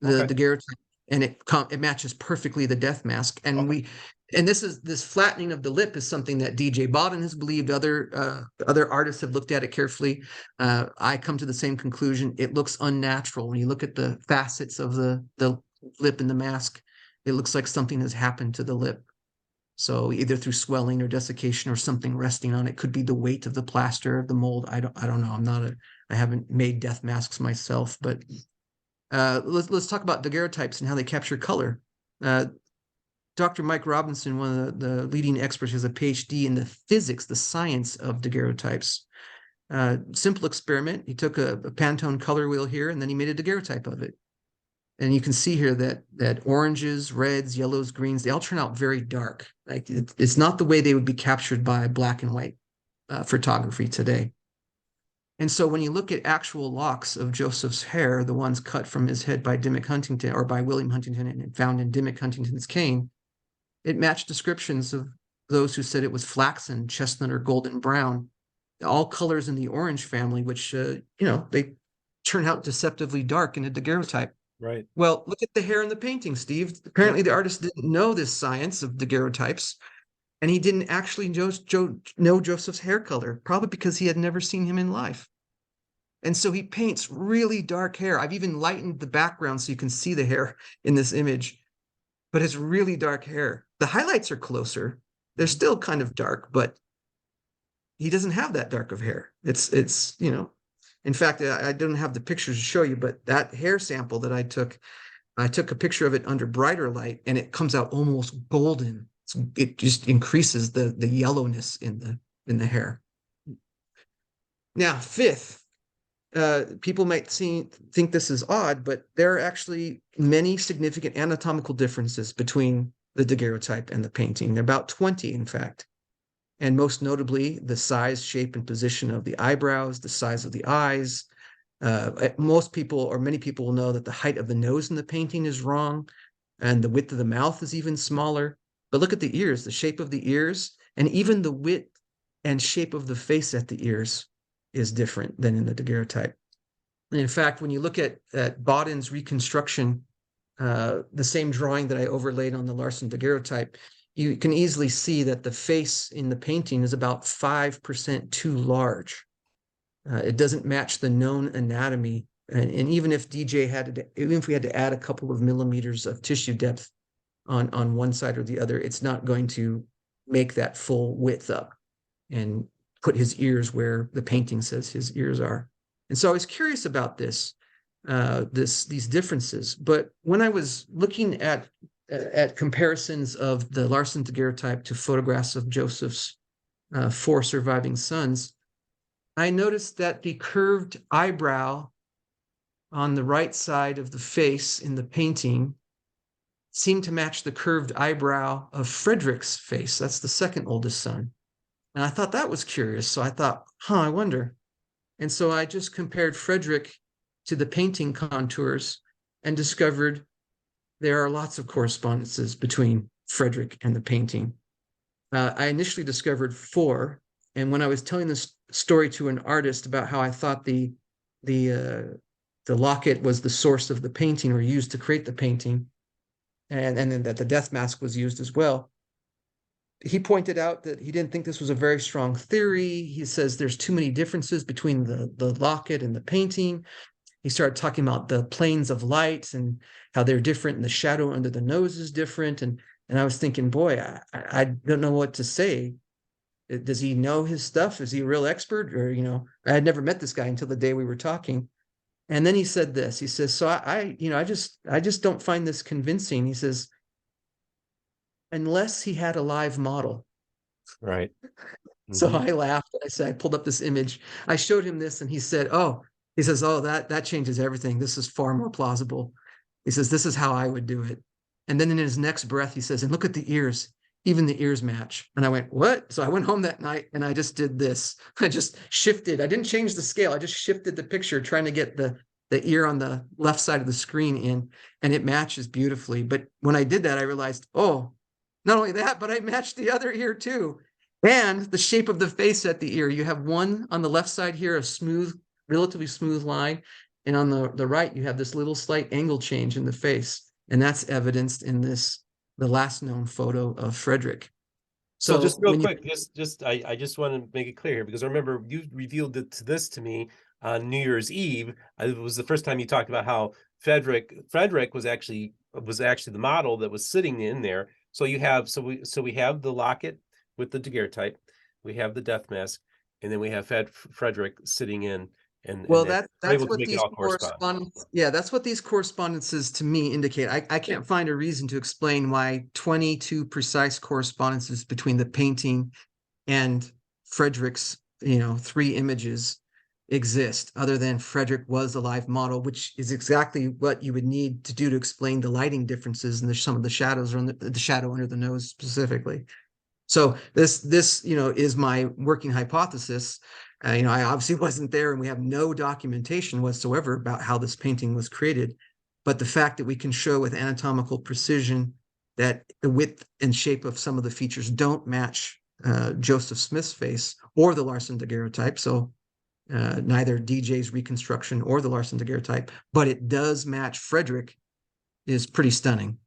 S2: daguerreotype, and it matches perfectly the death mask. And this flattening of the lip is something that DJ Bodden has believed. Other artists have looked at it carefully. I come to the same conclusion. It looks unnatural when you look at the facets of the lip in the mask. It looks like something has happened to the lip. So either through swelling or desiccation or something resting on it. Could be the weight of the plaster, the mold. I don't know. I haven't made death masks myself, but let's talk about daguerreotypes and how they capture color. Dr. Mike Robinson, one of the leading experts, has a PhD in the physics, the science of daguerreotypes. Simple experiment. He took a Pantone color wheel here, and then he made a daguerreotype of it. And you can see here that oranges, reds, yellows, greens, they all turn out very dark. Like it's not the way they would be captured by black and white photography today. And so when you look at actual locks of Joseph's hair, the ones cut from his head by Dimmock Huntington or by William Huntington and found in Dimmock Huntington's cane, it matched descriptions of those who said it was flaxen, chestnut, or golden brown, all colors in the orange family, which, they turn out deceptively dark in a daguerreotype.
S1: Right.
S2: Well, look at the hair in the painting, Steve. Apparently the artist didn't know this science of daguerreotypes, and he didn't actually know Joseph's hair color, probably because he had never seen him in life. And so he paints really dark hair. I've even lightened the background so you can see the hair in this image, but it's really dark hair. The highlights are closer. They're still kind of dark, but he doesn't have that dark of hair. It's in fact, I don't have the pictures to show you, but that hair sample that I took a picture of it under brighter light, and it comes out almost golden. It just increases the yellowness in the hair. Now, fifth, people might think this is odd, but there are actually many significant anatomical differences between the daguerreotype and the painting. There are about 20, in fact. And most notably, the size, shape, and position of the eyebrows, the size of the eyes. Most people, or many people, will know that the height of the nose in the painting is wrong, and the width of the mouth is even smaller. But look at the ears, the shape of the ears, and even the width and shape of the face at the ears is different than in the daguerreotype. And in fact, when you look at Bodden's reconstruction, the same drawing that I overlaid on the Larsen daguerreotype, you can easily see that the face in the painting is about 5% too large. It doesn't match the known anatomy. And even if even if we had to add a couple of millimeters of tissue depth on one side or the other, it's not going to make that full width up and put his ears where the painting says his ears are. And so I was curious about these differences. But when I was looking at comparisons of the Larsen daguerreotype to photographs of Joseph's 4 surviving sons, I noticed that the curved eyebrow on the right side of the face in the painting seemed to match the curved eyebrow of Frederick's face. That's the second oldest son. And I thought that was curious. So I thought, I wonder. And so I just compared Frederick to the painting contours and discovered there are lots of correspondences between Frederick and the painting. I initially discovered 4. And when I was telling this story to an artist about how I thought the locket was the source of the painting or used to create the painting, and then that the death mask was used as well, he pointed out that he didn't think this was a very strong theory. He says there's too many differences between the locket and the painting. He started talking about the planes of light and how they're different, and the shadow under the nose is different. And I was thinking, boy, I don't know what to say. Does he know his stuff? Is he a real expert? Or, I had never met this guy until the day we were talking. And then he said this. He says, so I just don't find this convincing. He says, unless he had a live model.
S1: Right.
S2: So I laughed. I said, I pulled up this image. I showed him this, and he said, he says, that changes everything. This is far more plausible. He says, this is how I would do it. And then in his next breath, he says, and look at the ears. Even the ears match. And I went, what? So I went home that night and I just did this. I just shifted. I didn't change the scale. I just shifted the picture, trying to get the ear on the left side of the screen in, and it matches beautifully. But when I did that, I realized, not only that, but I matched the other ear too. And the shape of the face at the ear. You have one on the left side here, a smooth, relatively smooth line. And on the right, you have this little slight angle change in the face. And that's evidenced in the last known photo of Frederick.
S1: So just real quick, I just want to make it clear here, because I remember you revealed this to me on New Year's Eve. It was the first time you talked about how Frederick was actually the model that was sitting in there. So we have the locket with the daguerreotype, we have the death mask, and then we have Frederick sitting in.
S2: Well, that's what these correspondence. Yeah, that's what these correspondences to me indicate. I can't find a reason to explain why 22 precise correspondences between the painting and Frederick's, 3 images exist, other than Frederick was a live model, which is exactly what you would need to do to explain the lighting differences and some of the shadows, or the shadow under the nose specifically. So this is my working hypothesis. I obviously wasn't there, and we have no documentation whatsoever about how this painting was created. But the fact that we can show with anatomical precision that the width and shape of some of the features don't match Joseph Smith's face or the Larsen daguerreotype. So neither DJ's reconstruction or the Larsen daguerreotype, but it does match Frederick, is pretty stunning.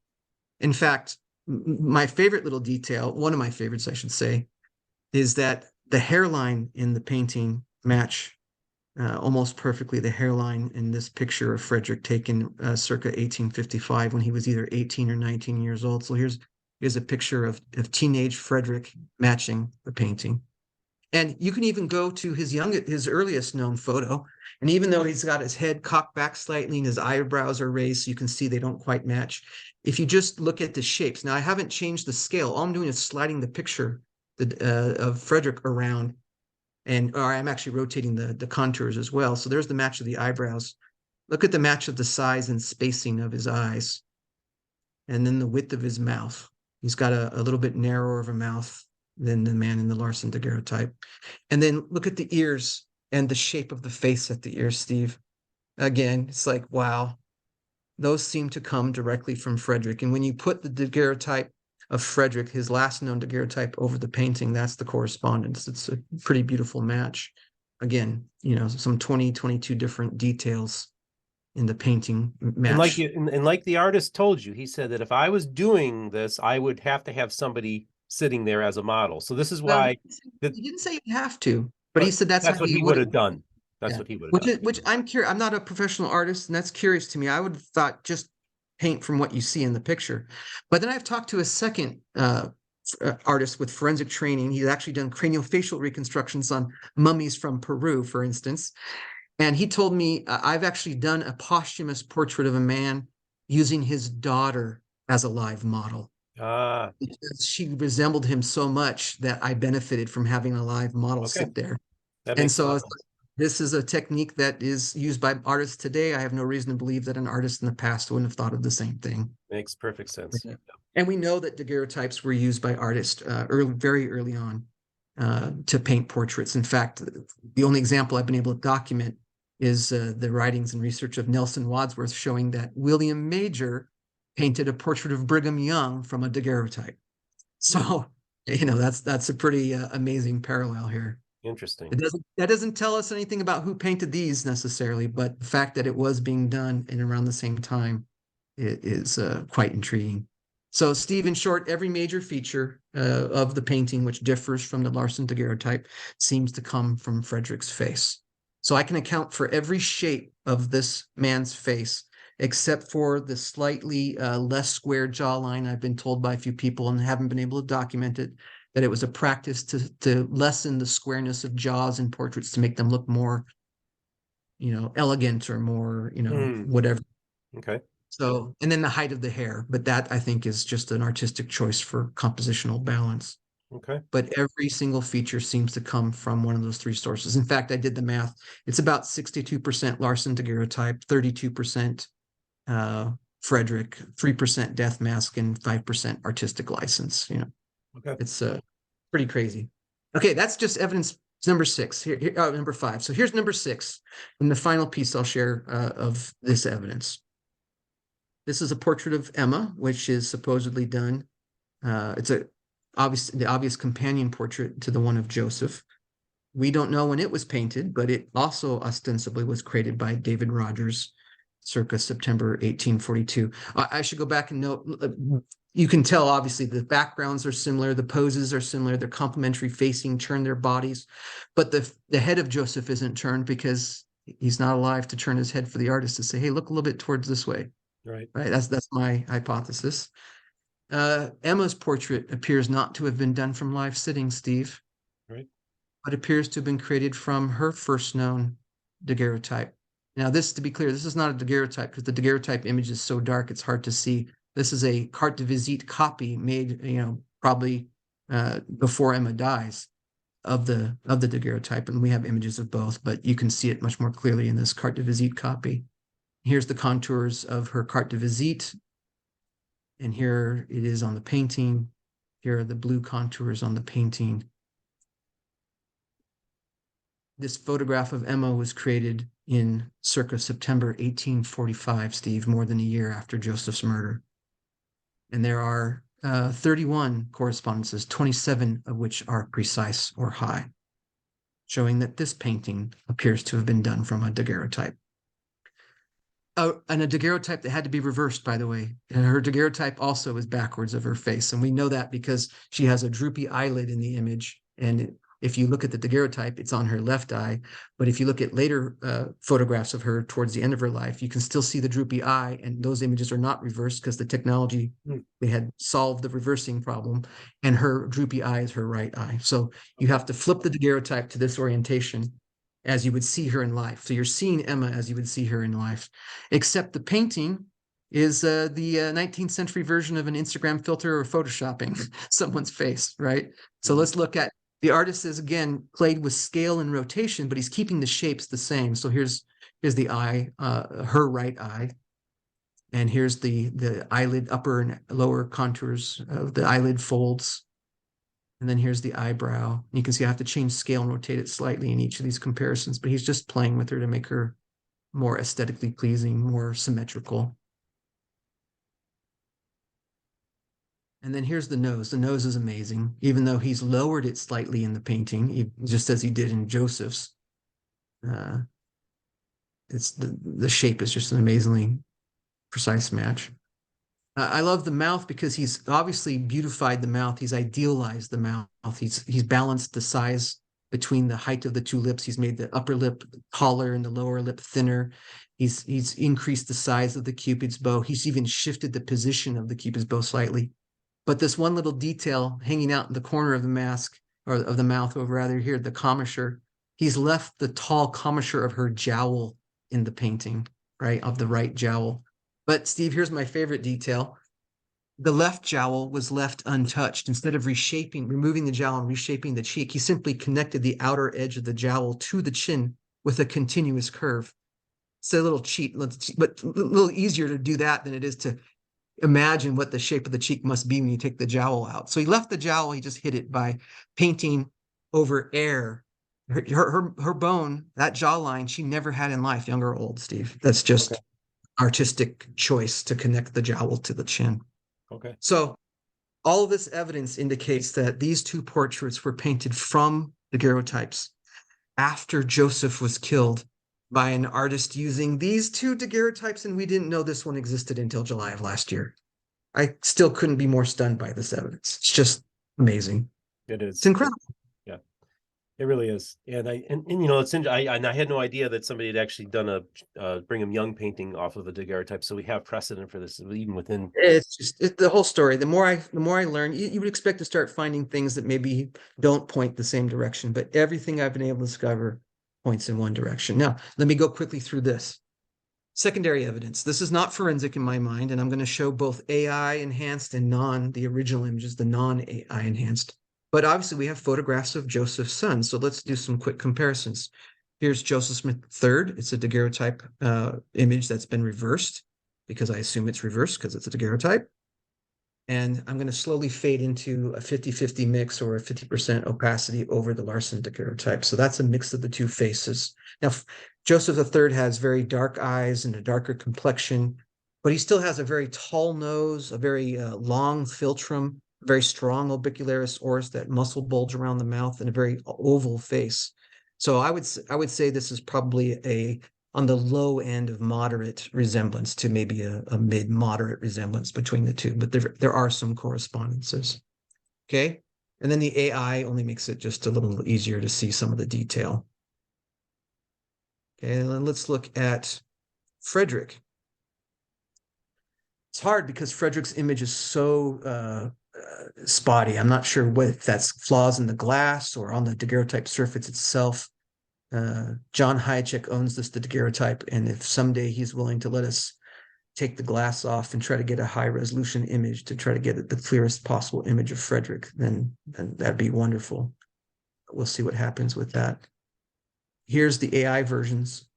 S2: In fact, my favorite little detail, one of my favorites, I should say, is that the hairline in the painting match almost perfectly the hairline in this picture of Frederick taken circa 1855, when he was either 18 or 19 years old. So here's a picture of teenage Frederick matching the painting. And you can even go to his earliest known photo. And even though he's got his head cocked back slightly and his eyebrows are raised, so you can see they don't quite match. If you just look at the shapes, now I haven't changed the scale. All I'm doing is sliding the picture of Frederick around, or I'm actually rotating the contours as well. So there's the match of the eyebrows. Look at the match of the size and spacing of his eyes. And then the width of his mouth. He's got a little bit narrower of a mouth than the man in the Larsen daguerreotype. And then look at the ears and the shape of the face at the ears, Steve. Again, it's like, wow, those seem to come directly from Frederick. And when you put the daguerreotype of Frederick, his last known daguerreotype, over the painting, that's the correspondence. It's a pretty beautiful match. again, some 20, 22 different details in the painting
S1: And like
S2: match.
S1: and like the artist told you, he said that if I was doing this, I would have to have somebody sitting there as a model. So this is
S2: Well,
S1: why that,
S2: he didn't say you have to, but he
S1: but
S2: said that's how
S1: that's what
S2: he
S1: he
S2: would
S1: would
S2: have.
S1: have done. That's
S2: Yeah,
S1: what he would have
S2: which
S1: done.
S2: is which I'm curious. I'm not a professional artist, and that's curious to me. I would have thought just paint from what you see in the picture. But then I've talked to a second artist with forensic training. He's actually done craniofacial reconstructions on mummies from Peru, for instance. And he told me I've actually done a posthumous portrait of a man using his daughter as a live model
S1: Ah,
S2: because she resembled him so much that I benefited from having a live model
S1: okay.
S2: sit there.
S1: That
S2: And
S1: makes a
S2: so I
S1: lot
S2: was
S1: of
S2: like, this is a technique that is used by artists today. I have no reason to believe that an artist in the past wouldn't have thought of the same thing.
S1: makes perfect sense.
S2: Yeah. And we know that daguerreotypes were used by artists very early on to paint portraits. In fact, the only example I've been able to document is the writings and research of Nelson Wadsworth showing that William Major painted a portrait of Brigham Young from a daguerreotype. So, that's a pretty amazing parallel here.
S1: Interesting.
S2: That doesn't tell us anything about who painted these necessarily, but the fact that it was being done in around the same time is quite intriguing. So, Steve, in short, every major feature of the painting, which differs from the Larsen daguerreotype, seems to come from Frederick's face. So I can account for every shape of this man's face, except for the slightly less square jawline. I've been told by a few people and haven't been able to document it, that it was a practice to lessen the squareness of jaws in portraits to make them look more, elegant or more, whatever.
S1: Okay.
S2: So, and then the height of the hair, but that I think is just an artistic choice for compositional balance.
S1: Okay.
S2: But every single feature seems to come from one of those three sources. In fact, I did the math. It's about 62% Larsen daguerreotype, 32% Frederick, 3% death mask, and 5% artistic license.
S1: Okay.
S2: It's pretty crazy. Okay, that's just evidence number 6. Number 5. So here's number 6, and the final piece I'll share of this evidence. This is a portrait of Emma, which is supposedly done. It's the obvious companion portrait to the one of Joseph. We don't know when it was painted, but it also ostensibly was created by David Rogers circa September 1842. I should go back and note, you can tell obviously the backgrounds are similar, the poses are similar, they're complementary facing, turn their bodies, but the head of Joseph isn't turned because he's not alive to turn his head for the artist to say, hey, look a little bit towards this way.
S1: Right.
S2: Right. That's my hypothesis. Emma's portrait appears not to have been done from live sitting, Steve,
S1: Right.
S2: but appears to have been created from her first known daguerreotype. Now, this, to be clear, this is not a daguerreotype because the daguerreotype image is so dark it's hard to see. This is a carte de visite copy made, probably before Emma dies of the daguerreotype, and we have images of both, but you can see it much more clearly in this carte de visite copy. Here's the contours of her carte de visite, and here it is on the painting. Here are the blue contours on the painting. This photograph of Emma was created in circa September 1845, Steve, more than a year after Joseph's murder. And there are 31 correspondences, 27 of which are precise or high, showing that this painting appears to have been done from a daguerreotype. And a daguerreotype that had to be reversed, by the way. And her daguerreotype also is backwards of her face. And we know that because she has a droopy eyelid in the image. And if you look at the daguerreotype, it's on her left eye. But if you look at later photographs of her towards the end of her life, you can still see the droopy eye. And those images are not reversed because the technology, they had solved the reversing problem. And her droopy eye is her right eye. So you have to flip the daguerreotype to this orientation as you would see her in life. So you're seeing Emma as you would see her in life, except the painting is the 19th century version of an Instagram filter or photoshopping someone's face, right? So let's look at the artist is again played with scale and rotation, but he's keeping the shapes the same. So here's the eye, her right eye. And here's the eyelid upper and lower contours of the eyelid folds. And then here's the eyebrow. You can see I have to change scale and rotate it slightly in each of these comparisons, but he's just playing with her to make her more aesthetically pleasing, more symmetrical. And then here's the nose. The nose is amazing, even though he's lowered it slightly in the painting, just as he did in Joseph's. Uh, it's the shape is just an amazingly precise match. I love the mouth because he's obviously beautified the mouth. He's idealized the mouth. He's balanced the size between the height of the two lips. He's made the upper lip taller and the lower lip thinner. He's increased the size of the Cupid's bow. He's even shifted the position of the Cupid's bow slightly. But this one little detail hanging out in the corner of the mask, or of the mouth, or rather here, the commissure, he's left the tall commissure of her jowl in the painting, right, of the right jowl. But Steve, here's my favorite detail. The left jowl was left untouched. Instead of removing the jowl and reshaping the cheek, he simply connected the outer edge of the jowl to the chin with a continuous curve. It's a little cheat, but a little easier to do that than it is to imagine what the shape of the cheek must be when you take the jowl out. So he left the jowl, he just hid it by painting over air. Her bone, that jawline, she never had in life, young or old, Steve. That's just artistic choice to connect the jowl to the chin.
S1: Okay.
S2: So all of this evidence indicates that these two portraits were painted from daguerreotypes after Joseph was killed by an artist using these two daguerreotypes, and we didn't know this one existed until July of last year. I still couldn't be more stunned by this evidence. It's just amazing.
S1: It is.
S2: It's incredible.
S1: Yeah, it really is. And you know, it's I had no idea that somebody had actually done a Brigham Young painting off of a daguerreotype. So we have precedent for this, even within.
S2: It's just the whole story. The more I learn, you would expect to start finding things that maybe don't point the same direction, but everything I've been able to discover points in one direction. Now, let me go quickly through this. Secondary evidence. This is not forensic in my mind, and I'm going to show both AI enhanced and the original images, the non-AI enhanced. But obviously, we have photographs of Joseph's son, so let's do some quick comparisons. Here's Joseph Smith III. It's a daguerreotype image that's been reversed, because I assume it's reversed because it's a daguerreotype. And I'm going to slowly fade into a 50-50 mix, or a 50% opacity over the Larsen daguerreotype. So that's a mix of the two faces. Now, Joseph III has very dark eyes and a darker complexion, but he still has a very tall nose, a very long philtrum, a very strong orbicularis oris, that muscle bulge around the mouth, and a very oval face. So I would say this is probably on the low end of moderate resemblance to maybe a mid-moderate resemblance between the two, but there are some correspondences. Okay, and then the AI only makes it just a little easier to see some of the detail. Okay, and then let's look at Frederick. It's hard because Frederick's image is so spotty. I'm not sure if that's flaws in the glass or on the daguerreotype surface itself. John Hyacek owns this daguerreotype, and if someday he's willing to let us take the glass off and try to get a high resolution image to try to get the clearest possible image of Frederick, then that'd be wonderful. We'll see what happens with that. Here's the AI versions.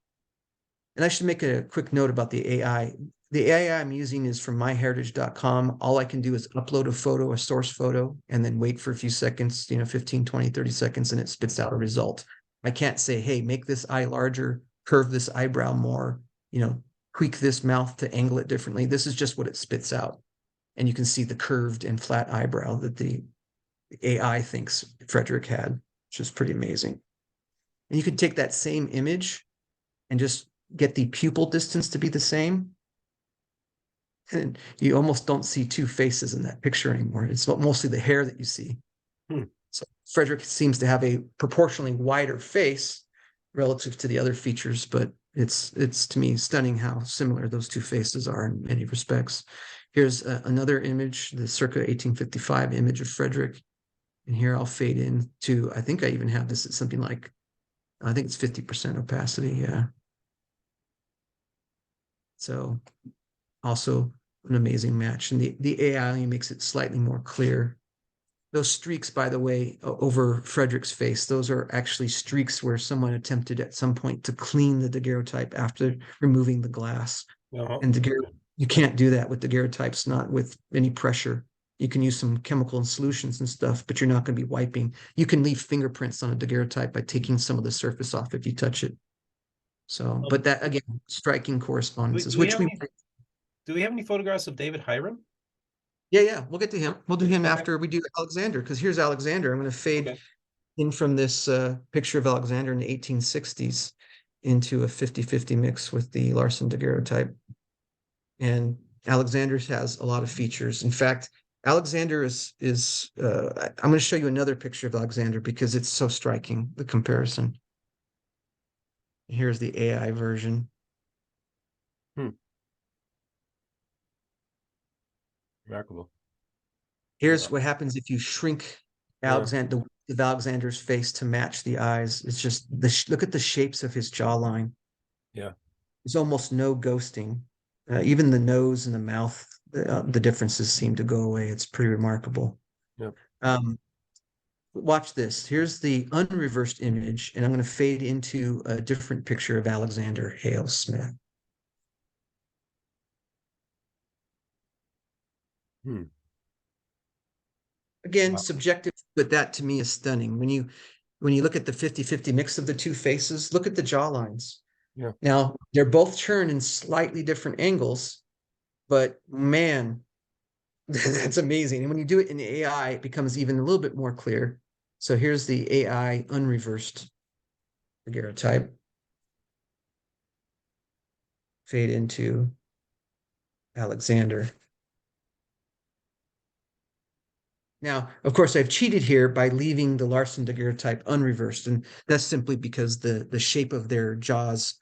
S2: And I should make a quick note about the AI. The AI I'm using is from myheritage.com. All I can do is upload a photo, a source photo, and then wait for a few seconds, 15, 20, 30 seconds, and it spits out a result. I can't say, hey, make this eye larger, curve this eyebrow more, tweak this mouth to angle it differently. This is just what it spits out. And you can see the curved and flat eyebrow that the AI thinks Frederick had, which is pretty amazing. And you can take that same image and just get the pupil distance to be the same. And you almost don't see two faces in that picture anymore. It's mostly the hair that you see. So Frederick seems to have a proportionally wider face relative to the other features, but it's to me stunning how similar those two faces are in many respects. Here's another image, the circa 1855 image of Frederick. And here I'll fade in to, I think I even have this at something like, I think it's 50% opacity, yeah. So also an amazing match. And the AI makes it slightly more clear. Those streaks, by the way, over Frederick's face, those are actually streaks where someone attempted at some point to clean the daguerreotype after removing the glass. And you can't do that with daguerreotypes, not with any pressure. You can use some chemical solutions and stuff, but you're not going to be wiping. You can leave fingerprints on a daguerreotype by taking some of the surface off if you touch it. So, but that, again, striking correspondences,
S1: do we have any photographs of David Hiram?
S2: Yeah, we'll get to him. We'll do him after we do Alexander, because here's Alexander. I'm going to fade in from this picture of Alexander in the 1860s. into a 50-50 mix with the Larsen daguerreotype. And Alexander's has a lot of features. In fact, Alexander I'm going to show you another picture of Alexander because it's so striking, the comparison. Here's the AI version.
S1: Remarkable.
S2: Here's what happens if you shrink
S1: Yeah.
S2: the width of Alexander's face to match the eyes. It's just look at the shapes of his jawline.
S1: Yeah.
S2: There's almost no ghosting. Even the nose and the mouth, the differences seem to go away. It's pretty remarkable.
S1: Yeah.
S2: Watch this. Here's the unreversed image, and I'm going to fade into a different picture of Alexander Hale Smith. Again,
S1: Wow.
S2: subjective, but that to me is stunning. When you look at the 50-50 mix of the two faces, look at the jawlines.
S1: Yeah.
S2: Now, they're both turned in slightly different angles, but man, that's amazing. And when you do it in AI, it becomes even a little bit more clear. So here's the AI unreversed daguerreotype. Fade into Alexander. Now, of course, I've cheated here by leaving the Larsen daguerreotype unreversed, and that's simply because the shape of their jaws,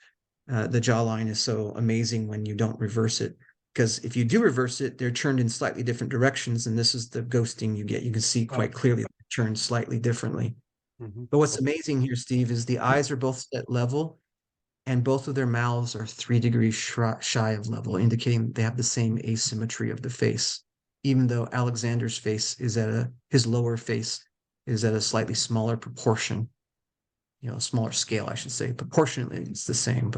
S2: the jawline is so amazing when you don't reverse it. Because if you do reverse it, they're turned in slightly different directions, and this is the ghosting you get. You can see quite clearly they're turned slightly differently. But what's amazing here, Steve, is the eyes are both set level, and both of their mouths are 3 degrees shy of level, indicating they have the same asymmetry of the face, even though Alexander's face is his lower face is at a slightly smaller proportion, smaller scale, I should say. Proportionately, it's the same,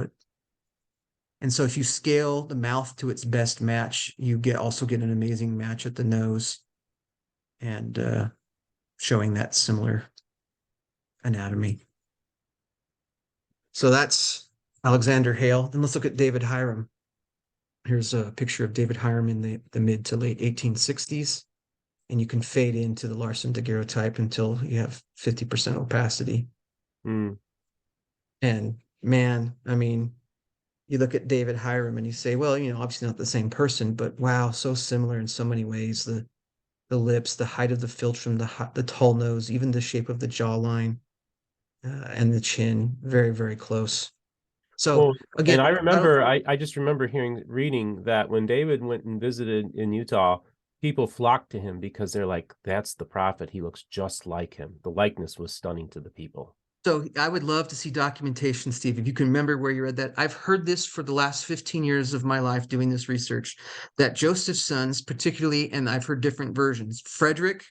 S2: and so if you scale the mouth to its best match, you also get an amazing match at the nose, and showing that similar anatomy. So that's Alexander Hale. Then let's look at David Hiram. Here's a picture of David Hiram in the mid to late 1860s. And you can fade into the Larsen daguerreotype until you have 50% opacity. And man, I mean, you look at David Hiram and you say, well, obviously not the same person, but wow, so similar in so many ways. The lips, the height of the philtrum, the tall nose, even the shape of the jawline, and the chin, very, very close. So again,
S1: and I just remember reading that when David went and visited in Utah, people flocked to him because they're like, that's the prophet. He looks just like him. The likeness was stunning to the people.
S2: So I would love to see documentation, Steve, if you can remember where you read that. I've heard this for the last 15 years of my life doing this research, that Joseph's sons, particularly, and I've heard different versions, Frederick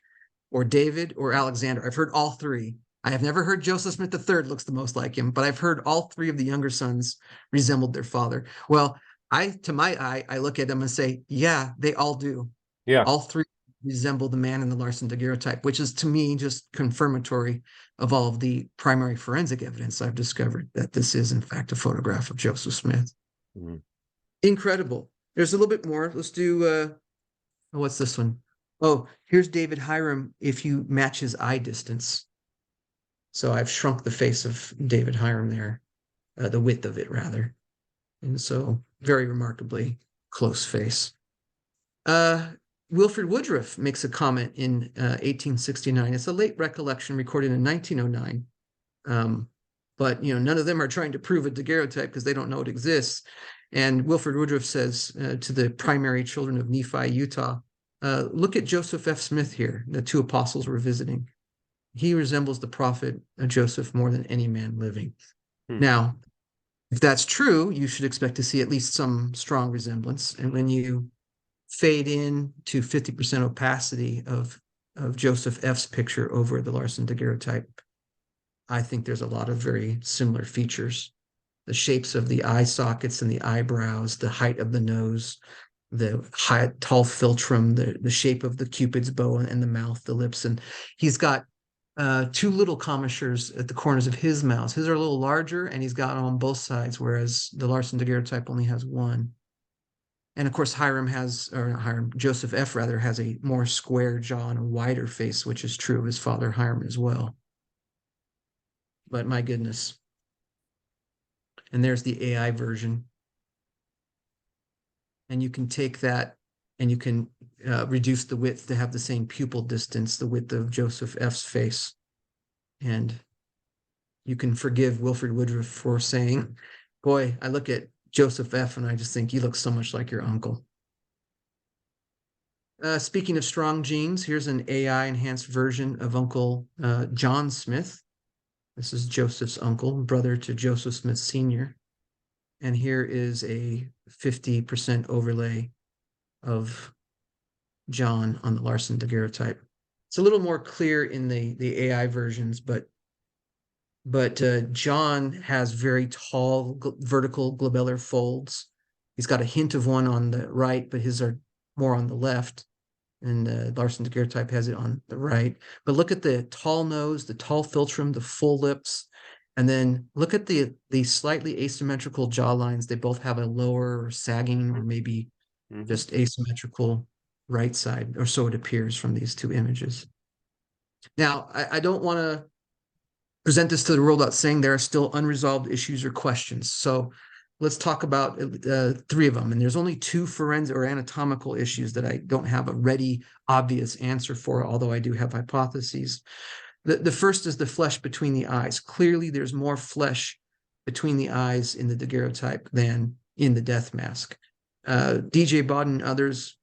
S2: or David or Alexander. I've heard all three. I have never heard Joseph Smith III looks the most like him, but I've heard all three of the younger sons resembled their father. Well, to my eye, I look at them and say, yeah, they all do.
S1: Yeah.
S2: All three resemble the man in the Larsen daguerreotype, which is to me just confirmatory of all of the primary forensic evidence I've discovered that this is in fact a photograph of Joseph Smith. Incredible. There's a little bit more. Let's do what's this one? Oh, here's David Hiram if you match his eye distance. So I've shrunk the face of David Hiram there, the width of it rather. And so very remarkably close face. Wilfred Woodruff makes a comment in 1869. It's a late recollection recorded in 1909. But none of them are trying to prove a daguerreotype because they don't know it exists. And Wilfred Woodruff says to the primary children of Nephi, Utah, look at Joseph F. Smith here. The two apostles were visiting. He resembles the prophet Joseph more than any man living. Now, if that's true, you should expect to see at least some strong resemblance. And when you fade in to 50% opacity of Joseph F.'s picture over the Larsen daguerreotype, I think there's a lot of very similar features. The shapes of the eye sockets and the eyebrows, the height of the nose, the tall philtrum, the shape of the Cupid's bow and the mouth, the lips. And he's got two little commissures at the corners of his mouth. His are a little larger and he's got them on both sides, whereas the Larsen daguerreotype only has one. And of course, Joseph F. rather has a more square jaw and a wider face, which is true of his father Hiram as well. But my goodness. And there's the AI version. And you can take that and you can reduce the width to have the same pupil distance, the width of Joseph F's face. And you can forgive Wilfred Woodruff for saying, boy, I look at Joseph F and I just think you look so much like your uncle. Speaking of strong genes, here's an AI enhanced version of Uncle John Smith. This is Joseph's uncle, brother to Joseph Smith Sr. And here is a 50% overlay of John on the Larsen daguerreotype. It's a little more clear in the AI versions, but John has very tall vertical glabellar folds. He's got a hint of one on the right, but his are more on the left. And Larsen daguerreotype has it on the right. But look at the tall nose, the tall philtrum, the full lips, and then look at the slightly asymmetrical jaw lines. They both have a lower or sagging or maybe just asymmetrical right side, or so it appears from these two images. Now, I don't want to present this to the world without saying there are still unresolved issues or questions. So let's talk about 3 of them. And there's only 2 forensic or anatomical issues that I don't have a ready, obvious answer for, although I do have hypotheses. The first is the flesh between the eyes. Clearly, there's more flesh between the eyes in the daguerreotype than in the death mask. DJ Bodden and others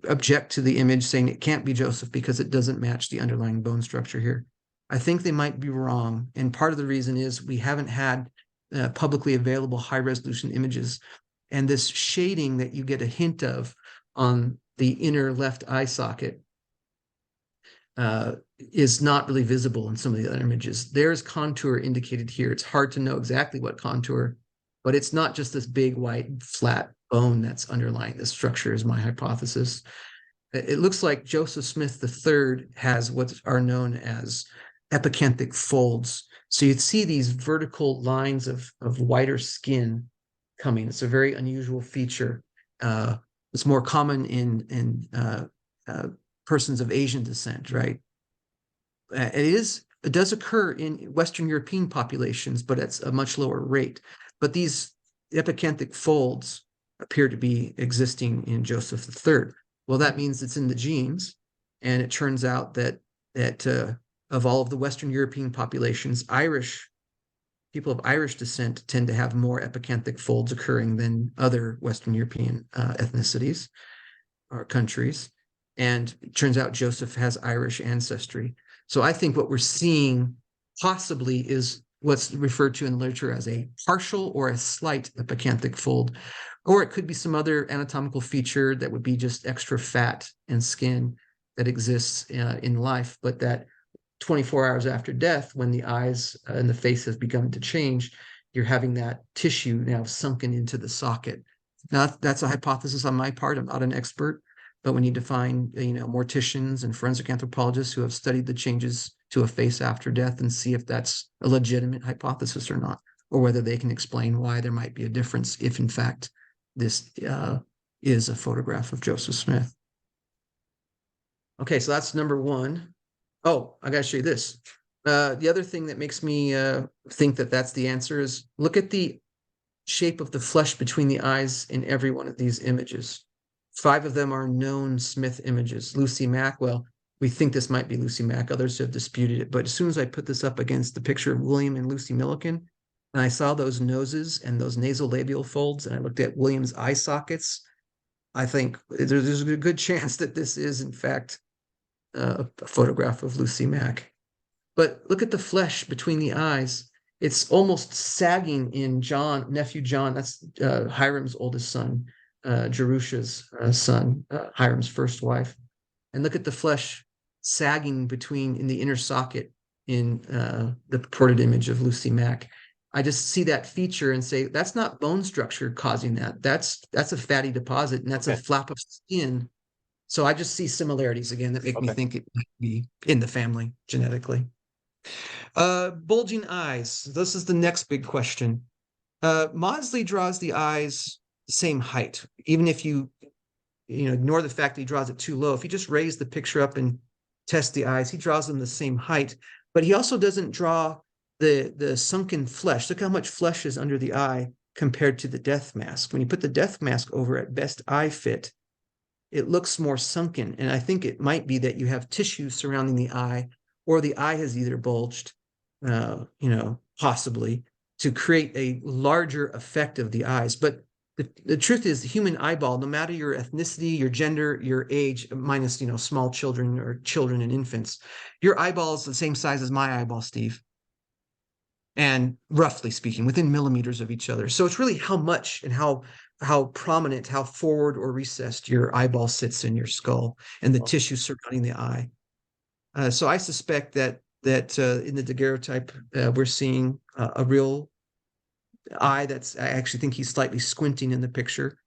S2: object to the image, saying it can't be Joseph because it doesn't match the underlying bone structure here. I think they might be wrong. And part of the reason is we haven't had publicly available high-resolution images. And this shading that you get a hint of on the inner left eye socket is not really visible in some of the other images. There's contour indicated here. It's hard to know exactly what contour, but it's not just this big, white, flat bone that's underlying this structure, is my hypothesis. It looks like Joseph Smith III has what are known as epicanthic folds. So you'd see these vertical lines of whiter skin coming. It's a very unusual feature. It's more common in persons of Asian descent, right? It does occur in Western European populations, but at a much lower rate. But these epicanthic folds appear to be existing in Joseph III. Well, that means it's in the genes, and it turns out that of all of the Western European populations, people of Irish descent tend to have more epicanthic folds occurring than other Western European ethnicities or countries. And it turns out Joseph has Irish ancestry. So I think what we're seeing possibly is what's referred to in the literature as a partial or a slight epicanthic fold, or it could be some other anatomical feature that would be just extra fat and skin that exists in life, but that 24 hours after death, when the eyes and the face have begun to change, you're having that tissue now sunken into the socket. Now, that's a hypothesis on my part. I'm not an expert, but we need to find morticians and forensic anthropologists who have studied the changes to a face after death and see if that's a legitimate hypothesis or not, or whether they can explain why there might be a difference if, in fact, this is a photograph of Joseph Smith. Okay, so that's number 1. Oh, I got to show you this. The other thing that makes me think that that's the answer is look at the shape of the flesh between the eyes in every one of these images. 5 of them are known Smith images. Lucy Mack, well, we think this might be Lucy Mack. Others have disputed it. But as soon as I put this up against the picture of William and Lucy Milliken, and I saw those noses and those nasolabial folds, and I looked at William's eye sockets, I think there's a good chance that this is, in fact, a photograph of Lucy Mack. But look at the flesh between the eyes. It's almost sagging in nephew John. That's Hiram's oldest son, Jerusha's son, Hiram's first wife. And look at the flesh sagging in the inner socket in the purported image of Lucy Mack. I just see that feature and say, that's not bone structure causing that. That's a fatty deposit, and that's a flap of skin. So I just see similarities again that make me think it might be in the family genetically. Bulging eyes. This is the next big question. Maudsley draws the eyes the same height, even if you ignore the fact that he draws it too low. If you just raise the picture up and test the eyes, he draws them the same height. But he also doesn't draw the sunken flesh. Look how much flesh is under the eye compared to the death mask. When you put the death mask over at best eye fit, it looks more sunken. And I think it might be that you have tissue surrounding the eye, or the eye has either bulged, possibly to create a larger effect of the eyes. But the truth is, the human eyeball, no matter your ethnicity, your gender, your age, minus, small children or children and infants, your eyeball is the same size as my eyeball, Steve. And roughly speaking, within millimeters of each other. So it's really how much and how prominent, how forward or recessed your eyeball sits in your skull and the tissue surrounding the eye. So I suspect that in the daguerreotype, we're seeing a real eye. I actually think he's slightly squinting in the picture.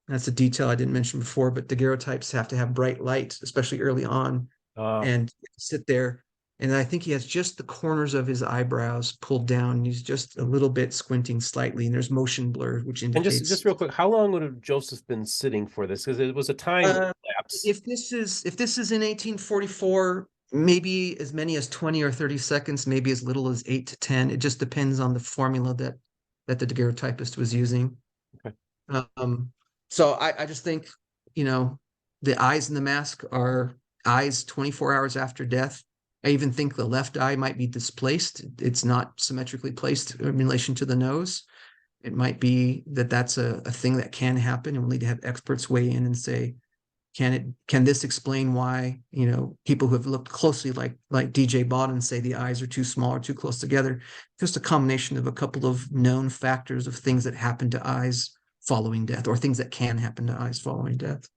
S2: That's a detail I didn't mention before, but daguerreotypes have to have bright light, especially early on, and sit there. And I think he has just the corners of his eyebrows pulled down. He's just a little bit squinting slightly, and there's motion blur, which
S1: And just
S2: indicates.
S1: real quick, how long would have Joseph been sitting for this? Because it was a time lapse.
S2: If this is in 1844, maybe as many as 20 or 30 seconds, maybe as little as 8 to 10. It just depends on the formula that the daguerreotypist was using.
S1: Okay.
S2: So I just think, the eyes in the mask are eyes 24 hours after death. I even think the left eye might be displaced. It's not symmetrically placed in relation to the nose. It might be that that's a thing that can happen, and we'll need to have experts weigh in and say, can this explain why, people who have looked closely like DJ Bodden say the eyes are too small or too close together? Just a combination of a couple of known factors of things that happen to eyes following death, or things that can happen to eyes following death.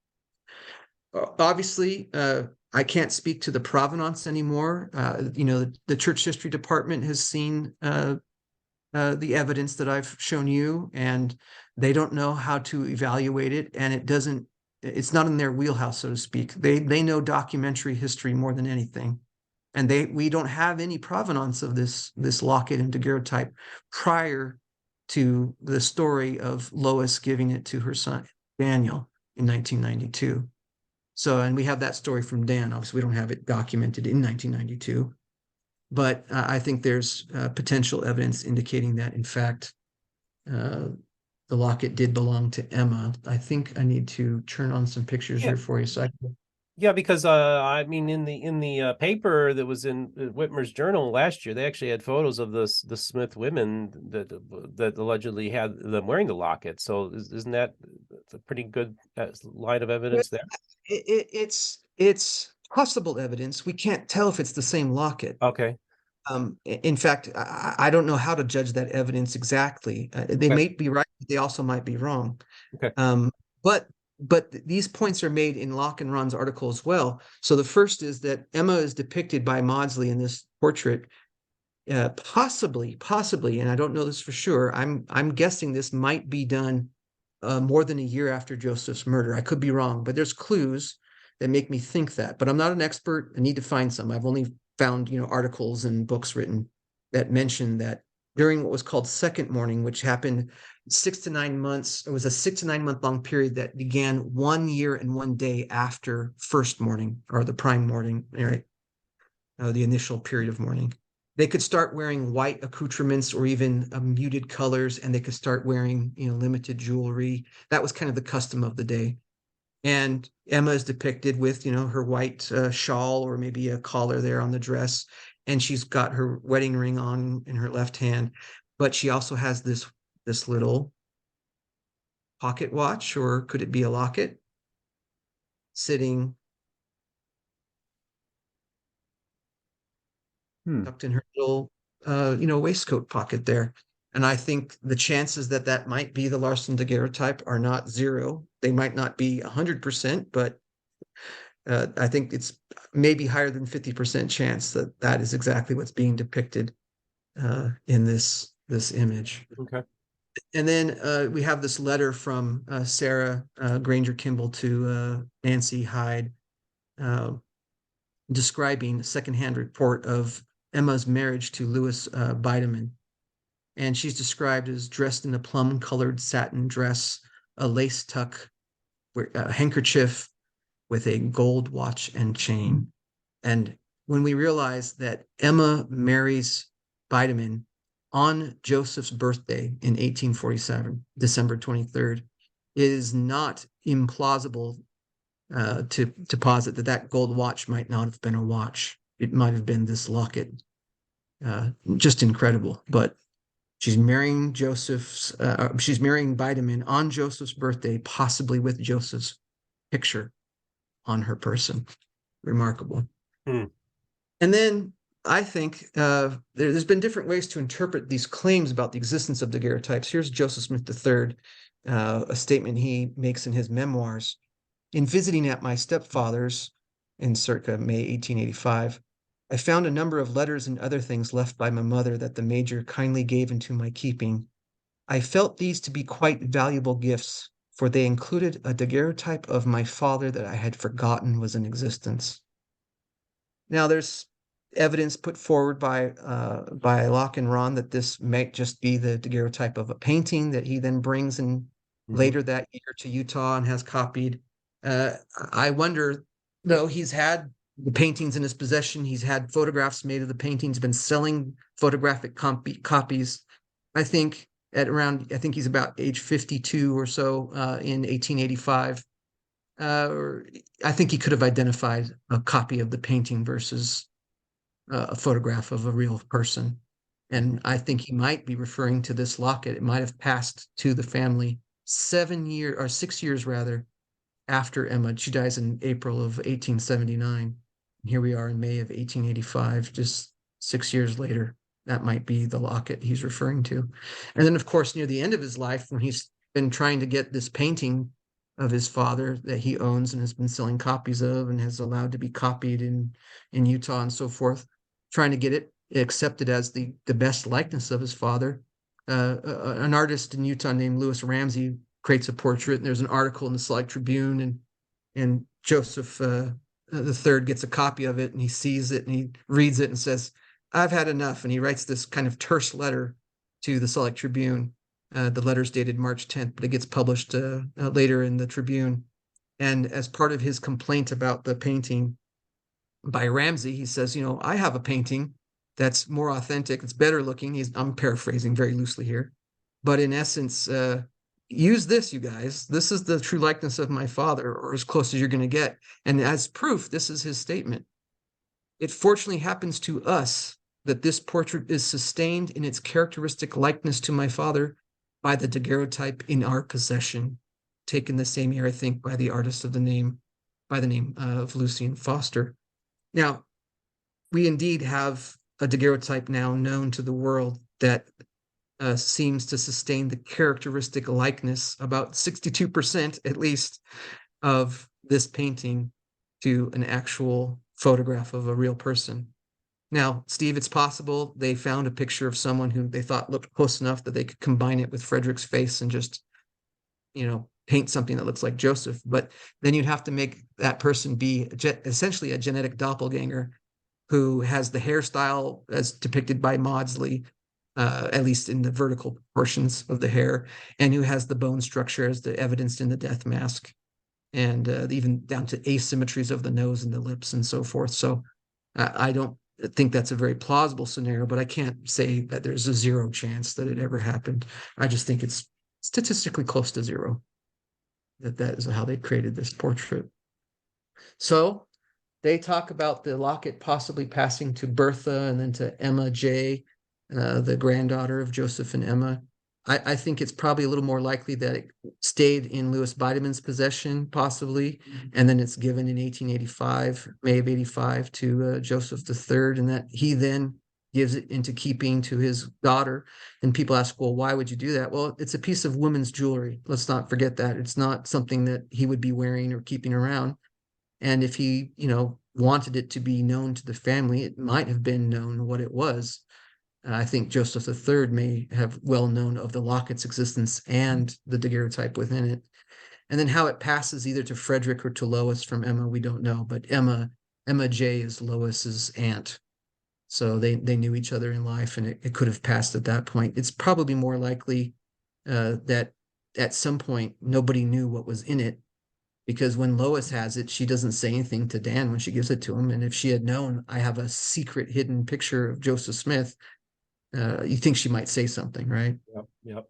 S2: Obviously, I can't speak to the provenance anymore. The church history department has seen the evidence that I've shown you, and they don't know how to evaluate it, and it's not in their wheelhouse, so to speak. They know documentary history more than anything. And we don't have any provenance of this Locket and daguerreotype prior to the story of Lois giving it to her son Daniel in 1992. So, and we have that story from Dan. Obviously, we don't have it documented in 1992, but I think there's potential evidence indicating that, in fact, the locket did belong to Emma. I think I need to turn on some pictures here for you. So
S1: Yeah, because I mean, in the paper that was in Whitmer's journal last year, they actually had photos of the Smith women that allegedly had them wearing the locket. So isn't that a pretty good line of evidence there?
S2: It's possible evidence. We can't tell if it's the same locket.
S1: Okay.
S2: In fact, I don't know how to judge that evidence exactly. They may be right, but they also might be wrong.
S1: Okay.
S2: But these points are made in Locke and Ron's article as well. So the first is that Emma is depicted by Maudsley in this portrait, possibly, and I don't know this for sure. I'm guessing this might be done more than a year after Joseph's murder. I could be wrong, but there's clues that make me think that. But I'm not an expert. I need to find some. I've only found articles and books written that mention that during what was called second mourning, which happened 6 to 9 months. It was a 6 to 9 month long period that began 1 year and 1 day after first mourning, or the prime mourning, right? The initial period of mourning. They could start wearing white accoutrements or even muted colors, and they could start wearing, limited jewelry. That was kind of the custom of the day. And Emma is depicted with, her white shawl or maybe a collar there on the dress. And she's got her wedding ring on in her left hand. But she also has this little pocket watch, or could it be a locket, sitting tucked in her little, waistcoat pocket there. And I think the chances that might be the Larsen daguerreotype are not zero. They might not be 100%, but I think it's maybe higher than 50% chance that is exactly what's being depicted in this image.
S1: Okay.
S2: And then we have this letter from Sarah Granger Kimball to Nancy Hyde, describing a secondhand report of Emma's marriage to Louis Bideman. And she's described as dressed in a plum-colored satin dress, a lace tuck, a handkerchief with a gold watch and chain. And when we realize that Emma marries Bideman on Joseph's birthday in 1847, December 23rd, is not implausible to posit that that gold watch might not have been a watch. It might have been this locket. Just incredible. But she's marrying she's marrying Bideman on Joseph's birthday, possibly with Joseph's picture on her person. Remarkable.
S1: Hmm.
S2: And then I think there's been different ways to interpret these claims about the existence of daguerreotypes. Here's Joseph Smith III, a statement he makes in his memoirs. In visiting at my stepfather's in circa May 1885, I found a number of letters and other things left by my mother that the major kindly gave into my keeping. I felt these to be quite valuable gifts, for they included a daguerreotype of my father that I had forgotten was in existence. Now, there's evidence put forward by Locke and Ron that this might just be the daguerreotype of a painting that he then brings in later that year to Utah and has copied. I wonder, though, he's had the paintings in his possession. He's had photographs made of the paintings, been selling photographic copies. I think I think he's about age 52 or so in 1885. I think he could have identified a copy of the painting versus a photograph of a real person. And I think he might be referring to this locket. It might have passed to the family 6 years rather after Emma. She dies in April of 1879. Here we are in May of 1885, just 6 years later. That might be the locket he's referring to. And then, of course, near the end of his life, when he's been trying to get this painting of his father that he owns and has been selling copies of and has allowed to be copied in Utah and so forth, trying to get it accepted as the best likeness of his father. An artist in Utah named Lewis Ramsey creates a portrait, and there's an article in the Select Tribune, and Joseph the third gets a copy of it, and he sees it and he reads it and says, "I've had enough," and he writes this kind of terse letter to the Select Tribune. The letter's dated March 10th, but it gets published later in the Tribune. And as part of his complaint about the painting by Ramsey, he says, I have a painting that's more authentic, it's better looking. I'm paraphrasing very loosely here, but in essence, use this, you guys. This is the true likeness of my father, or as close as you're going to get. And as proof, this is his statement. It fortunately happens to us that this portrait is sustained in its characteristic likeness to my father by the daguerreotype in our possession, taken the same year, I think, by the artist by the name of Lucian Foster. Now, we indeed have a daguerreotype now known to the world that seems to sustain the characteristic likeness, about 62% at least, of this painting to an actual photograph of a real person. Now, Steve, it's possible they found a picture of someone who they thought looked close enough that they could combine it with Frederick's face and just, paint something that looks like Joseph. But then you'd have to make that person be essentially a genetic doppelganger who has the hairstyle as depicted by Maudsley, at least in the vertical portions of the hair, and who has the bone structure as the evidenced in the death mask, and even down to asymmetries of the nose and the lips and so forth. So I don't think that's a very plausible scenario, but I can't say that there's a zero chance that it ever happened. I just think it's statistically close to zero that is how they created this portrait. So they talk about the locket possibly passing to Bertha and then to Emma J., the granddaughter of Joseph and Emma. I think it's probably a little more likely that it stayed in Louis Bideman's possession, possibly, and then it's given in 1885, May of 85, to Joseph III, and that he then gives it into keeping to his daughter. And people ask, well, why would you do that? Well, it's a piece of women's jewelry. Let's not forget that. It's not something that he would be wearing or keeping around. And if he, wanted it to be known to the family, it might have been known what it was. I think Joseph III may have well known of the locket's existence and the daguerreotype within it. And then how it passes either to Frederick or to Lois from Emma, we don't know. But Emma J. is Lois's aunt. So they knew each other in life, and it could have passed at that point. It's probably more likely that at some point nobody knew what was in it, because when Lois has it, she doesn't say anything to Dan when she gives it to him. And if she had known, I have a secret hidden picture of Joseph Smith, you think she might say something, right?
S1: Yep. Yep.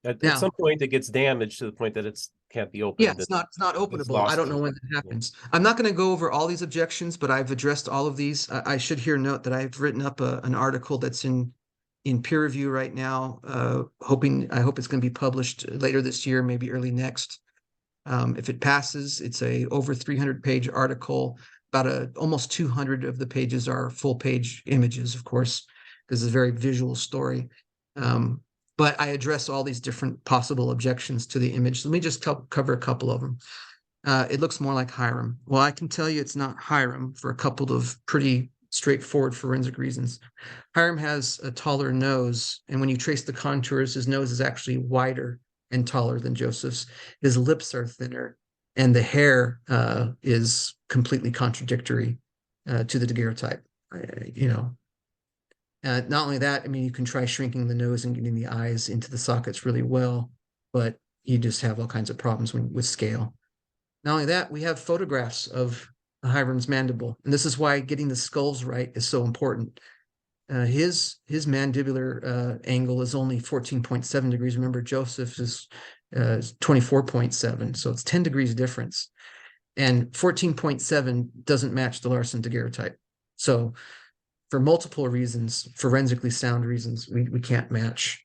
S1: At
S2: Now,
S1: some point, it gets damaged to the point that it's can't be
S2: yeah,
S1: opened.
S2: it's not
S1: It's
S2: openable. I
S1: lost
S2: don't know
S1: to.
S2: when that
S1: Yeah.
S2: happens. I'm not going to go over all these objections, but I've addressed all of these. I should here note that I've written up an article that's in peer review right now. I hope it's going to be published later this year, maybe early next. If it passes, it's a over 300-page article. Almost 200 of the pages are full-page images, of course, because it's a very visual story. But I address all these different possible objections to the image. Let me just cover a couple of them. It looks more like Hiram. Well, I can tell you it's not Hiram for a couple of pretty straightforward forensic reasons. Hiram has a taller nose, and when you trace the contours, his nose is actually wider and taller than Joseph's. His lips are thinner, and the hair is completely contradictory to the daguerreotype. You know, not only that, I mean, you can try shrinking the nose and getting the eyes into the sockets really well, but you just have all kinds of problems with scale. Not only that, we have photographs of Hiram's mandible, and this is why getting the skulls right is so important. His mandibular angle is only 14.7 degrees. Remember, Joseph's is 24.7, so it's 10 degrees difference. And 14.7 doesn't match the Larsen daguerreotype. So for multiple reasons, forensically sound reasons, we can't match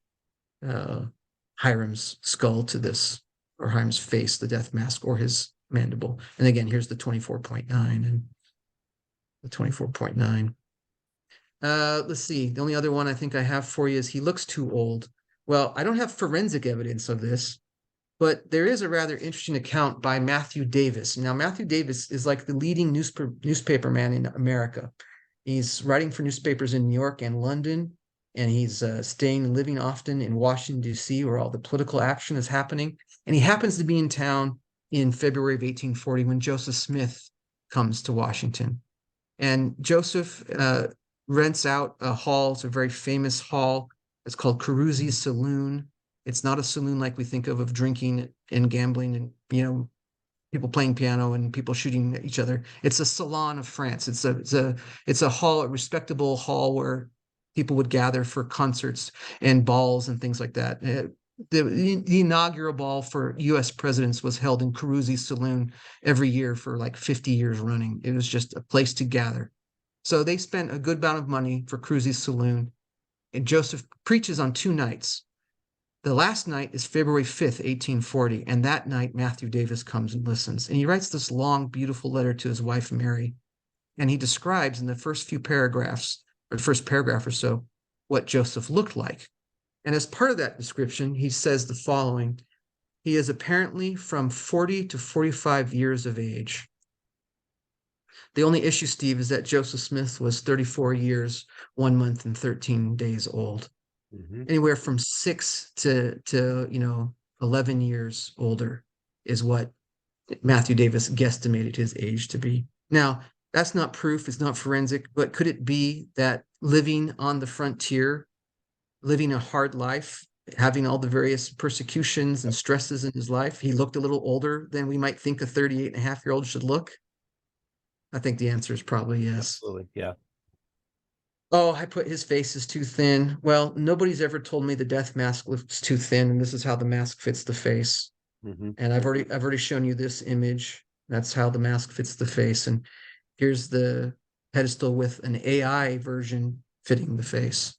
S2: Hiram's skull to this, or Hiram's face, the death mask, or his mandible. And again, here's the 24.9 and the 24.9. Let's see. The only other one I think I have for you is he looks too old. Well, I don't have forensic evidence of this, but there is a rather interesting account by Matthew Davis. Now, Matthew Davis is like the leading newspaper man in America. He's writing for newspapers in New York and London, and he's staying and living often in Washington, D.C., where all the political action is happening. And he happens to be in town in February of 1840 when Joseph Smith comes to Washington. And Joseph rents out a hall. It's a very famous hall. It's called Carusi's Saloon. It's not a saloon like we think of drinking and gambling and, you know, people playing piano and people shooting at each other. It's a salon of France. It's a hall, a respectable hall where people would gather for concerts and balls and things like that. The inaugural ball for U.S. presidents was held in Carusi's Saloon every year for like 50 years running. It was just a place to gather. So they spent a good amount of money for Carusi's Saloon, and Joseph preaches on 2 nights. The last night is February 5th, 1840, and that night Matthew Davis comes and listens. And he writes this long, beautiful letter to his wife, Mary, and he describes in the first few paragraphs, or the first paragraph or so, what Joseph looked like. And as part of that description, he says the following: he is apparently from 40 to 45 years of age. The only issue, Steve, is that Joseph Smith was 34 years, 1 month, and 13 days old.
S1: Mm-hmm.
S2: Anywhere from 6 to 11 years older is what Matthew Davis guesstimated his age to be. Now, that's not proof, it's not forensic, but could it be that living on the frontier, living a hard life, having all the various persecutions and stresses in his life, he looked a little older than we might think a 38-and-a-half-year-old should look? I think the answer is probably yes.
S1: Absolutely. Yeah.
S2: Oh, I put his face is too thin. Well, nobody's ever told me the death mask looks too thin, and this is how the mask fits the face.
S1: Mm-hmm.
S2: And I've already shown you this image. That's how the mask fits the face. And here's the pedestal with an AI version fitting the face.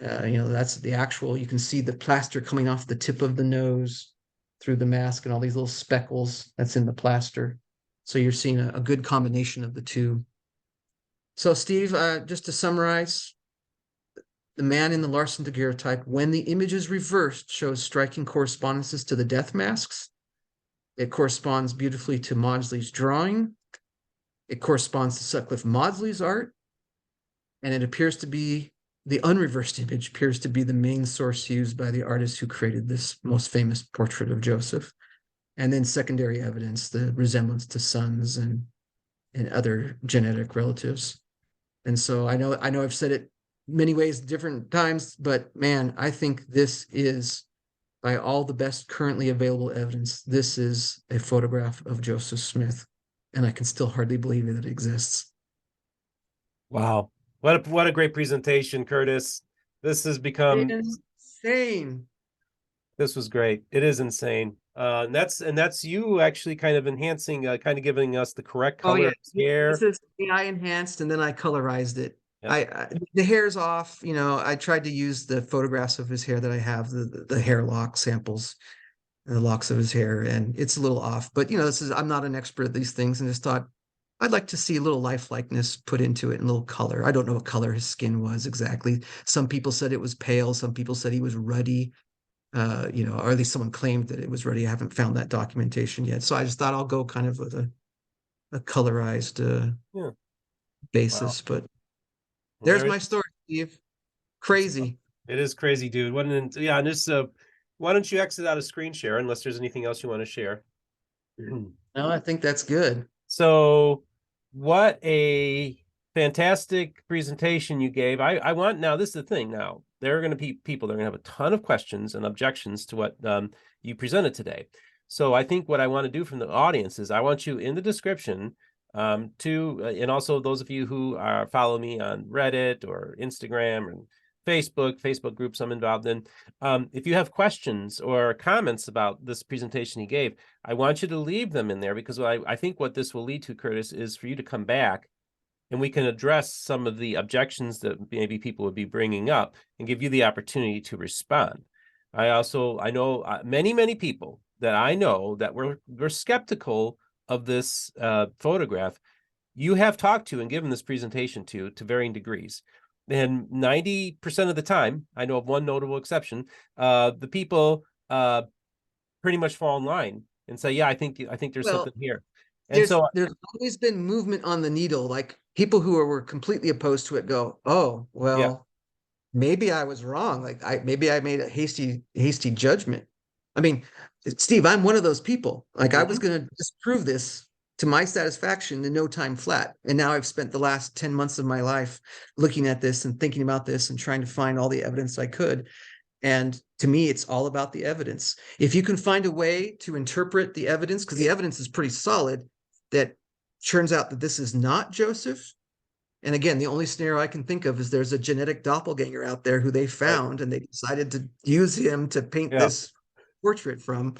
S2: That's the actual. You can see the plaster coming off the tip of the nose through the mask, and all these little speckles that's in the plaster. So you're seeing a good combination of the two. So, Steve, just to summarize, the man in the Larsen daguerreotype, when the image is reversed, shows striking correspondences to the death masks. It corresponds beautifully to Maudsley's drawing. It corresponds to Sutcliffe Maudsley's art. And it appears to be, the unreversed image appears to be the main source used by the artist who created this most famous portrait of Joseph. And then secondary evidence, the resemblance to sons and other genetic relatives. And so I know I've said it many ways, different times, but man, I think this is, by all the best currently available evidence, this is a photograph of Joseph Smith. And I can still hardly believe that it exists.
S1: Wow. What a great presentation, Curtis. This has become
S2: insane.
S1: this was great. It is insane. And that's you actually kind of enhancing, kind of giving us the correct
S2: Oh
S1: color
S2: yeah,
S1: of his hair.
S2: this is AI enhanced, and then I colorized it.
S1: Yep.
S2: The hair's off. You know, I tried to use the photographs of his hair that I have, the hair lock samples, the locks of his hair, and it's a little off. But you know, this is I'm not an expert at these things, and just thought I'd like to see a little lifelikeness put into it and a little color. I don't know what color his skin was exactly. Some people said it was pale. Some people said he was ruddy. You know, or at least someone claimed that it was ruddy. I haven't found that documentation yet. So I just thought I'll go kind of with a colorized
S1: Yeah. Wow.
S2: basis. But
S1: Well,
S2: there's
S1: there it
S2: my
S1: is.
S2: story, Steve.
S1: It's,
S2: Crazy.
S1: it is crazy, dude. Yeah, and just why don't you exit out of screen share unless there's anything else you want to share?
S2: No, I think that's good.
S1: So, what a fantastic presentation you gave. I want now, this is the thing now. There are going to be people that are going to have a ton of questions and objections to what you presented today. So, I think what I want to do from the audience is I want you in the description and also those of you who are follow me on Reddit or Instagram and Facebook groups I'm involved in. If you have questions or comments about this presentation he gave, I want you to leave them in there because I think what this will lead to, Curtis, is for you to come back and we can address some of the objections that maybe people would be bringing up and give you the opportunity to respond. I know many people that I know that were skeptical of this photograph. You have talked to and given this presentation to varying degrees. And 90% of the time, I know of one notable exception, the people pretty much fall in line and say, yeah, I think there's
S2: Well,
S1: something here. And so
S2: there's always been movement on the needle. Like people who were completely opposed to it go, oh,
S1: yeah.
S2: well, maybe I was wrong. Like maybe I made a hasty judgment. I mean, Steve, I'm one of those people. Like I was
S1: Mhm.
S2: going to disprove this to my satisfaction in no time flat. And now I've spent the last 10 months of my life looking at this and thinking about this and trying to find all the evidence I could. And to me, it's all about the evidence. If you can find a way to interpret the evidence, because the evidence is pretty solid, that turns out that this is not Joseph. And again, the only scenario I can think of is there's a genetic doppelganger out there who they
S1: Right.
S2: found and they decided to use him to paint
S1: Yeah.
S2: this portrait from.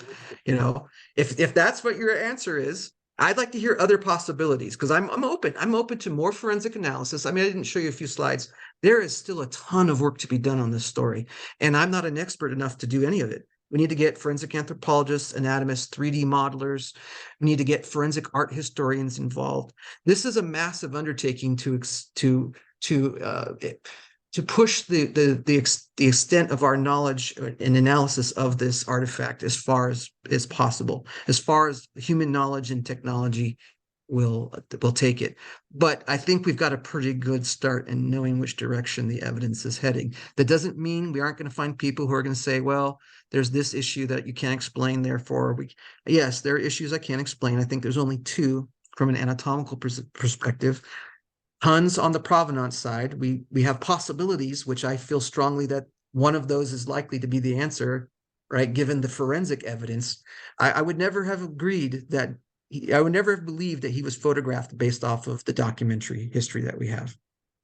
S2: You know, if that's what your answer is, I'd like to hear other possibilities because I'm open. I'm open to more forensic analysis. I mean, I didn't show you a few slides. There is still a ton of work to be done on this story, and I'm not an expert enough to do any of it. We need to get forensic anthropologists, anatomists, 3D modelers. We need to get forensic art historians involved. This is a massive undertaking to push the extent of our knowledge and analysis of this artifact as far as possible, as far as human knowledge and technology will take it. But I think we've got a pretty good start in knowing which direction the evidence is heading. That doesn't mean we aren't going to find people who are going to say, well, there's this issue that you can't explain, therefore yes, there are issues I can't explain. I think there's only two from an anatomical perspective. Tons on the provenance side. We have possibilities, which I feel strongly that one of those is likely to be the answer, right? Given the forensic evidence, I would never have agreed that I would never have believed that he was photographed based off of the documentary history that we have.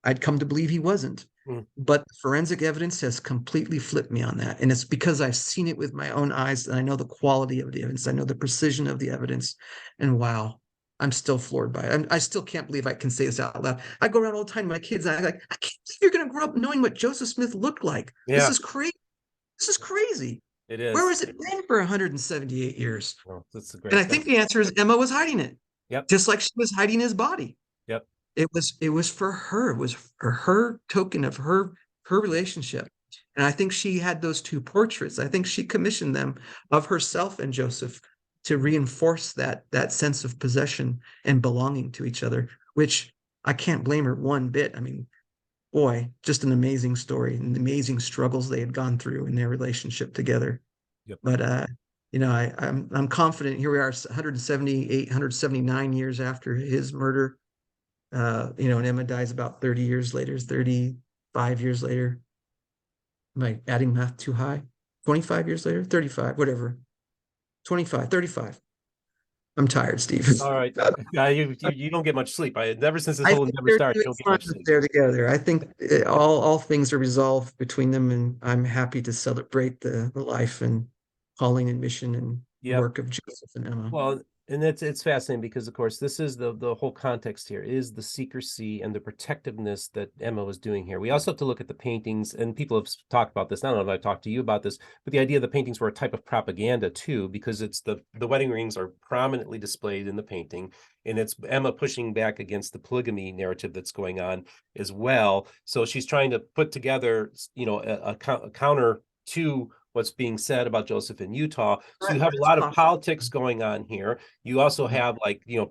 S2: I'd come to believe he wasn't.
S1: Mm.
S2: But forensic evidence has completely flipped me on that. And it's because I've seen it with my own eyes and I know the quality of the evidence. I know the precision of the evidence. And wow, I'm still floored by it. I still can't believe I can say this out loud. I go around all the time to my kids and I'm like, I can't believe you're going to grow up knowing what Joseph Smith looked like. This
S1: Yeah,
S2: is crazy. This is crazy.
S1: it
S2: Where
S1: is.
S2: has it been for 178 years?
S1: Well, that's a
S2: And I
S1: great
S2: think
S1: thing.
S2: the answer is Emma was hiding it,
S1: Yep.
S2: just like she was hiding his body.
S1: Yep.
S2: It was for her. It was for her token of her relationship. And I think she had those two portraits. I think she commissioned them of herself and Joseph to reinforce that sense of possession and belonging to each other, which I can't blame her one bit. I mean, boy, just an amazing story and amazing struggles they had gone through in their relationship together.
S1: Yep.
S2: But you know, I'm confident. Here we are, 178, 179 years after his murder. You know, and Emma dies about 30 years later, 35 years later. Am I adding math too high? 25 years later, 35, whatever. 25, 35. I'm tired, Steve.
S1: All right. You don't get much sleep. Ever since this
S2: I
S1: whole
S2: think
S1: endeavor
S2: they're
S1: started,
S2: doing
S1: you don't get
S2: fine
S1: much
S2: up
S1: sleep.
S2: there together. I think all things are resolved between them, and I'm happy to celebrate the life and calling and mission and
S1: Yep.
S2: work of Joseph and Emma.
S1: Well, and it's fascinating because, of course, this is the whole context here is the secrecy and the protectiveness that Emma was doing here. We also have to look at the paintings, and people have talked about this. I don't know if I talked to you about this, but the idea the paintings were a type of propaganda too, because it's the wedding rings are prominently displayed in the painting, and it's Emma pushing back against the polygamy narrative that's going on as well. So she's trying to put together, a counter to what's being said about Joseph in Utah. So you have a lot of politics going on here. You also have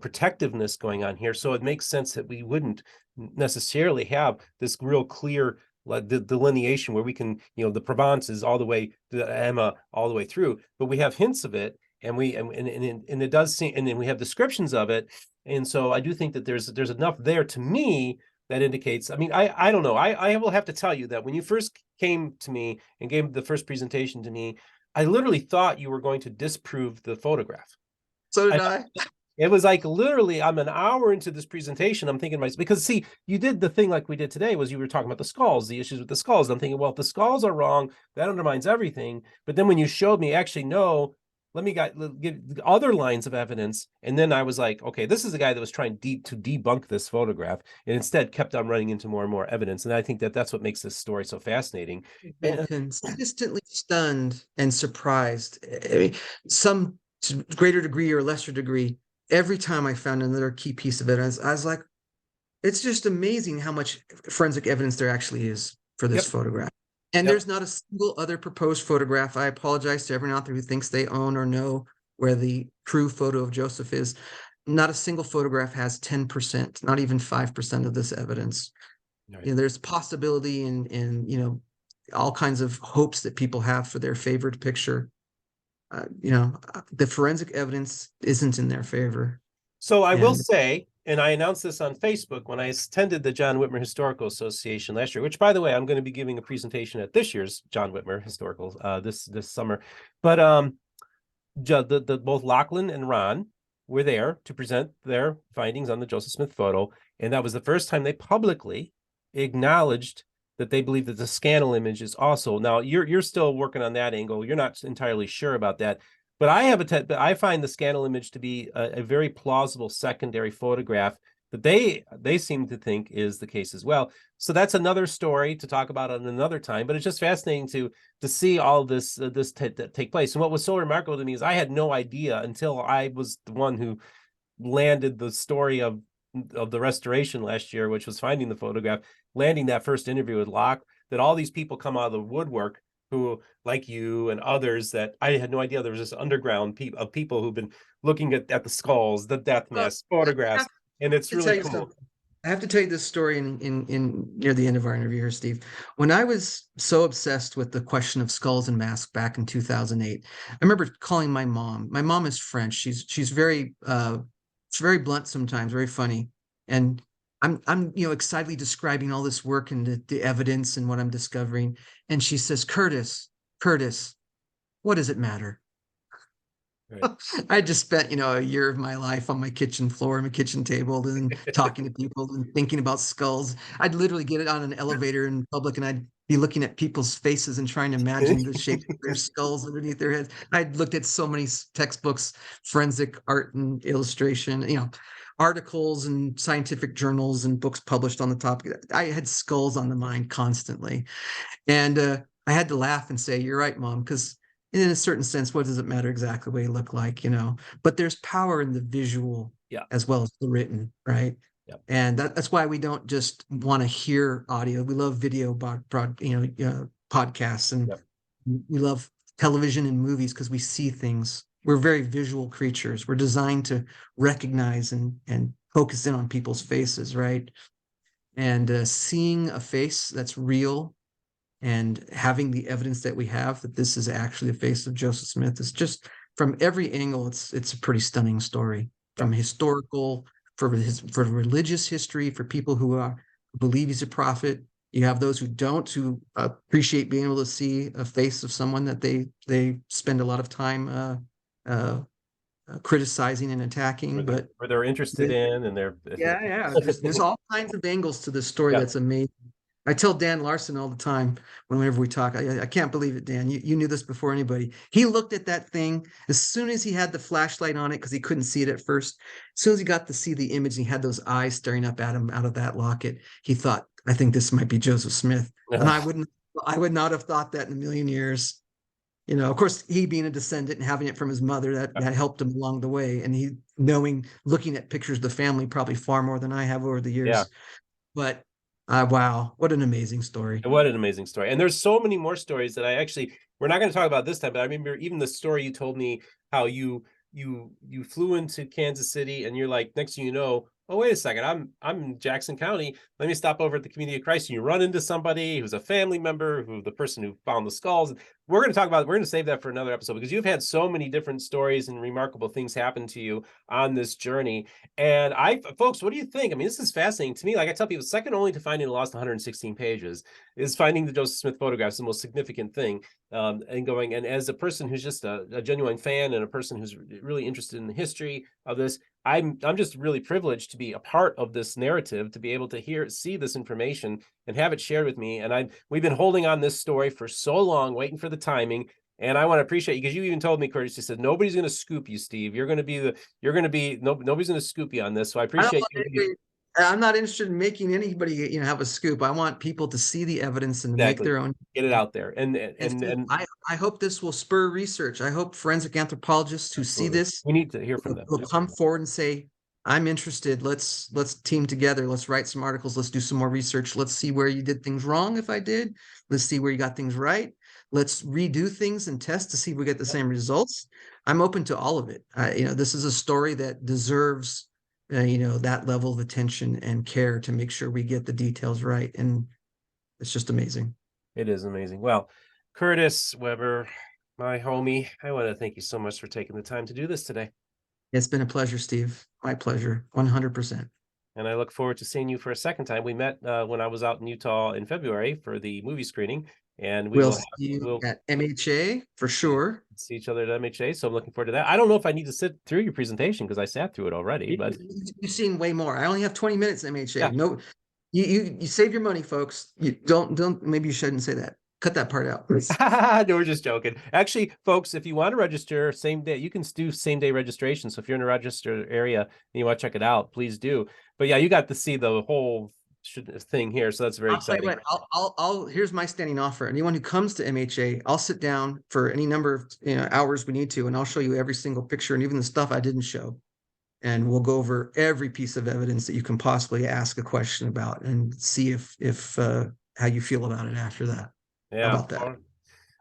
S1: protectiveness going on here. So it makes sense that we wouldn't necessarily have this real clear the delineation where we can, the provenance is all the way to Emma all the way through, but we have hints of it, and it does seem, and then we have descriptions of it. And so I do think that there's enough there to me that indicates, I don't know. I will have to tell you that when you first came to me and gave the first presentation to me, I literally thought you were going to disprove the photograph.
S2: So did I.
S1: It was like literally, I'm an hour into this presentation. I'm thinking myself, because see, you did the thing like we did today, was you were talking about the skulls, the issues with the skulls. I'm thinking, well, if the skulls are wrong, that undermines everything. But then when you showed me, actually, no, let me give other lines of evidence. And then I was like, okay, this is a guy that was trying to debunk this photograph, and instead kept on running into more and more evidence. And I think that that's what makes this story so fascinating.
S2: Been consistently stunned and surprised. I mean, some to greater degree or lesser degree, every time I found another key piece of evidence, I was like, it's just amazing how much forensic evidence there actually is for this
S1: Yep.
S2: photograph. And
S1: Yep.
S2: there's not a single other proposed photograph. I apologize to everyone out there who thinks they own or know where the true photo of Joseph is. Not a single photograph has 10%, not even 5% of this evidence.
S1: Right.
S2: There's possibility and all kinds of hopes that people have for their favored picture. The forensic evidence isn't in their favor.
S1: So I will
S2: And
S1: say, and I announced this on Facebook when I attended the John Whitmer Historical Association last year, which, by the way, I'm going to be giving a presentation at this year's John Whitmer Historical this summer. But both Lachlan and Ron were there to present their findings on the Joseph Smith photo, and that was the first time they publicly acknowledged that they believe that the scannel image is also. Now you're still working on that angle. You're not entirely sure about that, but I find the scannel image to be a very plausible secondary photograph that they seem to think is the case as well. So that's another story to talk about at another time. But it's just fascinating to see all this take place. And what was so remarkable to me is I had no idea until I was the one who landed the story of the restoration last year, which was finding the photograph, landing that first interview with Locke, that all these people come out of the woodwork who, like you and others, that I had no idea there was this underground of people who've been looking at the skulls, the death mask, photographs, and it's really cool.
S2: I have to tell you this story in near the end of our interview here, Steve. When I was so obsessed with the question of skulls and masks back in 2008, I remember calling my mom. My mom is French. She's very blunt sometimes, very funny, and I'm excitedly describing all this work and the evidence and what I'm discovering, and she says, Curtis, what does it matter?
S1: Right.
S2: I just spent, a year of my life on my kitchen floor, my kitchen table, and talking to people and thinking about skulls. I'd literally get it on an elevator in public, and I'd be looking at people's faces and trying to imagine the shape of their skulls underneath their heads. I'd looked at so many textbooks, forensic art and illustration, articles and scientific journals and books published on the topic. I had skulls on the mind constantly, and I had to laugh and say, "You're right, Mom," because in a certain sense, what does it matter exactly what you look like, But there's power in the visual as well as the written, right?
S1: Yeah.
S2: And that's why we don't just want to hear audio. We love video podcasts, and we love television and movies because we see things. We're very visual creatures. We're designed to recognize and focus in on people's faces, right? And seeing a face that's real and having the evidence that we have that this is actually the face of Joseph Smith is just from every angle. It's a pretty stunning story, from historical, for religious history, for people who believe he's a prophet. You have those who don't, who appreciate being able to see a face of someone that they spend a lot of time criticizing and attacking, but
S1: where they're interested in, and they're
S2: yeah, there's all kinds of angles to this story
S1: yeah.
S2: that's amazing. I tell Dan Larsen all the time whenever we talk, I can't believe it, Dan. You knew this before anybody. He looked at that thing as soon as he had the flashlight on it because he couldn't see it at first. As soon as he got to see the image and he had those eyes staring up at him out of that locket, he thought, I think this might be Joseph Smith. And I would not have thought that in a million years. Of course, he being a descendant and having it from his mother, that helped him along the way. And he looking at pictures of the family probably far more than I have over the years.
S1: Yeah.
S2: But wow, what an amazing story.
S1: What an amazing story. And there's so many more stories that we're not going to talk about this time, but I remember even the story you told me how you flew into Kansas City and you're like, next thing you know, oh, wait a second, I'm in Jackson County. Let me stop over at the Community of Christ. And you run into somebody who's a family member, the person who found the skulls. We're going to save that for another episode because you've had so many different stories and remarkable things happen to you on this journey. And folks, what do you think? I mean, this is fascinating to me. Like I tell people, second only to finding the lost 116 pages is finding the Joseph Smith photographs, the most significant thing. And as a person who's just a genuine fan and a person who's really interested in the history of this, I'm just really privileged to be a part of this narrative, to be able to see this information and have it shared with me. And we've been holding on this story for so long, waiting for the timing. And I want to appreciate you because you even told me, Curtis, you said, nobody's going to scoop you, Steve. Nobody's going to scoop you on this. So I appreciate you.
S2: I'm not interested in making anybody, have a scoop. I want people to see the evidence and to make their own.
S1: Get it out there. And
S2: I hope this will spur research. I hope forensic anthropologists who see this,
S1: we need to hear from them,
S2: will come forward and say, I'm interested. Let's team together. Let's write some articles. Let's do some more research. Let's see where you did things wrong. If I did, let's see where you got things right. Let's redo things and test to see if we get the same results. I'm open to all of it. This is a story that deserves, that level of attention and care to make sure we get the details right. And it's just amazing.
S1: It is amazing. Well, Curtis Weber, my homie, I want to thank you so much for taking the time to do this today.
S2: It's been a pleasure, Steve. My pleasure, 100%.
S1: And I look forward to seeing you for a second time. We met when I was out in Utah in February for the movie screening. And
S2: we'll see you at MHA for sure.
S1: See each other at MHA. So I'm looking forward to that. I don't know if I need to sit through your presentation because I sat through it already. But
S2: you've seen way more. I only have 20 minutes at MHA.
S1: Yeah.
S2: No, you save your money, folks. You don't. Maybe you shouldn't say that. Cut that part out.
S1: No, we're just joking. Actually, folks, if you want to register same day, you can do same day registration. So if you're in a registered area and you want to check it out, please do. But yeah, you got to see the whole thing here. So that's very exciting.
S2: Here's my standing offer. Anyone who comes to MHA, I'll sit down for any number of hours we need to, and I'll show you every single picture and even the stuff I didn't show. And we'll go over every piece of evidence that you can possibly ask a question about and see if how you feel about it after that.
S1: Yeah.
S2: How about that?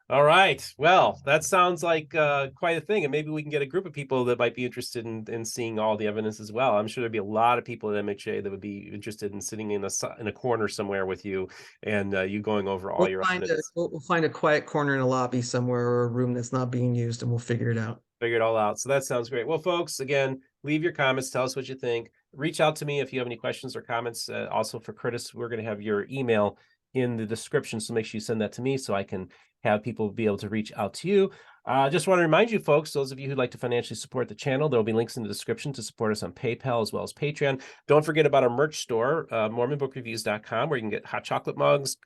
S1: All right. Well, that sounds like quite a thing. And maybe we can get a group of people that might be interested in seeing all the evidence as well. I'm sure there'd be a lot of people at MHA that would be interested in sitting in a corner somewhere with you and you going over all your evidence.
S2: We'll find a quiet corner in a lobby somewhere or a room that's not being used and we'll figure it out.
S1: Figure it all out. So that sounds great. Well, folks, again, leave your comments. Tell us what you think. Reach out to me if you have any questions or comments. Also for Curtis, we're going to have your email in the description. So make sure you send that to me so I can have people be able to reach out to you. Just want to remind you folks, those of you who'd like to financially support the channel, there will be links in the description to support us on PayPal as well as Patreon. Don't forget about our merch store, MormonBookReviews.com, where you can get hot chocolate mugs,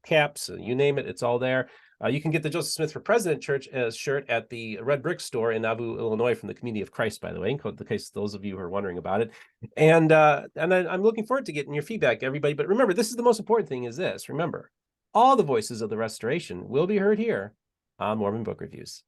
S1: caps, you name it, it's all there. You can get the Joseph Smith for President Church shirt at the Red Brick store in Nauvoo, Illinois, from the Community of Christ, by the way, in case those of you who are wondering about it. And I'm looking forward to getting your feedback, everybody. But remember, this is the most important thing is this. Remember, all the voices of the restoration will be heard here on Mormon Book Reviews.